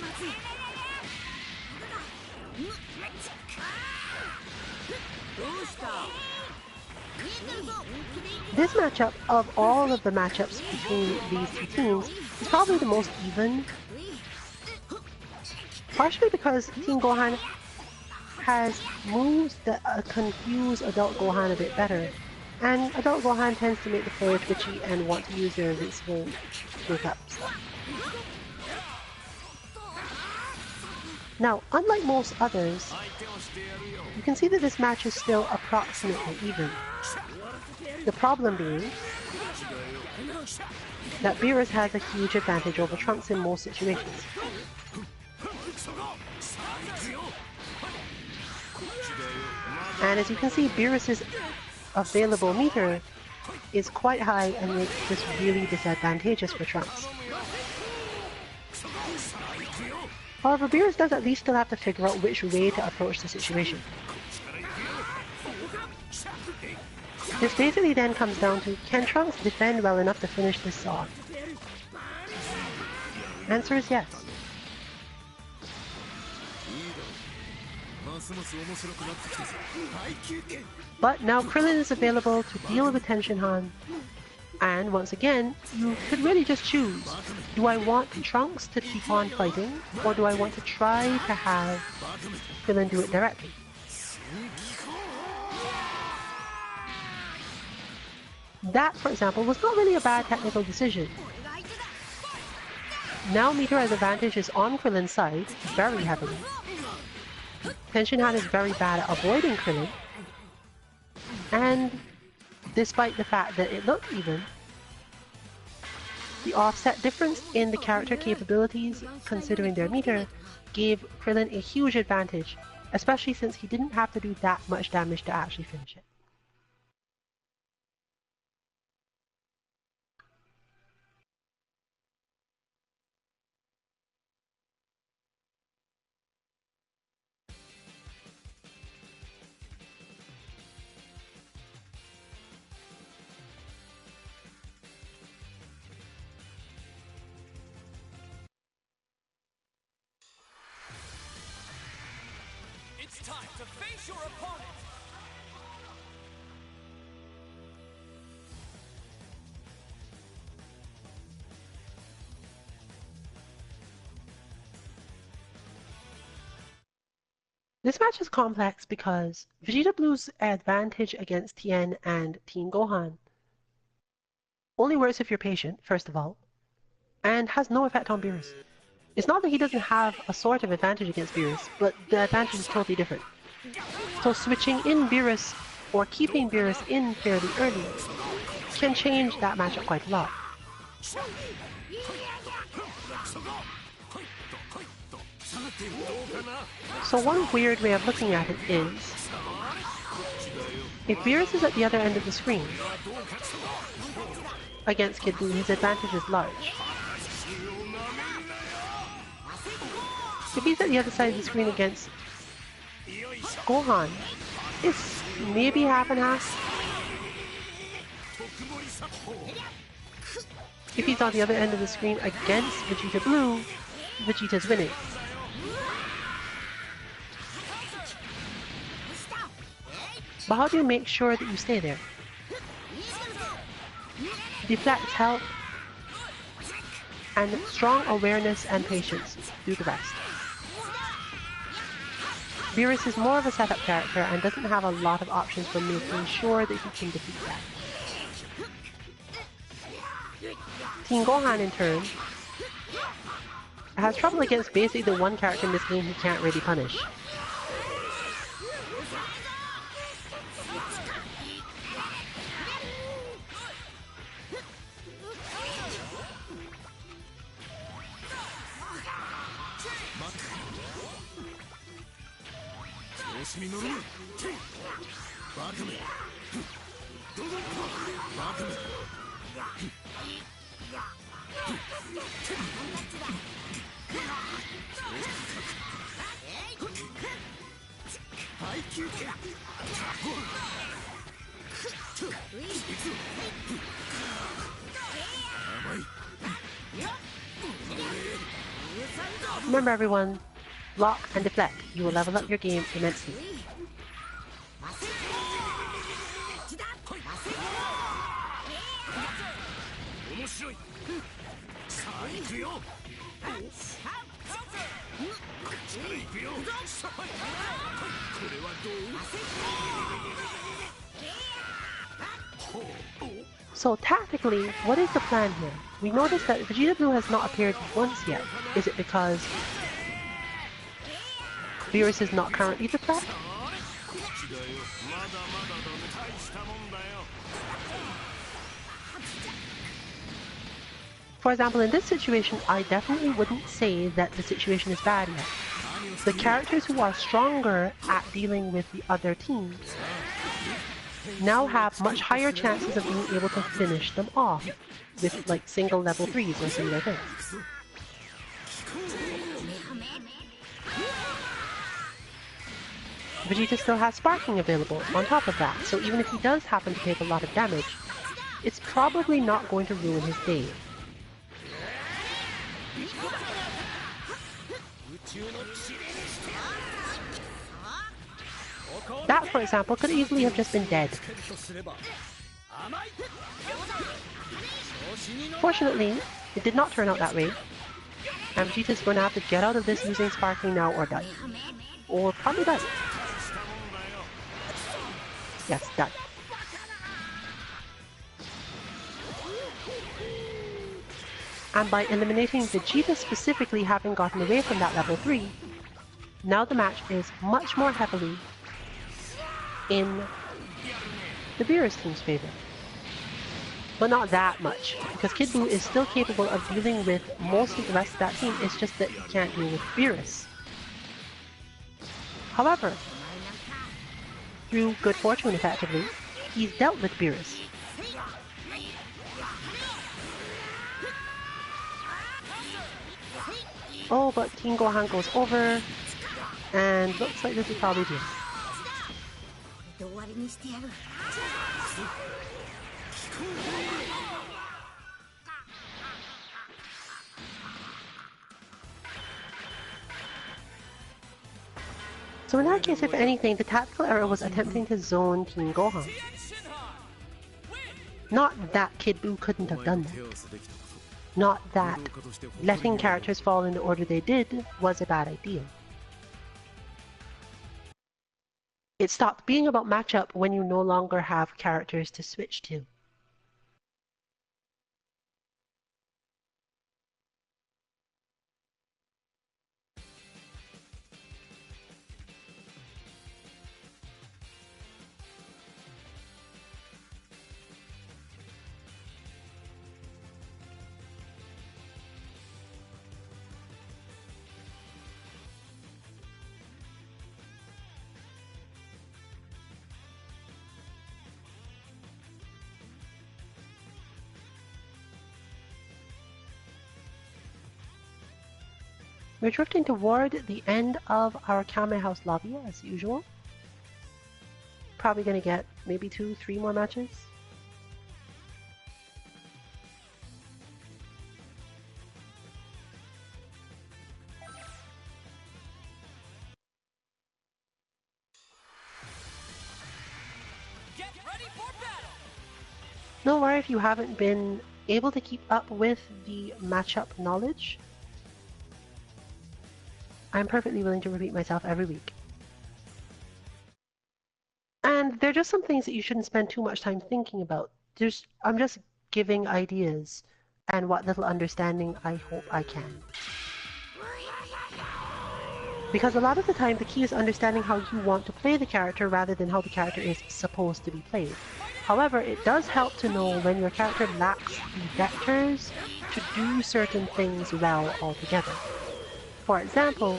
This matchup, of all of the matchups between these two teams, is probably the most even. Partially because Teen Gohan has moves that confuse Adult Gohan a bit better. And Adult Gohan tends to make the player twitchy and want to use their invincible wake-ups. Now, unlike most others, you can see that this match is still approximately even. The problem being that Beerus has a huge advantage over Trunks in most situations. And as you can see, Beerus's available meter is quite high and makes this really disadvantageous for Trunks. However, Beerus does at least still have to figure out which way to approach the situation. This basically then comes down to, can Trunks defend well enough to finish this off? Answer is yes. But now Krillin is available to deal with Tenshinhan, and once again, you could really just choose. Do I want Trunks to keep on fighting, or do I want to try to have Krillin do it directly? That, for example, was not really a bad technical decision. Now meter as advantage is on Krillin's side, very heavily. Tenshinhan is very bad at avoiding Krillin, and despite the fact that it looked even, the offset difference in the character capabilities, considering their meter, gave Krillin a huge advantage, especially since he didn't have to do that much damage to actually finish it. It's time to face your opponent! This match is complex because Vegeta Blue's advantage against Tien and Teen Gohan only works if you're patient, first of all, and has no effect on Beerus. It's not that he doesn't have a sort of advantage against Beerus, but the advantage is totally different. So switching in Beerus or keeping Beerus in fairly early can change that matchup quite a lot. So one weird way of looking at it is, if Beerus is at the other end of the screen against Kid Buu, his advantage is large. If he's at the other side of the screen against Gohan, it's maybe half and half. If he's on the other end of the screen against Vegeta Blue, Vegeta's winning. But how do you make sure that you stay there? Deflects help, and strong awareness and patience do the rest. Beerus is more of a setup character and doesn't have a lot of options for making sure that he can defeat that. Teen Gohan, in turn, has trouble against basically the one character in this game he can't really punish. Remember everyone, block and deflect. You will level up your game immensely. So tactically, what is the plan here? We noticed that Vegeta Blue has not appeared once yet. Is it because Beerus is not currently the threat? For example, in this situation, I definitely wouldn't say that the situation is bad yet. The characters who are stronger at dealing with the other teams now have much higher chances of being able to finish them off with like single level 3s or similar things. Vegeta still has sparking available on top of that, so even if he does happen to take a lot of damage, it's probably not going to ruin his day. That, for example, could easily have just been dead. Fortunately, it did not turn out that way, and Vegeta's going to have to get out of this using sparking now or die. Or probably die. Yes, die. And by eliminating Vegeta specifically having gotten away from that level 3, now the match is much more heavily in the Beerus team's favor. But not that much, because Kid Buu is still capable of dealing with most of the rest of that team, it's just that he can't deal with Beerus. However, through good fortune effectively, he's dealt with Beerus. Oh, but Teen Gohan goes over, and looks like this is probably due. So in that case, if anything, the tactical error was attempting to zone Teen Gohan. Not that Kid Buu couldn't have done that. Not that letting characters fall in the order they did was a bad idea. It stopped being about matchup when you no longer have characters to switch to. We're drifting toward the end of our Kame House lobby as usual. Probably gonna get maybe 2-3 more matches. Get ready for battle! No worry if you haven't been able to keep up with the matchup knowledge. I'm perfectly willing to repeat myself every week. And they're just some things that you shouldn't spend too much time thinking about. I'm just giving ideas and what little understanding I hope I can. Because a lot of the time the key is understanding how you want to play the character rather than how the character is supposed to be played. However, it does help to know when your character lacks the vectors to do certain things well altogether. For example,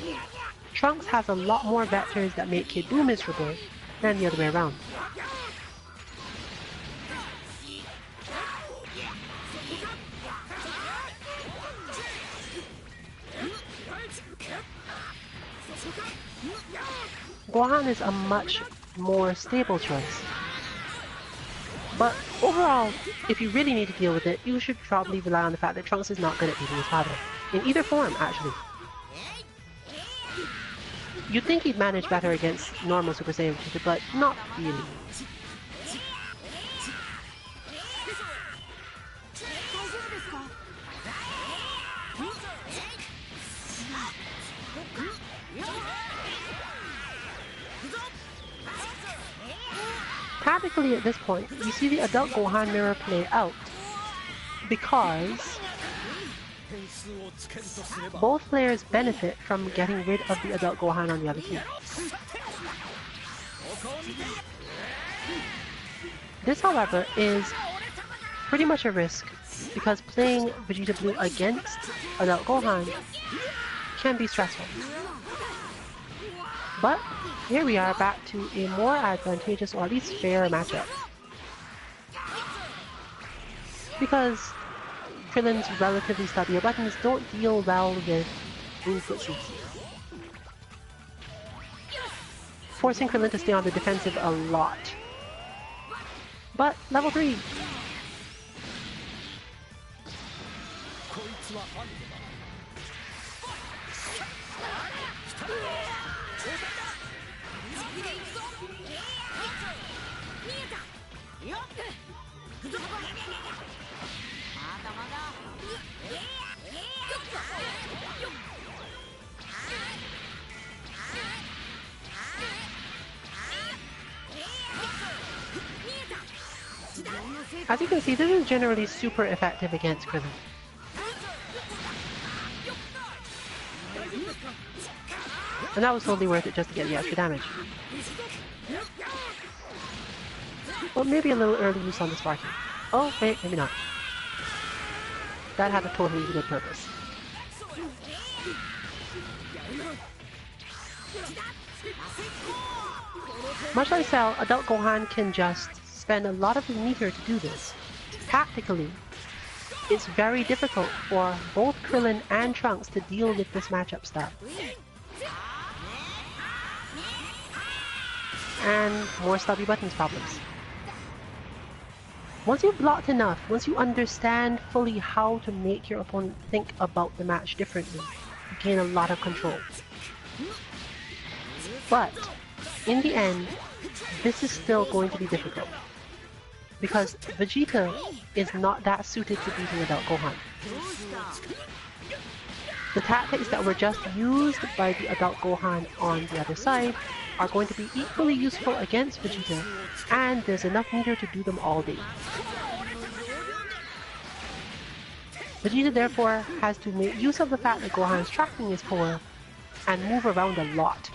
Trunks has a lot more vectors that make Kid Buu miserable than the other way around. Gohan is a much more stable choice. But overall, if you really need to deal with it, you should probably rely on the fact that Trunks is not good at beating his father. In either form, actually. You'd think he'd manage better against normal Super Saiyan Vegeta, but not really. Tactically at this point, you see the adult Gohan mirror play out because both players benefit from getting rid of the adult Gohan on the other team. This, however, is pretty much a risk because playing Vegeta Blue against adult Gohan can be stressful. But here we are back to a more advantageous or at least fair matchup. Because Krillin's relatively stubbier buttons don't deal well with input CC. Forcing Krillin to stay on the defensive a lot. But level 3! As you can see, this is generally super effective against Krillin. And that was totally worth it just to get the extra damage. Well, maybe a little early use on the Sparky. Oh, wait, maybe not. That had a totally good purpose. Much like Cell, adult Gohan can just spend a lot of his meter to do this. Tactically, it's very difficult for both Krillin and Trunks to deal with this matchup style. And more stubby buttons problems. Once you've blocked enough, once you understand fully how to make your opponent think about the match differently, you gain a lot of control. But, in the end, this is still going to be difficult. Because Vegeta is not that suited to beating adult Gohan. The tactics that were just used by the adult Gohan on the other side are going to be equally useful against Vegeta, and there's enough meter to do them all day. Vegeta therefore has to make use of the fact that Gohan's tracking is poor and move around a lot.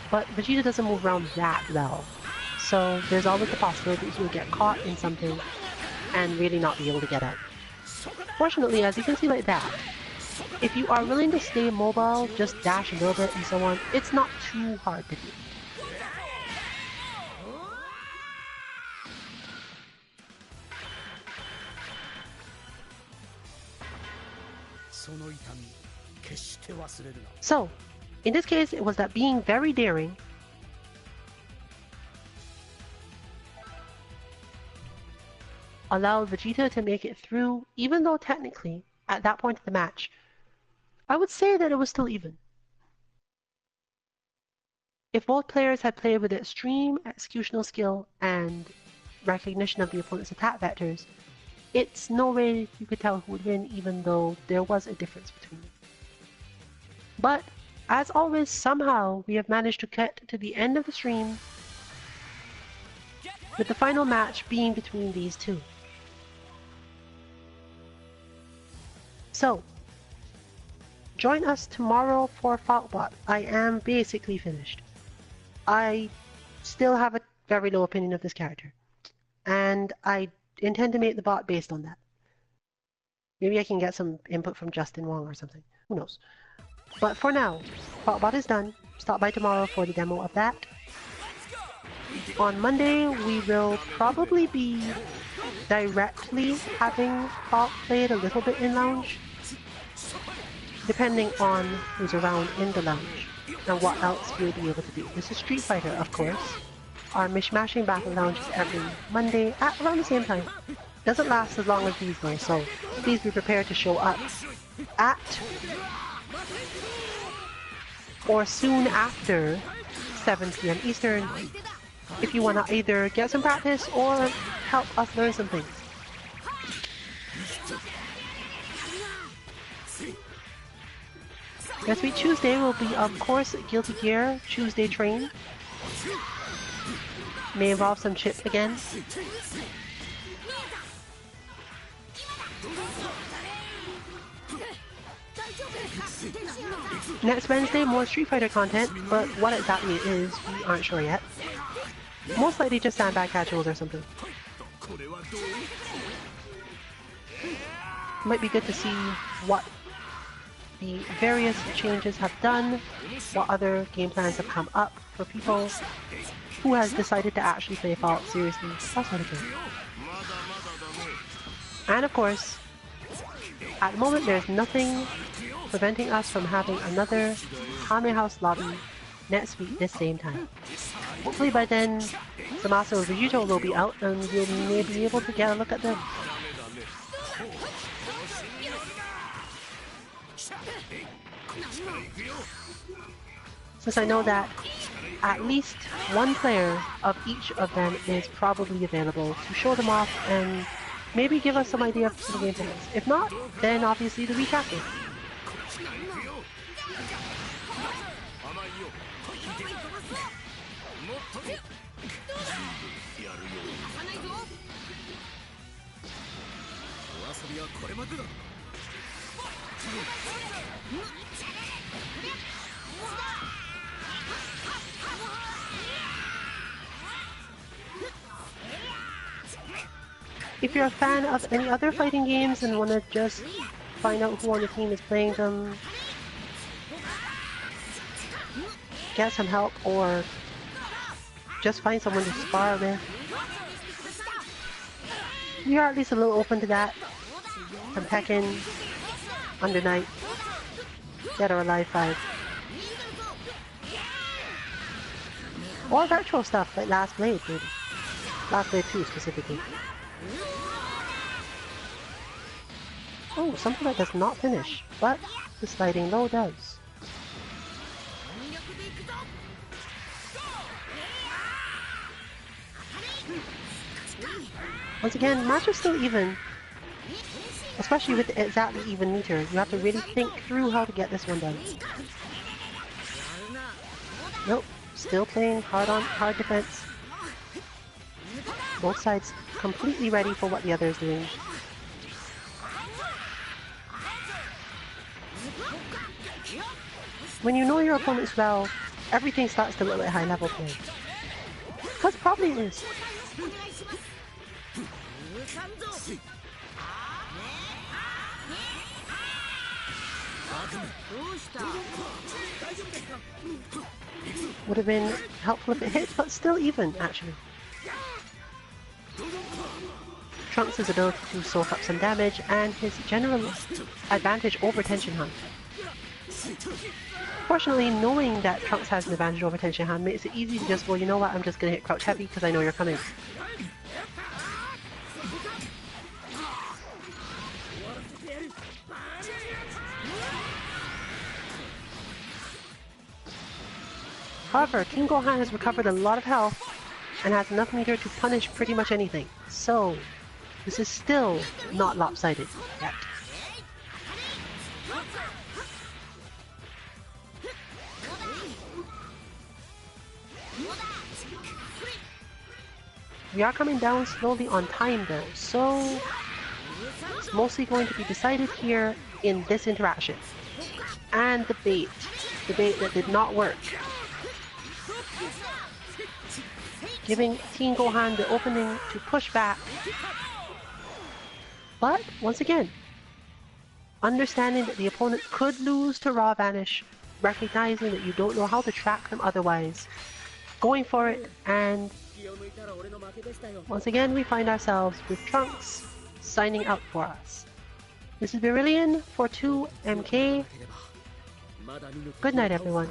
But Vegeta doesn't move around that well, so there's always the possibility that he'll get caught in something and really not be able to get out. Fortunately, as you can see like that, if you are willing to stay mobile, just dash a little bit and so on, it's not too hard to do. So, in this case, it was that being very daring allowed Vegeta to make it through, even though technically, at that point of the match, I would say that it was still even. If both players had played with extreme executional skill and recognition of the opponent's attack vectors, it's no way you could tell who would win, even though there was a difference between them. But, as always, somehow we have managed to get to the end of the stream with the final match being between these two. So, join us tomorrow for Falkbot. I am basically finished. I still have a very low opinion of this character, and I intend to make the bot based on that. Maybe I can get some input from Justin Wong or something. Who knows? But for now, Falkbot is done. Stop by tomorrow for the demo of that. On Monday, we will probably be directly having Falk played a little bit in Lounge, depending on who's around in the Lounge and what else we'll be able to do. This is Street Fighter, of course. Our Mishmashing Battle Lounge is every Monday at around the same time. Doesn't last as long as these though, so please be prepared to show up at or soon after 7 PM Eastern if you want to either get some practice or help us learn some things. Next week Tuesday will be, of course, Guilty Gear Tuesday Train. May involve some chips again. Next Wednesday, more Street Fighter content, but what exactly it is, we aren't sure yet. Most likely just sandbag casuals or something. Might be good to see what the various changes have done, what other game plans have come up for people who has decided to actually play Fallout seriously, that sort of thing. And of course, at the moment there's nothing preventing us from having another Kame House lobby next week this same time. Hopefully by then, Zamasu and Vegito will be out and we'll maybe be able to get a look at them. Since I know that at least one player of each of them is probably available to show them off and maybe give us some idea of the game plans. If not, then obviously the week after. If you're a fan of any other fighting games and want to just find out who on the team is playing them, get some help, or just find someone to spar with, we are at least a little open to that. From Tekken, Under Night, Dead or Alive 5. Or virtual stuff like Last Blade, maybe. Last Blade 2 specifically. Oh, something that does not finish, but the sliding low does. Once again, match is still even. Especially with the exactly even meter, you have to really think through how to get this one done. Nope, still playing hard defense. Both sides completely ready for what the other is doing. When you know your opponents well, everything starts to look like high level play. Because it probably is. Would have been helpful if it hit, but still even, actually. Trunks' ability to soak up some damage and his general advantage over Tension Hunt. Fortunately, knowing that Trunks has an advantage over Tenshinhan makes it easy to just go, you know what, I'm just gonna hit crouch heavy because I know you're coming. However, King Gohan has recovered a lot of health and has enough meter to punish pretty much anything. So, this is still not lopsided yet. We are coming down slowly on time though, so it's mostly going to be decided here in this interaction. And the bait that did not work. Giving Teen Gohan the opening to push back. But, once again, understanding that the opponent could lose to Raw Vanish, recognizing that you don't know how to track them otherwise, going for it, and once again we find ourselves with Trunks signing out for us. This is Berillion for 2MK. Good night, everyone.